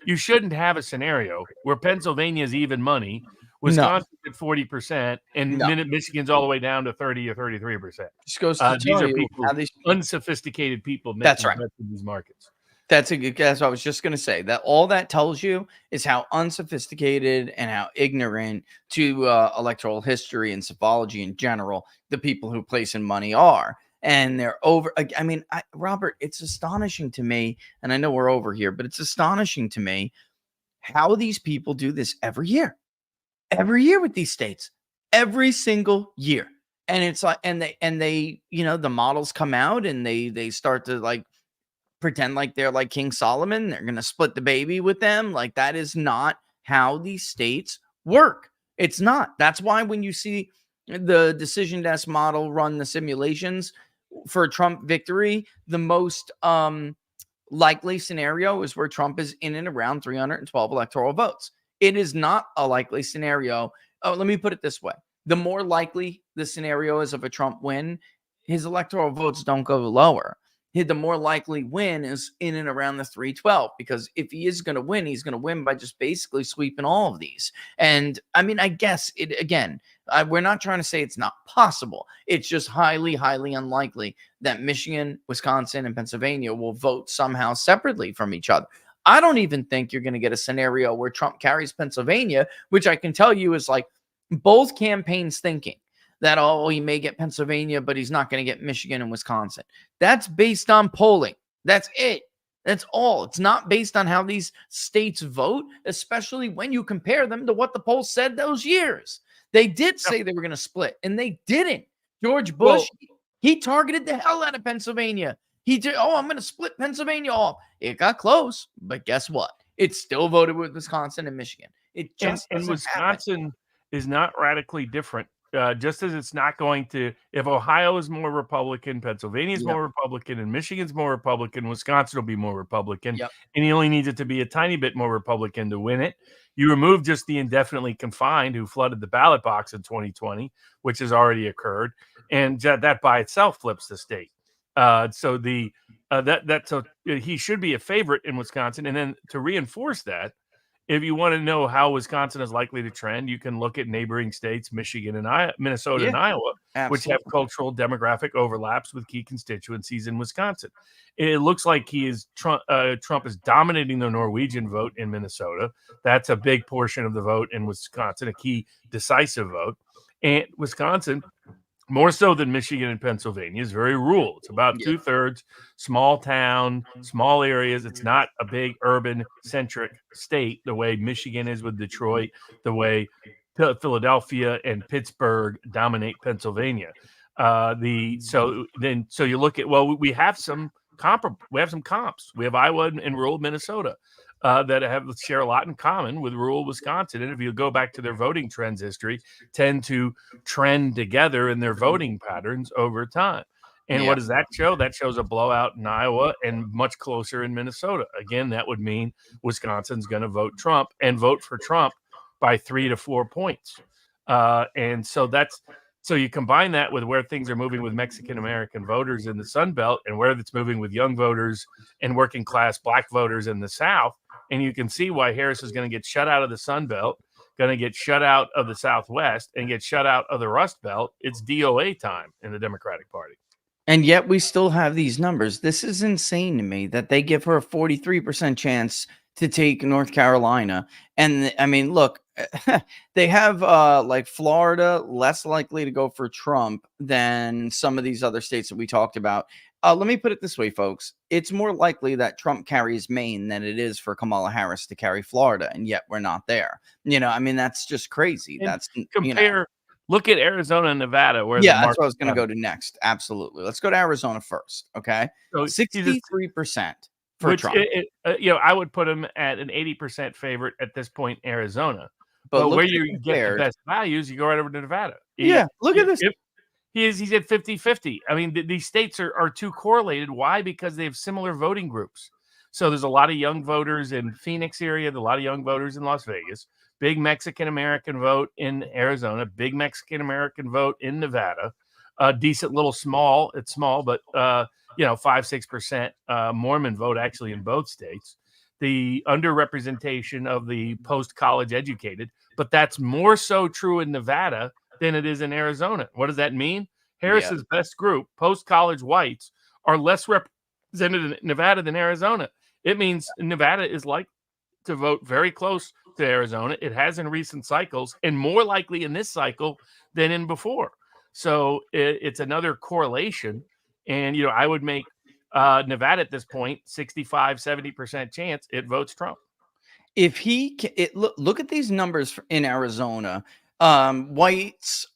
You shouldn't have a scenario where Pennsylvania is even money, Wisconsin at 40%, and Michigan's all the way down to 30 or 33%. Just goes to these are people, unsophisticated people making bets in these markets. That's what I was just going to say. That all that tells you is how unsophisticated and how ignorant to electoral history and psephology in general the people who place in money are. And they're over. I mean, Robert, it's astonishing to me, and I know we're over here, but it's astonishing to me how these people do this every year with these states, every single year. And it's like, and they, the models come out and they start to like pretend like they're like King Solomon. They're going to split the baby with them. Like, that is not how these states work. It's not. That's why when you see the decision desk model run the simulations for Trump victory, the most likely scenario is where Trump is in and around 312 electoral votes. It is not a likely scenario. Oh, let me put it this way. The more likely the scenario is of a Trump win, his electoral votes don't go lower. The more likely win is in and around the 312, because if he is going to win, he's going to win by just basically sweeping all of these. And I mean, I guess we're not trying to say it's not possible. It's just highly, highly unlikely that Michigan, Wisconsin, and Pennsylvania will vote somehow separately from each other. I don't even think you're going to get a scenario where Trump carries Pennsylvania, which I can tell you is like both campaigns thinking that, he may get Pennsylvania, but he's not going to get Michigan and Wisconsin. That's based on polling. That's it. That's all. It's not based on how these states vote, especially when you compare them to what the polls said those years. They did say they were going to split, and they didn't. George Bush, he targeted the hell out of Pennsylvania. He did, I'm going to split Pennsylvania off. It got close, but guess what? It still voted with Wisconsin and Michigan. It just and Wisconsin. is not radically different. Just as it's not going to, if Ohio is more Republican, Pennsylvania is more Republican, and Michigan's more Republican, Wisconsin will be more Republican, and he only needs it to be a tiny bit more Republican to win it. You remove just the indefinitely confined who flooded the ballot box in 2020, which has already occurred, and that by itself flips the state. So he should be a favorite in Wisconsin, and then to reinforce that, if you want to know how Wisconsin is likely to trend, you can look at neighboring states, Michigan and Minnesota and Iowa, which have cultural demographic overlaps with key constituencies in Wisconsin. It looks like Trump is dominating the Norwegian vote in Minnesota. That's a big portion of the vote in Wisconsin, a key decisive vote. And Wisconsin, more so than Michigan and Pennsylvania, is very rural. It's about 2/3 small town, small areas. It's not a big urban centric state the way Michigan is with Detroit, the way Philadelphia and Pittsburgh dominate Pennsylvania. So you look at, well, we have some comps. We have Iowa and rural Minnesota that share a lot in common with rural Wisconsin. And if you go back to their voting trends history, tend to trend together in their voting patterns over time. And what does that show? That shows a blowout in Iowa and much closer in Minnesota. Again, that would mean Wisconsin's going to vote Trump and vote for Trump by 3 to 4 points. And so so you combine that with where things are moving with Mexican-American voters in the Sun Belt and where it's moving with young voters and working class Black voters in the South. And you can see why Harris is going to get shut out of the Sun Belt, going to get shut out of the Southwest, and get shut out of the Rust Belt. It's DOA time in the Democratic Party. And yet we still have these numbers. This is insane to me that they give her a 43% chance to take North Carolina. And I mean, look, they have like Florida less likely to go for Trump than some of these other states that we talked about. Let me put it this way, folks. It's more likely that Trump carries Maine than it is for Kamala Harris to carry Florida. And yet we're not there. I mean, that's just crazy. And that's look at Arizona and Nevada. Where that's what I was going to go to next. Absolutely. Let's go to Arizona first. Okay. So 63% for Trump. I would put him at an 80% favorite at this point in Arizona. But where you get the best values, you go right over to Nevada. Look at this. He's at 50-50. I mean, these states are too correlated. Why? Because they have similar voting groups. So there's a lot of young voters in Phoenix area, a lot of young voters in Las Vegas, big Mexican-American vote in Arizona, big Mexican-American vote in Nevada, decent little small. It's small, but 5-6% Mormon vote actually in both states. The underrepresentation of the post-college educated, but that's more so true in Nevada than it is in Arizona. What does that mean? Harris's best group, post-college whites, are less represented in Nevada than Arizona. It means Nevada is like to vote very close to Arizona. It has in recent cycles, and more likely in this cycle than in before. So it's another correlation. And, I would make Nevada at this point, 65-70% chance it votes Trump. If look at these numbers in Arizona. Whites,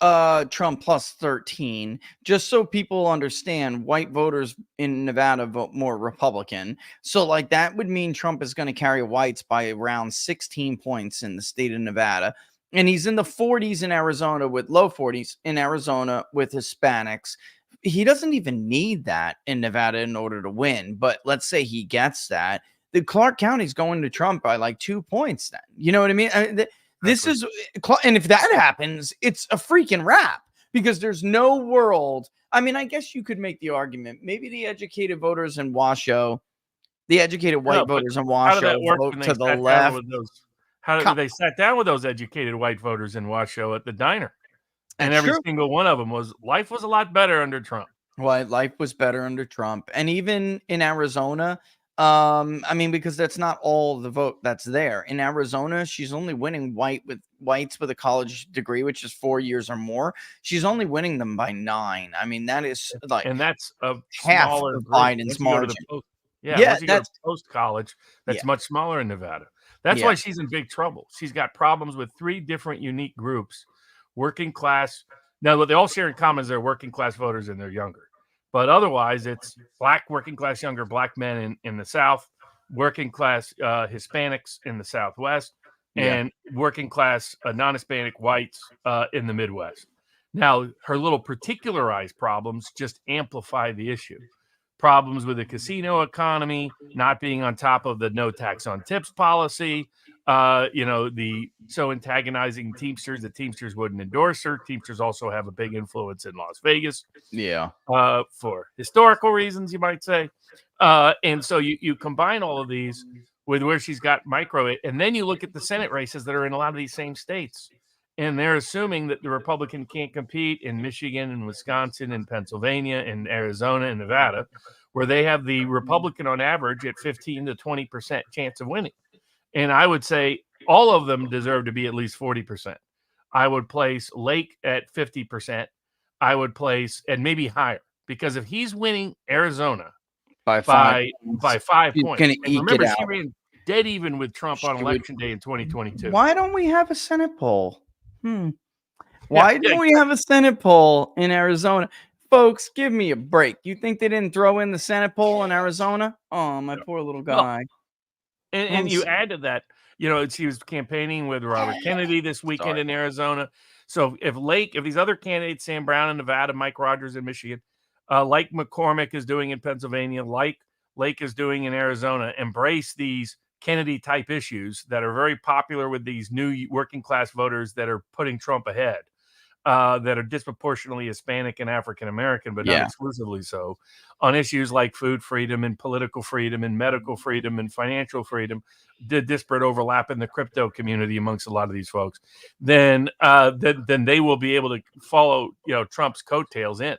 Trump plus 13, just so people understand, white voters in Nevada vote more Republican. So like that would mean Trump is going to carry whites by around 16 points in the state of Nevada. And he's in the 40s in Arizona with low 40s in Arizona with Hispanics. He doesn't even need that in Nevada in order to win. But let's say he gets that. The Clark County's going to Trump by like 2 points then. You know what I mean? This is, and if that happens, it's a freaking wrap because there's no world. I mean, I guess you could make the argument. Maybe the educated voters in Washoe, the educated white voters in Washoe vote to the left. They sat down with those educated white voters in Washoe at the diner? And every single one of them life was a lot better under Trump. Well, life was better under Trump. And even in Arizona, I mean, because that's not all the vote that's there. In Arizona, she's only winning whites with a college degree, which is 4 years or more. She's only winning them by 9. I mean, that is like, and that's a half smaller of Biden's margin. That's post college. That's much smaller in Nevada. That's why she's in big trouble. She's got problems with 3 different unique groups, working class. Now, what they all share in common is they're working class voters and they're younger. But otherwise, it's Black working class younger Black men in the South, working class Hispanics in the Southwest, and working class non-Hispanic whites in the Midwest. Now, her little particularized problems just amplify the issue. Problems with the casino economy, not being on top of the no tax on tips policy, the so antagonizing Teamsters that Teamsters wouldn't endorse her. Teamsters also have a big influence in Las Vegas. Yeah. For historical reasons, you might say. And so you combine all of these with where she's got micro, and then you look at the Senate races that are in a lot of these same states. And they're assuming that the Republican can't compete in Michigan and Wisconsin and Pennsylvania and Arizona and Nevada, where they have the Republican on average at 15 to 20% chance of winning. And I would say all of them deserve to be at least 40%. I would place Lake at 50%. I would place, and maybe higher, because if he's winning Arizona by 5 points, and remember, she ran dead even with Trump on election day in 2022. Why don't we have a Senate poll? Why don't we have a Senate poll in Arizona? Folks, give me a break. You think they didn't throw in the Senate poll in Arizona? Oh, my poor little guy. Well, and you add to that, she was campaigning with Robert Kennedy this weekend in Arizona. So if these other candidates, Sam Brown in Nevada, Mike Rogers in Michigan, like McCormick is doing in Pennsylvania, like Lake is doing in Arizona, embrace these Kennedy type issues that are very popular with these new working class voters that are putting Trump ahead, that are disproportionately Hispanic and African American, but not exclusively so, on issues like food freedom and political freedom and medical freedom and financial freedom, the disparate overlap in the crypto community amongst a lot of these folks, then they will be able to follow Trump's coattails in.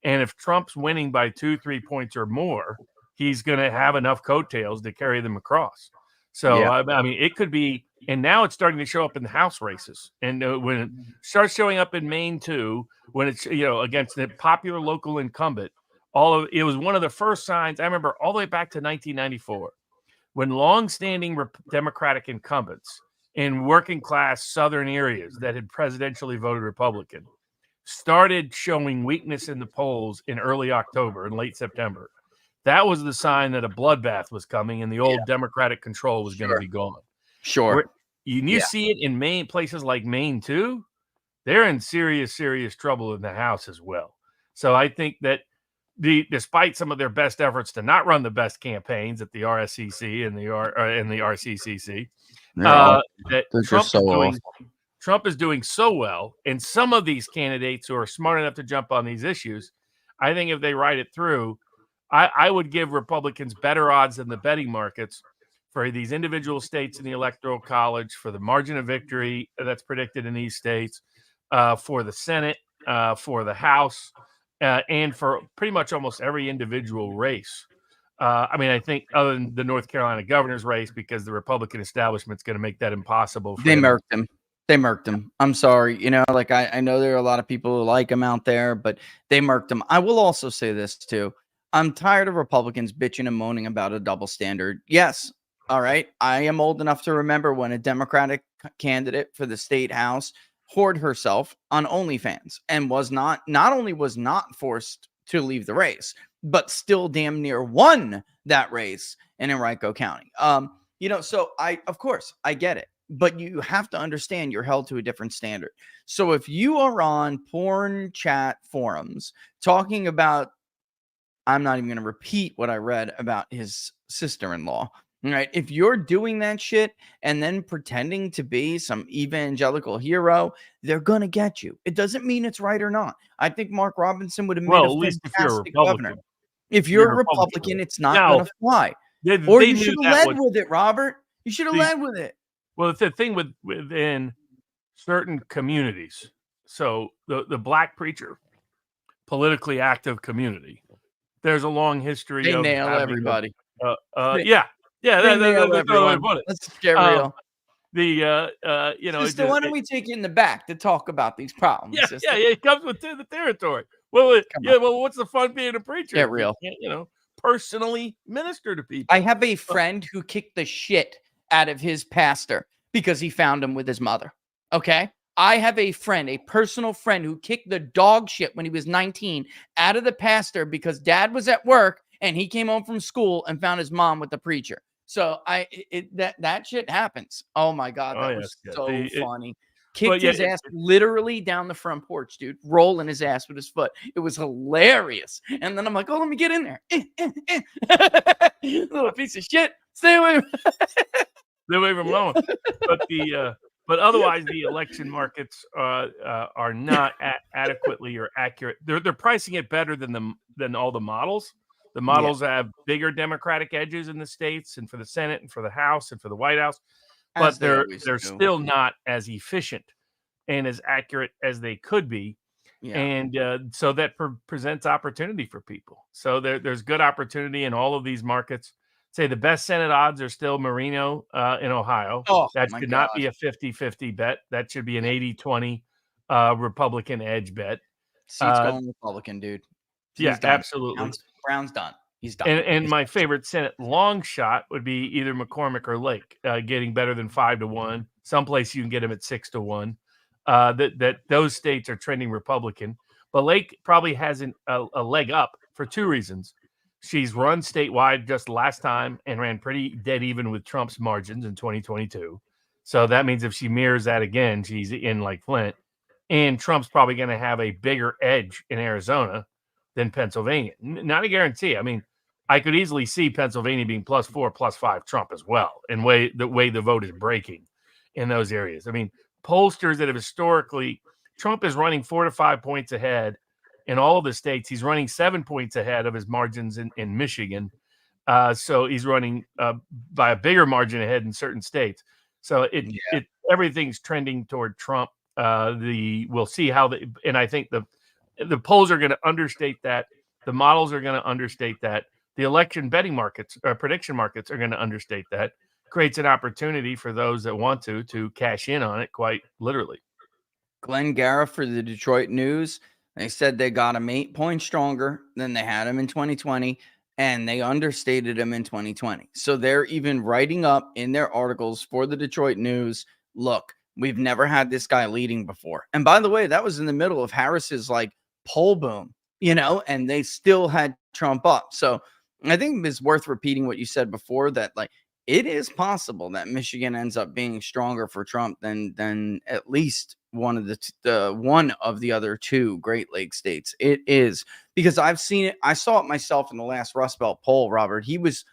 And if Trump's winning by 2-3 points or more, he's going to have enough coattails to carry them across. So, I mean, it could be, and now it's starting to show up in the House races. And when it starts showing up in Maine too, when it's, against the popular local incumbent, it was one of the first signs. I remember all the way back to 1994, when longstanding Democratic incumbents in working class Southern areas that had presidentially voted Republican started showing weakness in the polls in early October and late September. That was the sign that a bloodbath was coming and the old Democratic control was going to be gone. Sure. You see it in Maine, places like Maine too. They're in serious, serious trouble in the House as well. So I think that despite some of their best efforts to not run the best campaigns at the RSCC and the RCCC, that Trump is doing so well, and some of these candidates who are smart enough to jump on these issues, I think if they write it through, I would give Republicans better odds than the betting markets for these individual states in the Electoral College, for the margin of victory that's predicted in these states, for the Senate, for the House, and for pretty much almost every individual race. I mean, I think other than the North Carolina governor's race, because the Republican establishment's going to make that impossible. They murked him. They murked him. I'm sorry. I know there are a lot of people who like him out there, but they murked him. I will also say this too. I'm tired of Republicans bitching and moaning about a double standard. Yes. All right. I am old enough to remember when a Democratic candidate for the state house whored herself on OnlyFans and not only was not forced to leave the race, but still damn near won that race in Henrico County. So of course I get it, but you have to understand you're held to a different standard. So if you are on porn chat forums talking about, I'm not even going to repeat what I read about his sister-in-law. Right. If you're doing that shit and then pretending to be some evangelical hero, they're going to get you. It doesn't mean it's right or not. I think Mark Robinson would have made a fantastic governor. If you're a Republican, it's not going to fly. Or you should have led with it, Robert. You should have led with it. Well, it's the thing within certain communities. So the black preacher, politically active community, there's a long history of nail everybody. Let's get real. Sister, why don't we take you in the back to talk about these problems? It comes with the territory. Well, what's the fun being a preacher? Get real. Personally minister to people. I have a friend who kicked the shit out of his pastor because he found him with his mother. Okay. I have a personal friend who kicked the dog shit when he was 19 out of the pastor because dad was at work and he came home from school and found his mom with the preacher. So that shit happens. Oh my God, Oh, that yes, was yes. so funny. But Kicked yeah, his ass literally down the front porch, dude, rolling his ass with his foot. It was hilarious. And then I'm like, oh, let me get in there. Little piece of shit. Stay away. Stay away from Lone. But otherwise, the election markets are not adequately or accurate. They're pricing it better than all the models. The models have bigger Democratic edges in the states, and for the Senate, and for the House, and for the White House, but they're still not as efficient and as accurate as they could be. Yeah. And so that presents opportunity for people. So there's good opportunity in all of these markets. Say the best Senate odds are still Marino in Ohio. Oh, that my should not be God. a 50-50 bet. That should be an 80-20 Republican edge bet. Seat's going Republican, dude. Yeah, absolutely. Brown's done. He's done. And my favorite Senate long shot would be either McCormick or Lake, getting better than 5-1. Someplace you can get him at 6-1. That those states are trending Republican, but Lake probably has a leg up for two reasons. She's run statewide just last time and ran pretty dead even with Trump's margins in 2022. So that means if she mirrors that again, she's in like Flint. And Trump's probably going to have a bigger edge in Arizona than Pennsylvania. Not a guarantee. I mean, I could easily see Pennsylvania being +4, +5 Trump as well, and the way the vote is breaking in those areas. I mean, pollsters that have historically, Trump is running 4 to 5 points ahead in all of the states. He's running 7 points ahead of his margins in Michigan. So he's running by a bigger margin ahead in certain states. So everything's trending toward Trump. We'll see how and I think the polls are going to understate that. The models are going to understate that. The election betting markets, prediction markets, are going to understate that. Creates an opportunity for those that want to cash in on it, quite literally. Glenn Garra for the Detroit News. They said they got him 8 points stronger than they had him in 2020, and they understated him in 2020. So they're even writing up in their articles for the Detroit News, look, we've never had this guy leading before. And by the way, that was in the middle of Harris's poll boom, and they still had Trump up. So I think it's worth repeating what you said before, that it is possible that Michigan ends up being stronger for Trump than at least one of the other two Great Lakes states. It is, because I've seen it. I saw it myself in the last Rust Belt poll, Robert. He was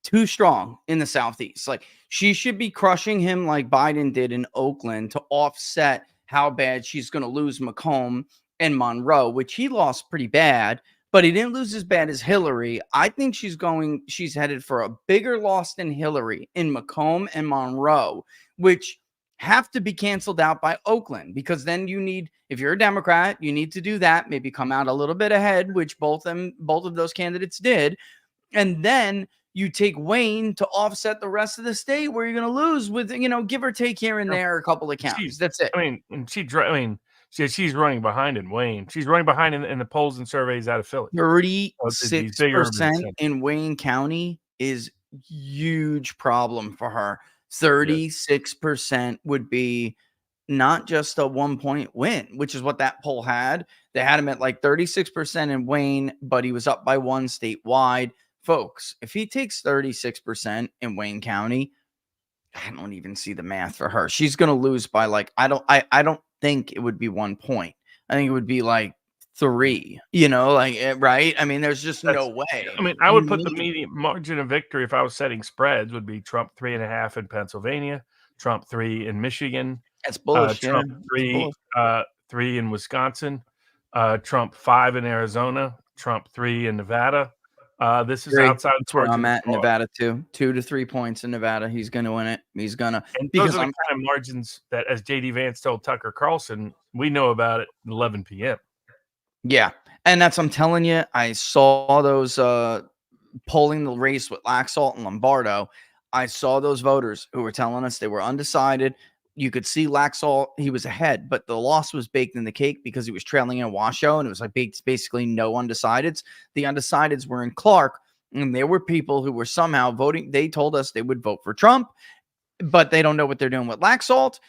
too strong in the Southeast. She should be crushing him like Biden did in Oakland to offset how bad she's going to lose Macomb and Monroe, which he lost pretty bad, but he didn't lose as bad as Hillary. I think she's headed for a bigger loss than Hillary in Macomb and Monroe, which have to be canceled out by Oakland, because then if you're a Democrat, you need to do that, maybe come out a little bit ahead, which both of those candidates did. And then you take Wayne to offset the rest of the state where you're going to lose with, give or take here and there a couple of counties. That's it. She's running behind in Wayne. She's running behind in the polls and surveys out of Philly. 36% in Wayne County is huge problem for her. 36% would be not just a 1 point win, which is what that poll had. They had him at 36% in Wayne, but he was up by 1 statewide. Folks, if he takes 36% in Wayne County, I don't even see the math for her. She's going to lose by I don't think it would be 1 point. I think it would be 3, right? I mean, there's just no way. I mean, I would put the median margin of victory, if I was setting spreads, would be Trump 3.5 in Pennsylvania, Trump 3 in Michigan. That's bullish. Trump 3 in Wisconsin, Trump 5 in Arizona, Trump 3 in Nevada. This is outside. That's where I'm at in Nevada too. 2 to 3 points in Nevada. He's going to win it. He's going to. And those are the kind of margins that, as JD Vance told Tucker Carlson, we know about at 11 p.m. Yeah, and I'm telling you, I saw those polling the race with Laxalt and Lombardo. I saw those voters who were telling us they were undecided. You could see Laxalt, he was ahead, but the loss was baked in the cake because he was trailing in Washoe, and it was basically no undecideds. The undecideds were in Clark, and there were people who were somehow voting. They told us they would vote for Trump, but they don't know what they're doing with Laxalt.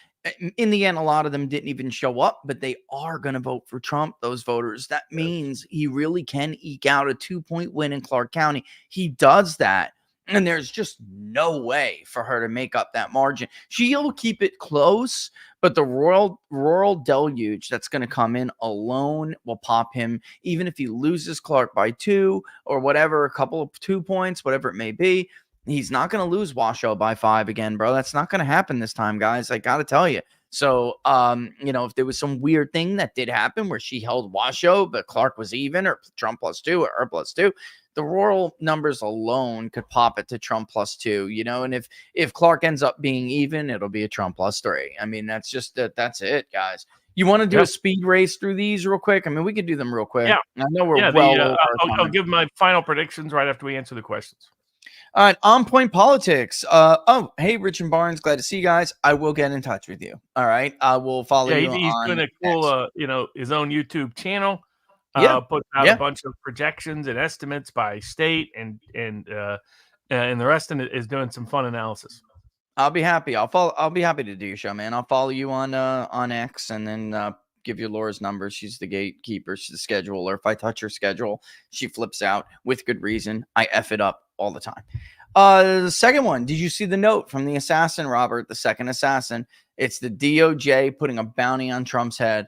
In the end, a lot of them didn't even show up, but they are going to vote for Trump, those voters. That means he really can eke out a 2 point win in Clark County. He does that. And there's just no way for her to make up that margin. She'll keep it close, but the rural deluge that's going to come in alone will pop him, even if he loses Clark by 2 or whatever, a couple of 2 points, whatever it may be. He's not going to lose Washoe by 5 again, bro. That's not going to happen this time, guys. I got to tell you. So, if there was some weird thing that did happen where she held Washoe, but Clark was even, or Trump +2 or her +2, the rural numbers alone could pop it to Trump +2, and if Clark ends up being even, it'll be a Trump +3. I mean, that's it, guys. You want to do a speed race through these real quick? I mean, we could do them real quick. Yeah. I know we're over I'll give my final predictions right after we answer the questions. All right, On Point Politics. Hey, Rich and Barnes, glad to see you guys. I will get in touch with you. All right, I will follow you. He's doing a cool, his own YouTube channel. Put out a bunch of projections and estimates by state, and the rest of it is doing some fun analysis. I'll be happy. I'll be happy to do your show, man. I'll follow you on X, and then give you Laura's number. She's the gatekeeper. She's the scheduler. If I touch her schedule, she flips out with good reason. I F it up all the time. The second one, did you see the note from the assassin, Robert, the second assassin? It's the DOJ putting a bounty on Trump's head.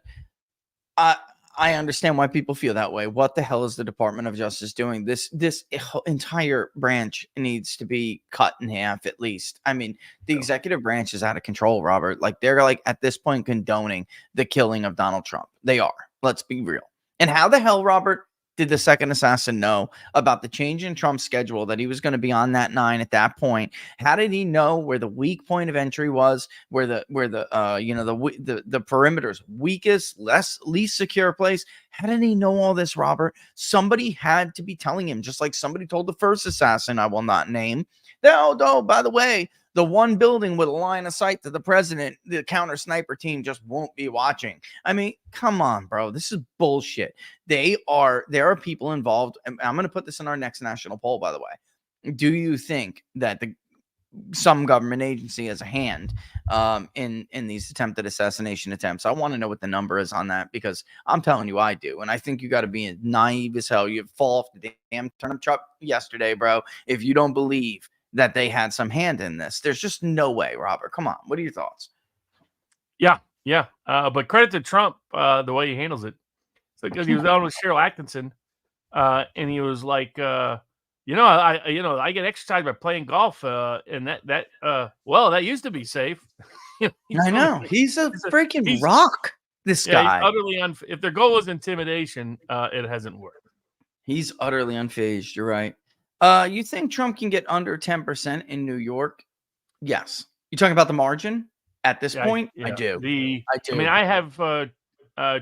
I understand why people feel that way. What the hell is the Department of Justice doing? This entire branch needs to be cut in half at least. I mean, the executive branch is out of control, Robert. Like, they're like at this point condoning the killing of Donald Trump. They are. Let's be real. And how the hell, Robert, did the second assassin know about the change in Trump's schedule, that he was going to be on that 9 at that point? How did he know where the weak point of entry was, where the perimeter's weakest, least secure place? How did he know all this, Robert? Somebody had to be telling him, just like somebody told the first assassin, I will not name. No, by the way, the one building with a line of sight to the president, the counter sniper team just won't be watching. I mean, come on, bro. This is bullshit. There are people involved. And I'm going to put this in our next national poll, by the way. Do you think that some government agency has a hand in these attempted assassination attempts? I want to know what the number is on that, because I'm telling you, I do. And I think you got to be naive as hell. You fall off the damn turnip truck yesterday, bro, if you don't believe that they had some hand in this. There's just no way, Robert. Come on. What are your thoughts? Yeah. But credit to Trump, the way he handles it. It's because he was on with Cheryl Atkinson, and he was like, I get exercise by playing golf, and that used to be safe. I know. He's a freaking rock. This guy. He's utterly if their goal was intimidation, it hasn't worked. He's utterly unfazed. You're right. You think Trump can get under 10% in New York? Yes. You talking about the margin at this point? I do. I do. I mean, I have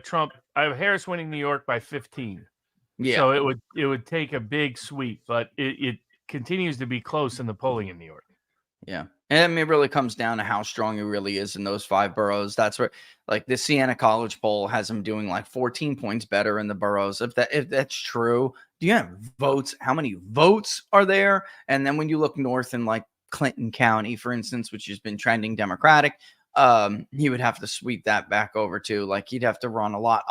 Trump. I have Harris winning New York by 15. Yeah. So it would take a big sweep, but it continues to be close in the polling in New York. Yeah. And I mean, it really comes down to how strong he really is in those 5 boroughs. That's where, like, the Siena College poll has him doing like 14 points better in the boroughs. If that's true, do you have votes? How many votes are there? And then when you look north in like Clinton County, for instance, which has been trending Democratic, he would have to sweep that back over too. Like, he'd have to run a lot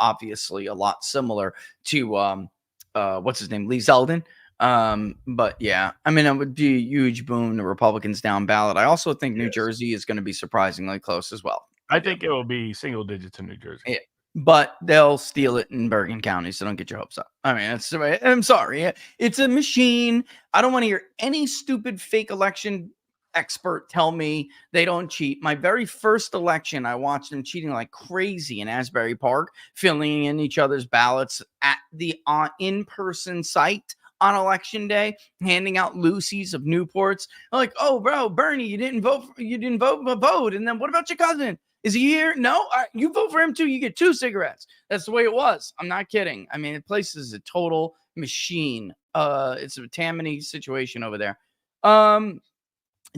similar to what's his name, Lee Zeldin. But yeah, I mean, it would be a huge boom to Republicans down ballot. I also think New Jersey is going to be surprisingly close as well. I think it will be single digits in New Jersey. Yeah. But they'll steal it in Bergen County, so don't get your hopes up. I mean, I'm sorry. It's a machine. I don't want to hear any stupid fake election expert tell me they don't cheat. My very first election, I watched them cheating like crazy in Asbury Park, filling in each other's ballots at the in-person site on election day, handing out Lucy's of Newports. I'm like, oh, bro, Bernie, you didn't vote, vote. And then what about your cousin? Is he here? No, you vote for him too. You get 2 cigarettes. That's the way it was. I'm not kidding. I mean, the place is a total machine. It's a Tammany situation over there.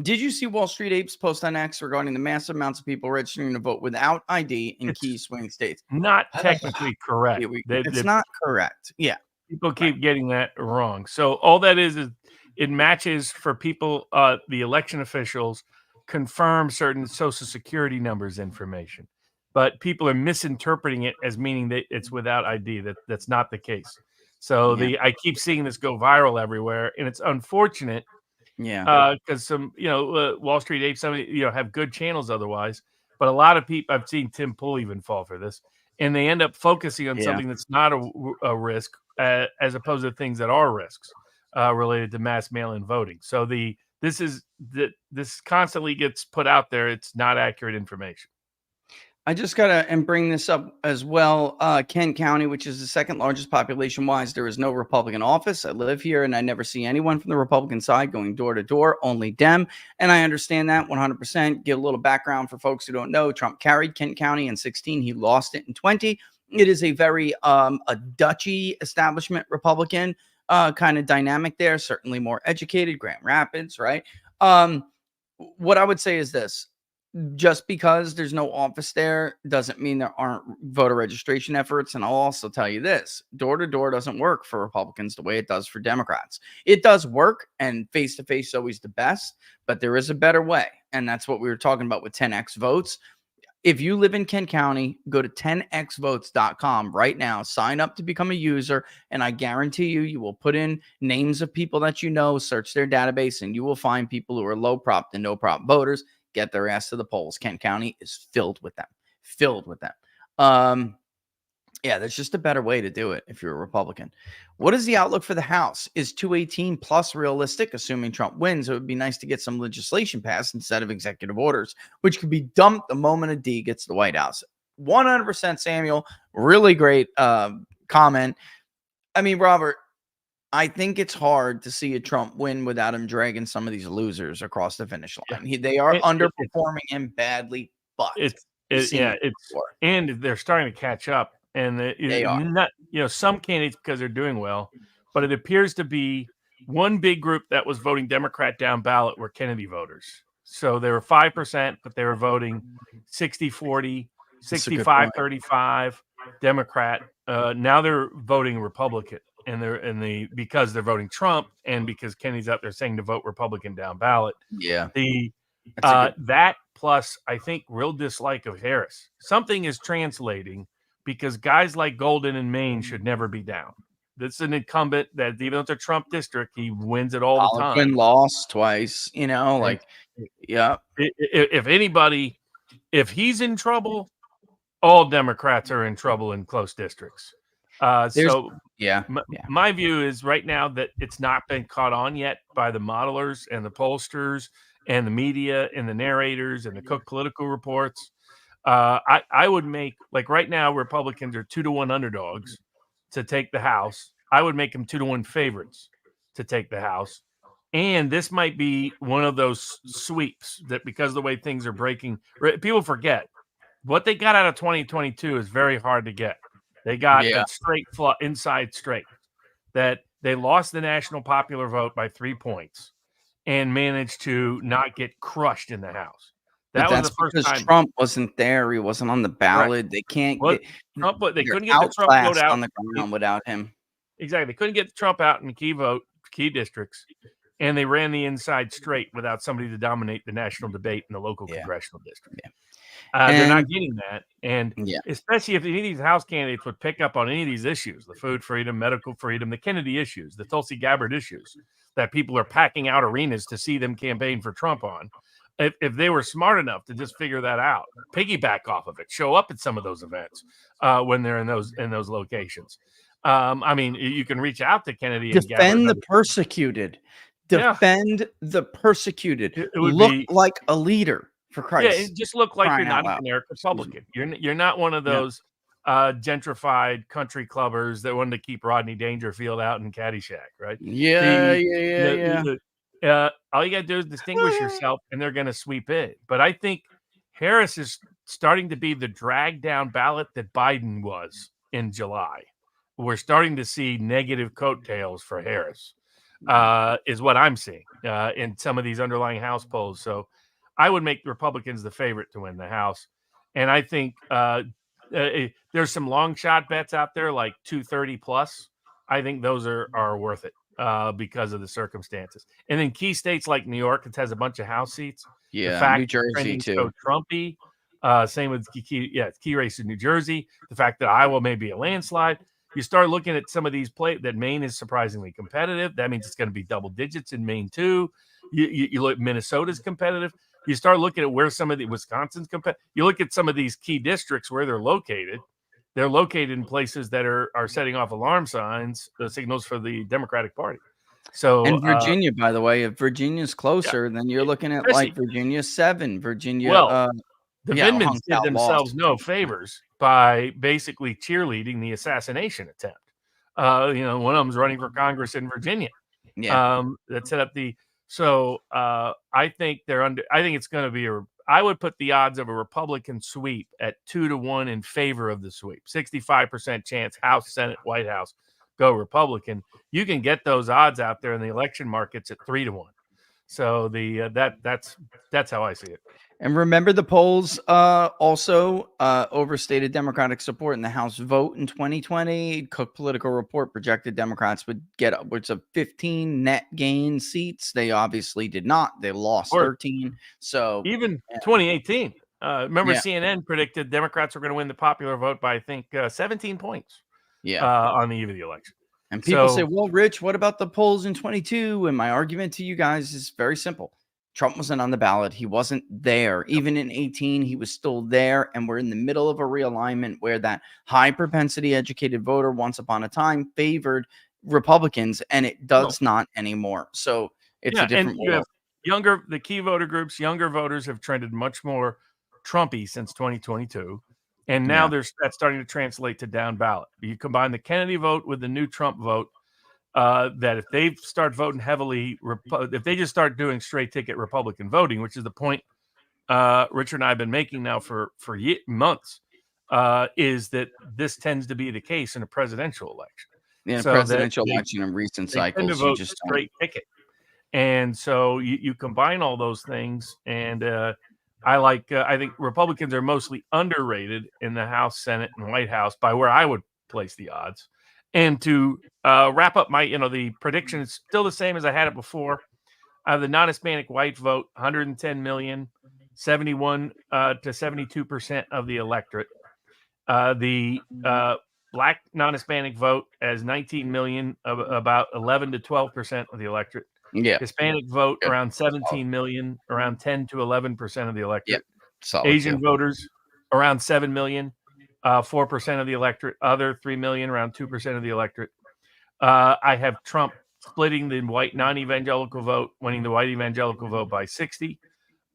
Did you see Wall Street Apes post on X regarding the massive amounts of people registering to vote without ID in key swing states? Not technically correct. It's not correct. Yeah. People keep getting that wrong. So all that is it matches for people, the election officials confirm certain Social Security numbers information, but people are misinterpreting it as meaning that it's without ID. That's not the case. So I keep seeing this go viral everywhere, and it's unfortunate Yeah. Because some, Wall Street apes, have good channels otherwise. But a lot of people, I've seen Tim Pool even fall for this, and they end up focusing on Yeah. something that's not a risk, as opposed to things that are risks related to mass mail-in voting. So this constantly gets put out there. It's not accurate information. I just gotta and bring this up as well. Kent County, which is the second largest population wise, there is no Republican office. I live here and I never see anyone from the Republican side going door to door, only Dem. And I understand that 100%. Give a little background for folks who don't know. Trump carried Kent County in 16. He lost it in 20. It is a very a Dutchy establishment Republican kind of dynamic there. Certainly more educated. Grand Rapids, right? What I would say is this. Just because there's no office there doesn't mean there aren't voter registration efforts. And I'll also tell you this, door to door doesn't work for Republicans the way it does for Democrats. It does work, and face to face is always the best, but there is a better way. And that's what we were talking about with 10x votes. If you live in Kent County, go to 10xvotes.com right now, sign up to become a user, and I guarantee you will put in names of people that you know, search their database, and you will find people who are low prop to no prop voters. Get their ass to the polls. Kent County is filled with them. Yeah, there's just a better way to do it if you're a Republican. What is the outlook for the House? Is 218 plus realistic? Assuming Trump wins, it would be nice to get some legislation passed instead of executive orders, which could be dumped the moment a D gets to the White House. 100% Samuel. Really great comment. I mean, Robert, I think it's hard to see a Trump win without him dragging some of these losers across the finish line. They are underperforming him badly, but and they're starting to catch up. And they are not, some candidates because they're doing well, but it appears to be one big group that was voting Democrat down ballot were Kennedy voters. So they were 5%, but they were voting 60-40, 65-35 Democrat. Now they're voting Republican. And because they're voting Trump and because Kennedy's out there saying to vote Republican down ballot. Yeah. That plus I think real dislike of Harris. Something is translating because guys like Golden and Maine should never be down. This is an incumbent that even though it's a Trump district, he wins it all the time. Lost twice, yeah. If anybody, if he's in trouble, all Democrats are in trouble in close districts. My view is right now that it's not been caught on yet by the modelers and the pollsters and the media and the narrators and the Cook political reports. I would make, like right now, Republicans are 2-1 underdogs to take the House. I would make them 2-1 favorites to take the House. And this might be one of those sweeps that because of the way things are breaking, people forget what they got out of 2022 is very hard to get. They got that straight inside straight that they lost the national popular vote by 3 points and managed to not get crushed in the House. That was the first time Trump wasn't there. He wasn't on the ballot. Right. They can't get Trump, but they couldn't get the Trump vote out on the ground without him. Exactly. They couldn't get Trump out in key districts. And they ran the inside straight without somebody to dominate the national debate in the local congressional district. They're not getting that. And especially if any of these House candidates would pick up on any of these issues, the food freedom, medical freedom, the Kennedy issues, the Tulsi Gabbard issues that people are packing out arenas to see them campaign for Trump on. If they were smart enough to just figure that out, piggyback off of it, show up at some of those events when they're in those locations. I mean, you can reach out to Kennedy and defend the persecuted. Defend the persecuted. It would look like a leader, for Christ. Yeah, it just look like you're not a generic Republican. You're not one of those gentrified country clubbers that wanted to keep Rodney Dangerfield out in Caddyshack, right? All you got to do is distinguish yourself, and they're going to sweep in. But I think Harris is starting to be the drag down ballot that Biden was in July. We're starting to see negative coattails for Harris. Is what I'm seeing in some of these underlying House polls. So I would make the Republicans the favorite to win the House. And I think there's some long shot bets out there like 230 plus. I think those are worth it because of the circumstances. And then key states like New York, it has a bunch of House seats. Yeah, the fact New Jersey too. So Trumpy. Same with key race in New Jersey. The fact that Iowa may be a landslide. You start looking at some of these that Maine is surprisingly competitive. That means it's going to be double digits in Maine too. You look, Minnesota's competitive. You start looking at where some of the Wisconsin's competitive. You look at some of these key districts where they're located. They're located in places that are setting off alarm signs, the signals for the Democratic Party. So And Virginia, by the way, if Virginia's closer, then you're looking at like Virginia 7, Virginia. Well, the yeah, Vindmans did Hunkout themselves lost. no favors by basically cheerleading the assassination attempt. One of them's running for Congress in Virginia. Yeah. That set up the. So I think I think it's going to be I would put the odds of a Republican sweep at 2-1 in favor of the sweep. 65% chance, House, Senate, White House, go Republican. You can get those odds out there in the election markets at 3-1. So that's how I see it. And remember, the polls also overstated Democratic support in the House vote in 2020. Cook Political Report projected Democrats would get upwards of 15 net gain seats. They obviously did not. They lost 13. So even 2018, remember CNN predicted Democrats were going to win the popular vote by, I think, 17 points. On the eve of the election. And people say, well, Rich, what about the polls in 22? And my argument to you guys is very simple. Trump wasn't on the ballot. He wasn't there. Even in 18, he was still there. And we're in the middle of a realignment where that high propensity educated voter once upon a time favored Republicans, and it does not anymore. So it's a different world. The key voter groups, younger voters have trended much more Trumpy since 2022. And now that's starting to translate to down ballot. You combine the Kennedy vote with the new Trump vote, that if they start voting heavily, if they just start doing straight ticket Republican voting, which is the point Richard and I have been making now for months, is that this tends to be the case in a presidential election. In a presidential election in recent cycles, you just straight ticket. And so you combine all those things, and I think Republicans are mostly underrated in the House, Senate, and White House by where I would place the odds. And to wrap up my, the prediction is still the same as I had it before. The non-Hispanic white vote, 110 million, 71 to 72% of the electorate. The black non-Hispanic vote as 19 million, about 11 to 12% of the electorate. Hispanic vote around 17 million, around 10 to 11% of the electorate. Asian voters around 7 million, 4% of the electorate. Other 3 million, around 2% of the electorate. I have Trump splitting the white non-evangelical vote, winning the white evangelical vote by 60,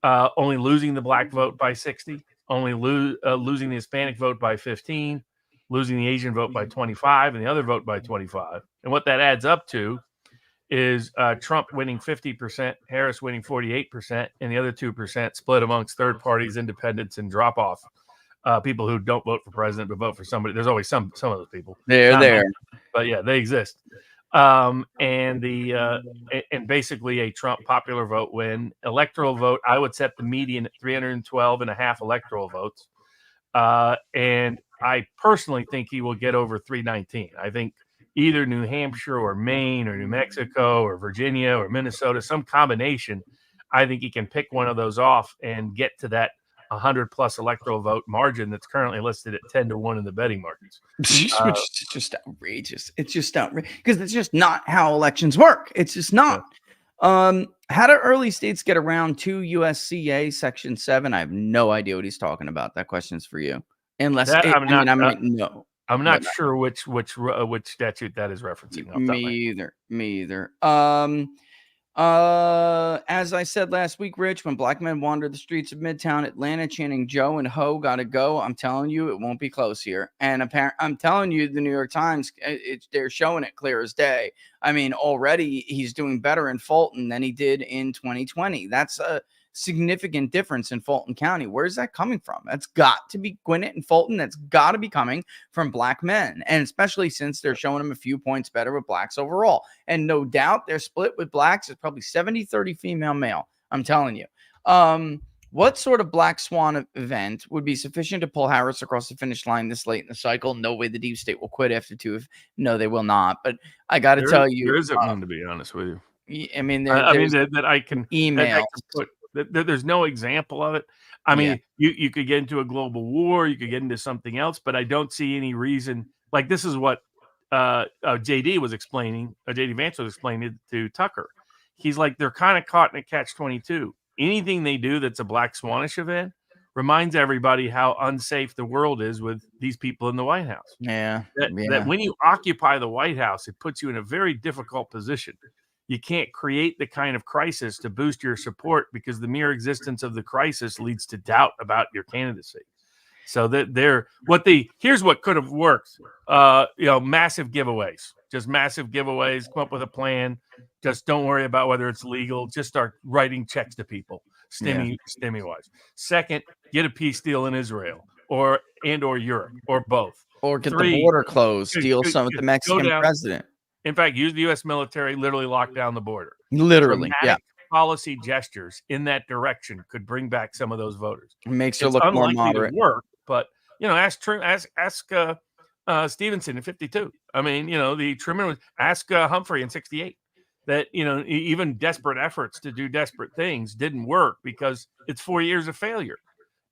only losing the black vote by 60, only losing the Hispanic vote by 15, losing the Asian vote by 25, and the other vote by 25. And what that adds up to is Trump winning 50%, Harris winning 48%, and the other 2% split amongst third parties, independents, and drop-off people who don't vote for president but vote for somebody. There's always some of those people. They're there. But yeah, they exist. And basically a Trump popular vote win. Electoral vote, I would set the median at 312.5 electoral votes. And I personally think he will get over 319. I think either New Hampshire or Maine or New Mexico or Virginia or Minnesota, some combination, I think he can pick one of those off and get to that 100+ electoral vote margin that's currently listed at 10-1 in the betting markets. Which is just outrageous. It's just outrageous because it's just not how elections work. It's just not. How do early states get around 2 USCA Section 7? I have no idea what he's talking about. That question's for you. Unless I might know. I'm not sure which statute that is referencing. Me either. As I said last week, Rich, when black men wander the streets of Midtown Atlanta chanting Joe and Ho gotta go, I'm telling you, it won't be close here. And I'm telling you, the New York Times, they're showing it clear as day. I mean, already he's doing better in Fulton than he did in 2020. That's a significant difference in Fulton County. Where's that coming from? That's got to be Gwinnett and Fulton. That's got to be coming from black men. And especially since they're showing them a few points better with blacks overall. And no doubt their split with blacks is probably 70-30 female male. I'm telling you. What sort of black swan event would be sufficient to pull Harris across the finish line this late in the cycle? No way the deep state will quit after 2. No, they will not. But I got to tell you. There isn't one, to be honest with you. I mean, that I can email. There's no example of it. I mean, you could get into a global war, you could get into something else, but I don't see any reason. Like, this is what JD was explaining. JD Vance was explaining to Tucker. he's like, they're kind of caught in a catch-22. Anything they do that's a black swanish event reminds everybody how unsafe the world is with these people in the White House. Yeah. That when you occupy the White House, it puts you in a very difficult position. You can't create the kind of crisis to boost your support because the mere existence of the crisis leads to doubt about your candidacy. So that here's what could have worked. Massive giveaways, just massive giveaways. Come up with a plan. Just don't worry about whether it's legal. Just start writing checks to people, stimmy wise. Second, get a peace deal in Israel or Europe or both. Or get Three, the border closed. Deal some with the Mexican president. In fact, use the U.S. military literally lock down the border. Literally, Dramatic policy gestures in that direction could bring back some of those voters. It makes her look more moderate. To work, but ask Stevenson in 52. I mean, the Truman was ask Humphrey in 68. That even desperate efforts to do desperate things didn't work because it's 4 years of failure.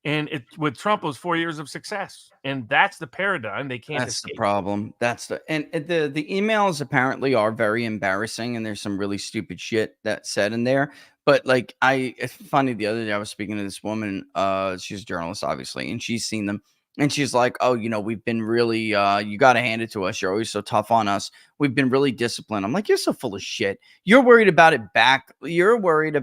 And with Trump was 4 years of success, and that's the paradigm they can't. That's the problem. And the emails apparently are very embarrassing, and there's some really stupid shit that's said in there. But it's funny. The other day I was speaking to this woman. She's a journalist, obviously, and she's seen them. And she's like, oh, we've been really, you got to hand it to us. You're always so tough on us. We've been really disciplined. I'm like, you're so full of shit. You're worried about it backfiring,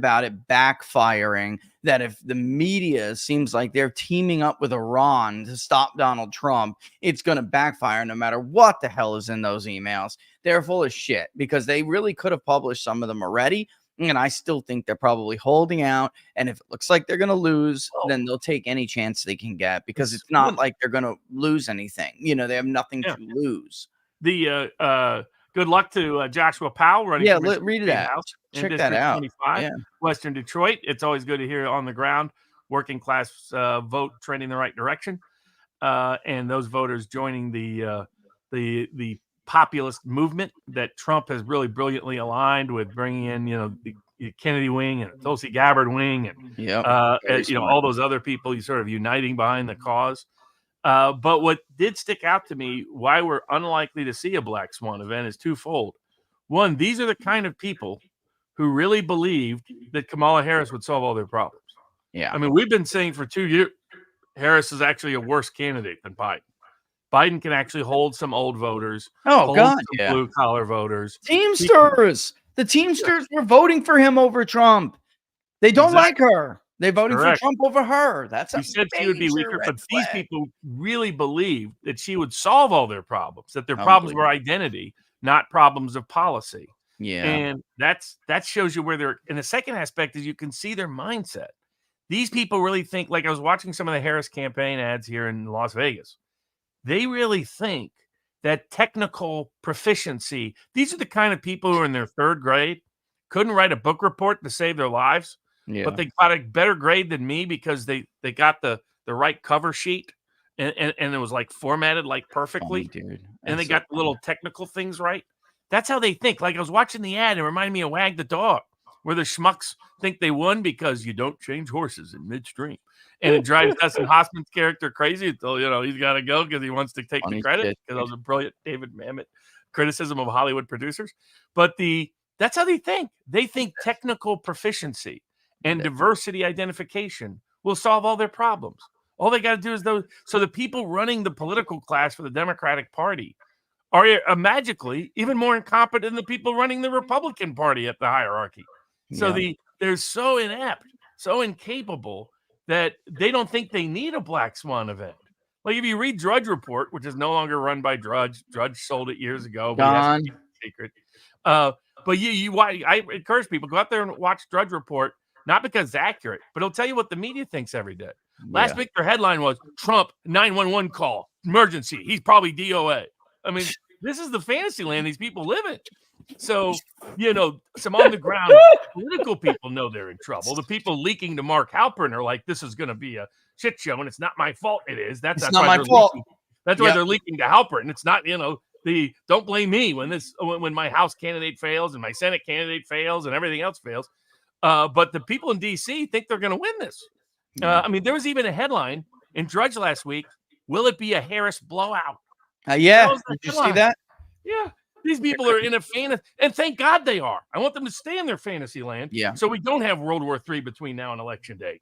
that if the media seems like they're teaming up with Iran to stop Donald Trump, it's going to backfire no matter what the hell is in those emails. They're full of shit because they really could have published some of them already. And I still think they're probably holding out. And if it looks like they're going to lose, then they'll take any chance they can get because it's not like they're going to lose anything. They have nothing to lose. The good luck to Joshua Powell running. Yeah, read it out. Check that out. 25, Western Detroit. It's always good to hear on the ground, working class vote trending in the right direction, and those voters joining the populist movement that Trump has really brilliantly aligned with, bringing in, the Kennedy wing and Tulsi Gabbard wing, and all those other people. You sort of uniting behind the cause. But what did stick out to me, why we're unlikely to see a black swan event, is twofold. One, these are the kind of people who really believed that Kamala Harris would solve all their problems. Yeah, I mean, we've been saying for 2 years, Harris is actually a worse candidate than Biden. Biden can actually hold some old voters. Blue collar voters. Teamsters. The Teamsters were voting for him over Trump. They don't like her. They're voting for Trump over her. That's he said she would be weaker, but these people really believed that she would solve all their problems, that their problems were identity, not problems of policy. Yeah. And that shows you where they're. And the second aspect is you can see their mindset. These people really think, like I was watching some of the Harris campaign ads here in Las Vegas. They really think that technical proficiency, these are the kind of people who are in their third grade, couldn't write a book report to save their lives, but they got a better grade than me because they got the right cover sheet and it was like formatted like perfectly. Dude. And they got the little technical things right. That's how they think. Like I was watching the ad, it reminded me of Wag the Dog, where the schmucks think they won because you don't change horses in midstream. And it drives Dustin Hoffman's character crazy until, he's got to go because he wants to take the credit because that was a brilliant David Mamet criticism of Hollywood producers. But that's how they think. They think technical proficiency and diversity identification will solve all their problems. All they got to do is those. So the people running the political class for the Democratic Party are magically even more incompetent than the people running the Republican Party at the hierarchy. So they're so inept, so incapable that they don't think they need a black swan event. Like if you read Drudge Report, which is no longer run by Drudge sold it years ago. Gone. Secret. But I encourage people, go out there and watch Drudge Report, not because it's accurate, but it'll tell you what the media thinks every day. Last week, their headline was Trump 911 call, emergency. He's probably DOA. I mean, this is the fantasy land these people live in. So, some on the ground political people know they're in trouble. The people leaking to Mark Halperin are like, this is going to be a shit show, and it's not my fault. It is. That's not my fault. That's why they're leaking to Halperin. It's not, the don't blame me when my House candidate fails and my Senate candidate fails and everything else fails. But the people in D.C. think they're going to win this. I mean, there was even a headline in Drudge last week. Will it be a Harris blowout? Did you see that? Yeah. These people are in a fantasy, and thank God they are. I want them to stay in their fantasy land, Yeah. so we don't have World War III between now and Election Day.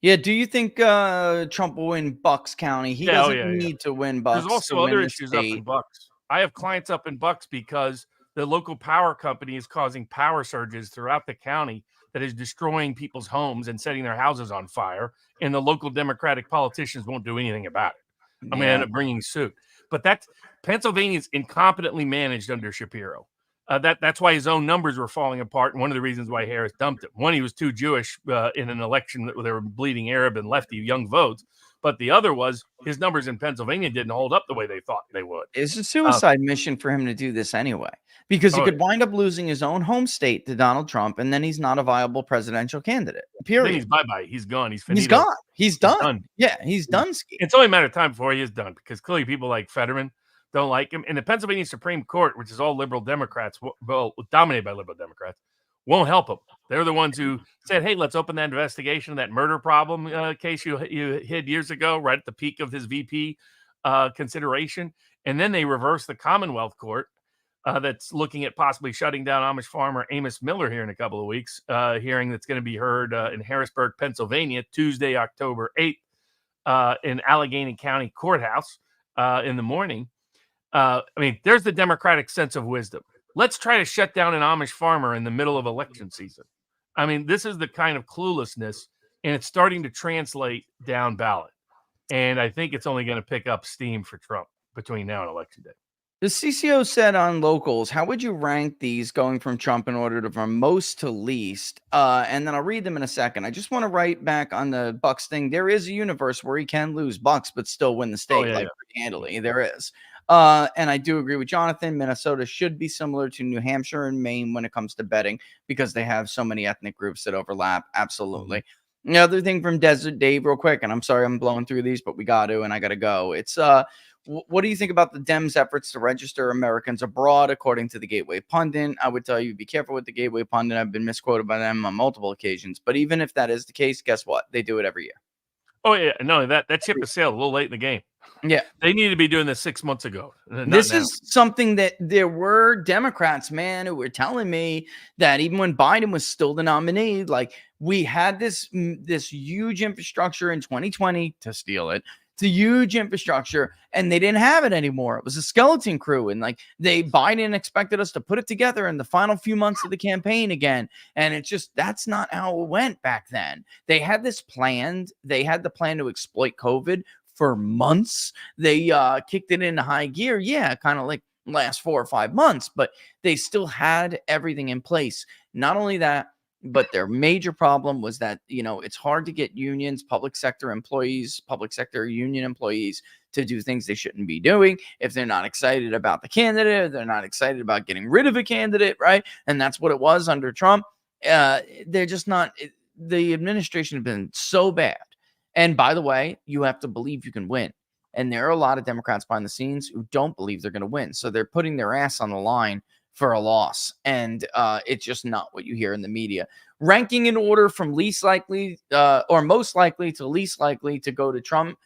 Yeah. Do you think Trump will win Bucks County? He Yeah, oh, doesn't yeah, yeah. need to win There's Bucks to also win other the issues up in state. Bucks. I have clients up in Bucks because the local power company is causing power surges throughout the county that is destroying people's homes and setting their houses on fire, and the local Democratic politicians won't do anything about it. I'm going to end up bringing suit. But that's Pennsylvania's incompetently managed under Shapiro. That's why his own numbers were falling apart, and one of the reasons why Harris dumped him. One, he was too Jewish in an election that they were bleeding Arab and lefty young votes. But the other was his numbers in Pennsylvania didn't hold up the way they thought they would. It's a suicide mission for him to do this anyway, because he could wind up losing his own home state to Donald Trump, and then he's not a viable presidential candidate. Period. Then he's bye-bye. He's gone. He's finito. He's gone. He's done. Yeah, he's done. It's only a matter of time before he is done, because clearly people like Fetterman don't like him. And the Pennsylvania Supreme Court, which is all liberal Democrats, well, dominated by liberal Democrats, won't help him. They're the ones who said, hey, let's open that investigation of that murder problem case you hid years ago, right at the peak of his VP consideration. And then they reversed the Commonwealth Court that's looking at possibly shutting down Amish farmer Amos Miller here in a couple of weeks, hearing that's going to be heard in Harrisburg, Pennsylvania, Tuesday, October 8th, in Allegheny County Courthouse in the morning. I mean, there's the Democratic sense of wisdom. Let's try to shut down an Amish farmer in the middle of election season. I mean, this is the kind of cluelessness, and it's starting to translate down ballot. And I think it's only going to pick up steam for Trump between now and Election Day. The CCO said on locals, how would you rank these going from Trump in order from most to least? And then I'll read them in a second. I just want to write back on the Bucks thing. There is a universe where he can lose Bucks, but still win the state pretty handily. There is. And I do agree with Jonathan. Minnesota should be similar to New Hampshire and Maine when it comes to betting, because they have so many ethnic groups that overlap. Absolutely. The other thing from Desert Dave, real quick, and I'm sorry I'm blowing through these, but we got to, and I got to go. It's what do you think about the Dems' efforts to register Americans abroad, according to the Gateway Pundit? I would tell you, be careful with the Gateway Pundit. I've been misquoted by them on multiple occasions. But even if that is the case, guess what? They do it every year. Oh, yeah. No, that ship has sailed a little late in the game. Yeah. They needed to be doing this 6 months ago. This is something that there were Democrats, man, who were telling me that even when Biden was still the nominee, like, we had this huge infrastructure in 2020 to steal it. It's a huge infrastructure, and they didn't have it anymore. It was a skeleton crew, and like Biden expected us to put it together in the final few months of the campaign again. And it's just, that's not how it went back then. They had this planned. They had the plan to exploit COVID for months. They kicked it into high gear. Yeah, kind of like last 4 or 5 months, but they still had everything in place. Not only that, but their major problem was that, it's hard to get unions, public sector employees, public sector union employees to do things they shouldn't be doing if they're not excited about the candidate, they're not excited about getting rid of a candidate, right? And that's what it was under Trump. They're just not, the administration has been so bad. And by the way, you have to believe you can win. And there are a lot of Democrats behind the scenes who don't believe they're going to win. So they're putting their ass on the line for a loss. And it's just not what you hear in the media. Ranking in order from least likely or most likely to least likely to go to Trump: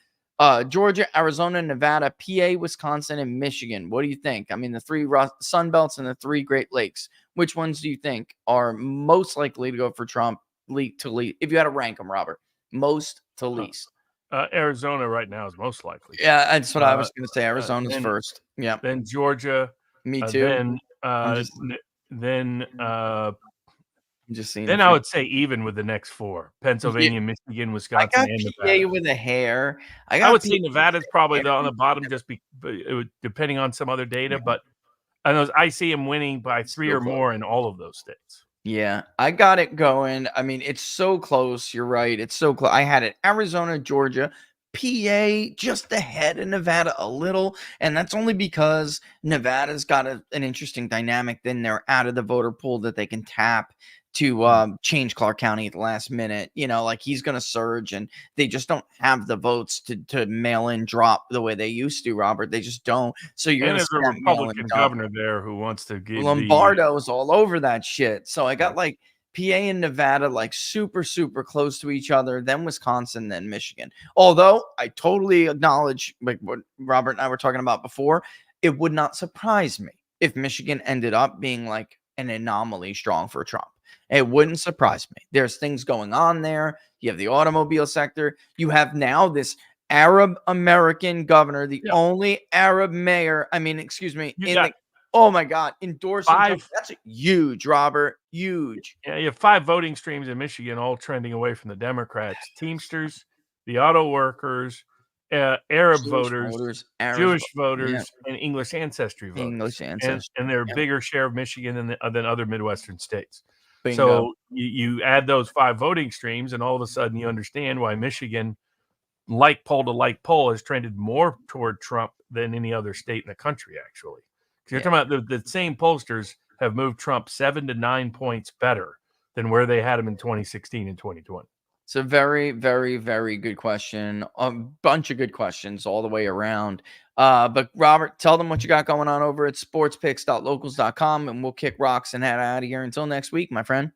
Georgia, Arizona, Nevada, PA, Wisconsin, and Michigan. What do you think? I mean, the 3 Sun Belts and the 3 Great Lakes. Which ones do you think are most likely to go for Trump to lead? If you had to rank them, Robert, most to least. Arizona right now is most likely. Yeah, that's what I was going to say. Arizona's first. Yeah. Then Georgia. Me too. Then I'm just seeing. Then I would say even with the next 4: Pennsylvania, Michigan, Wisconsin, I got and PA Nevada. with a hair. I would say Nevada's probably on the bottom, depending on some other data. But I see him winning by 3 or more in all of those states. Yeah, I got it going. I mean, it's so close. You're right. It's so close. I had it Arizona, Georgia, PA, just ahead of Nevada a little. And that's only because Nevada's got an interesting dynamic. Then they're out of the voter pool that they can tap to change Clark County at the last minute. Like, he's going to surge, and they just don't have the votes to mail in drop the way they used to, Robert. They just don't. So you're and there's a Republican governor there who wants to give Lombardo's all over that shit. So I got like PA and Nevada like super, super close to each other, then Wisconsin, then Michigan. Although I totally acknowledge, like what Robert and I were talking about before, it would not surprise me if Michigan ended up being like an anomaly strong for Trump. It wouldn't surprise me. There's things going on there. You have the automobile sector. You have now this Arab American governor, the only Arab mayor. I mean, excuse me, oh my God, endorsing Trump. That's huge, Robert. Huge. Yeah, you have 5 voting streams in Michigan, all trending away from the Democrats: Teamsters, the auto workers, Arab voters, Jewish voters, and English ancestry voters. English ancestry, and they're a bigger share of Michigan than other Midwestern states. Bingo. So you add those 5 voting streams, and all of a sudden you understand why Michigan, like poll to like poll, has trended more toward Trump than any other state in the country, actually. Because you're talking about the same pollsters have moved Trump 7 to 9 points better than where they had him in 2016 and 2020. It's a very, very, very good question. A bunch of good questions all the way around. But Robert, tell them what you got going on over at sportspicks.locals.com, and we'll kick rocks and head out of here until next week, my friend.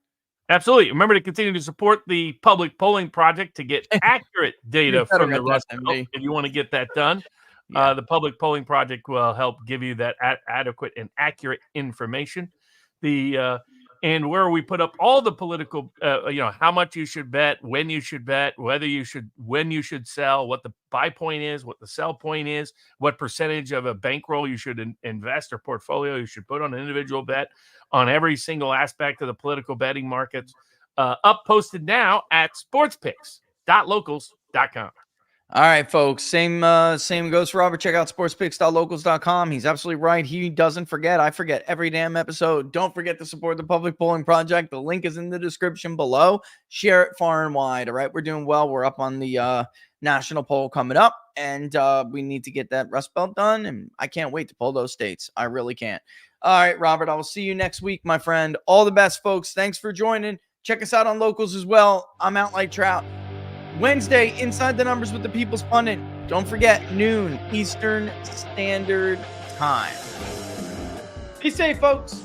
Absolutely. Remember to continue to support the public polling project to get accurate data from the Rust Belt if you want to get that done. The public polling project will help give you that adequate and accurate information. And where we put up all the political, how much you should bet, when you should bet, when you should sell, what the buy point is, what the sell point is, what percentage of a bankroll you should invest or portfolio you should put on an individual bet on every single aspect of the political betting markets, up posted now at sportspicks.locals.com. All right, folks. Same goes for Robert. Check out sportspicks.locals.com. He's absolutely right. He doesn't forget. I forget every damn episode. Don't forget to support the Public Polling Project. The link is in the description below. Share it far and wide. All right, we're doing well. We're up on the national poll coming up, and we need to get that Rust Belt done, and I can't wait to pull those states. I really can't. All right, Robert, I will see you next week, my friend. All the best, folks. Thanks for joining. Check us out on Locals as well. I'm out like trout. Wednesday, Inside the Numbers with the People's Pundit. Don't forget, noon Eastern Standard Time. Be safe, folks.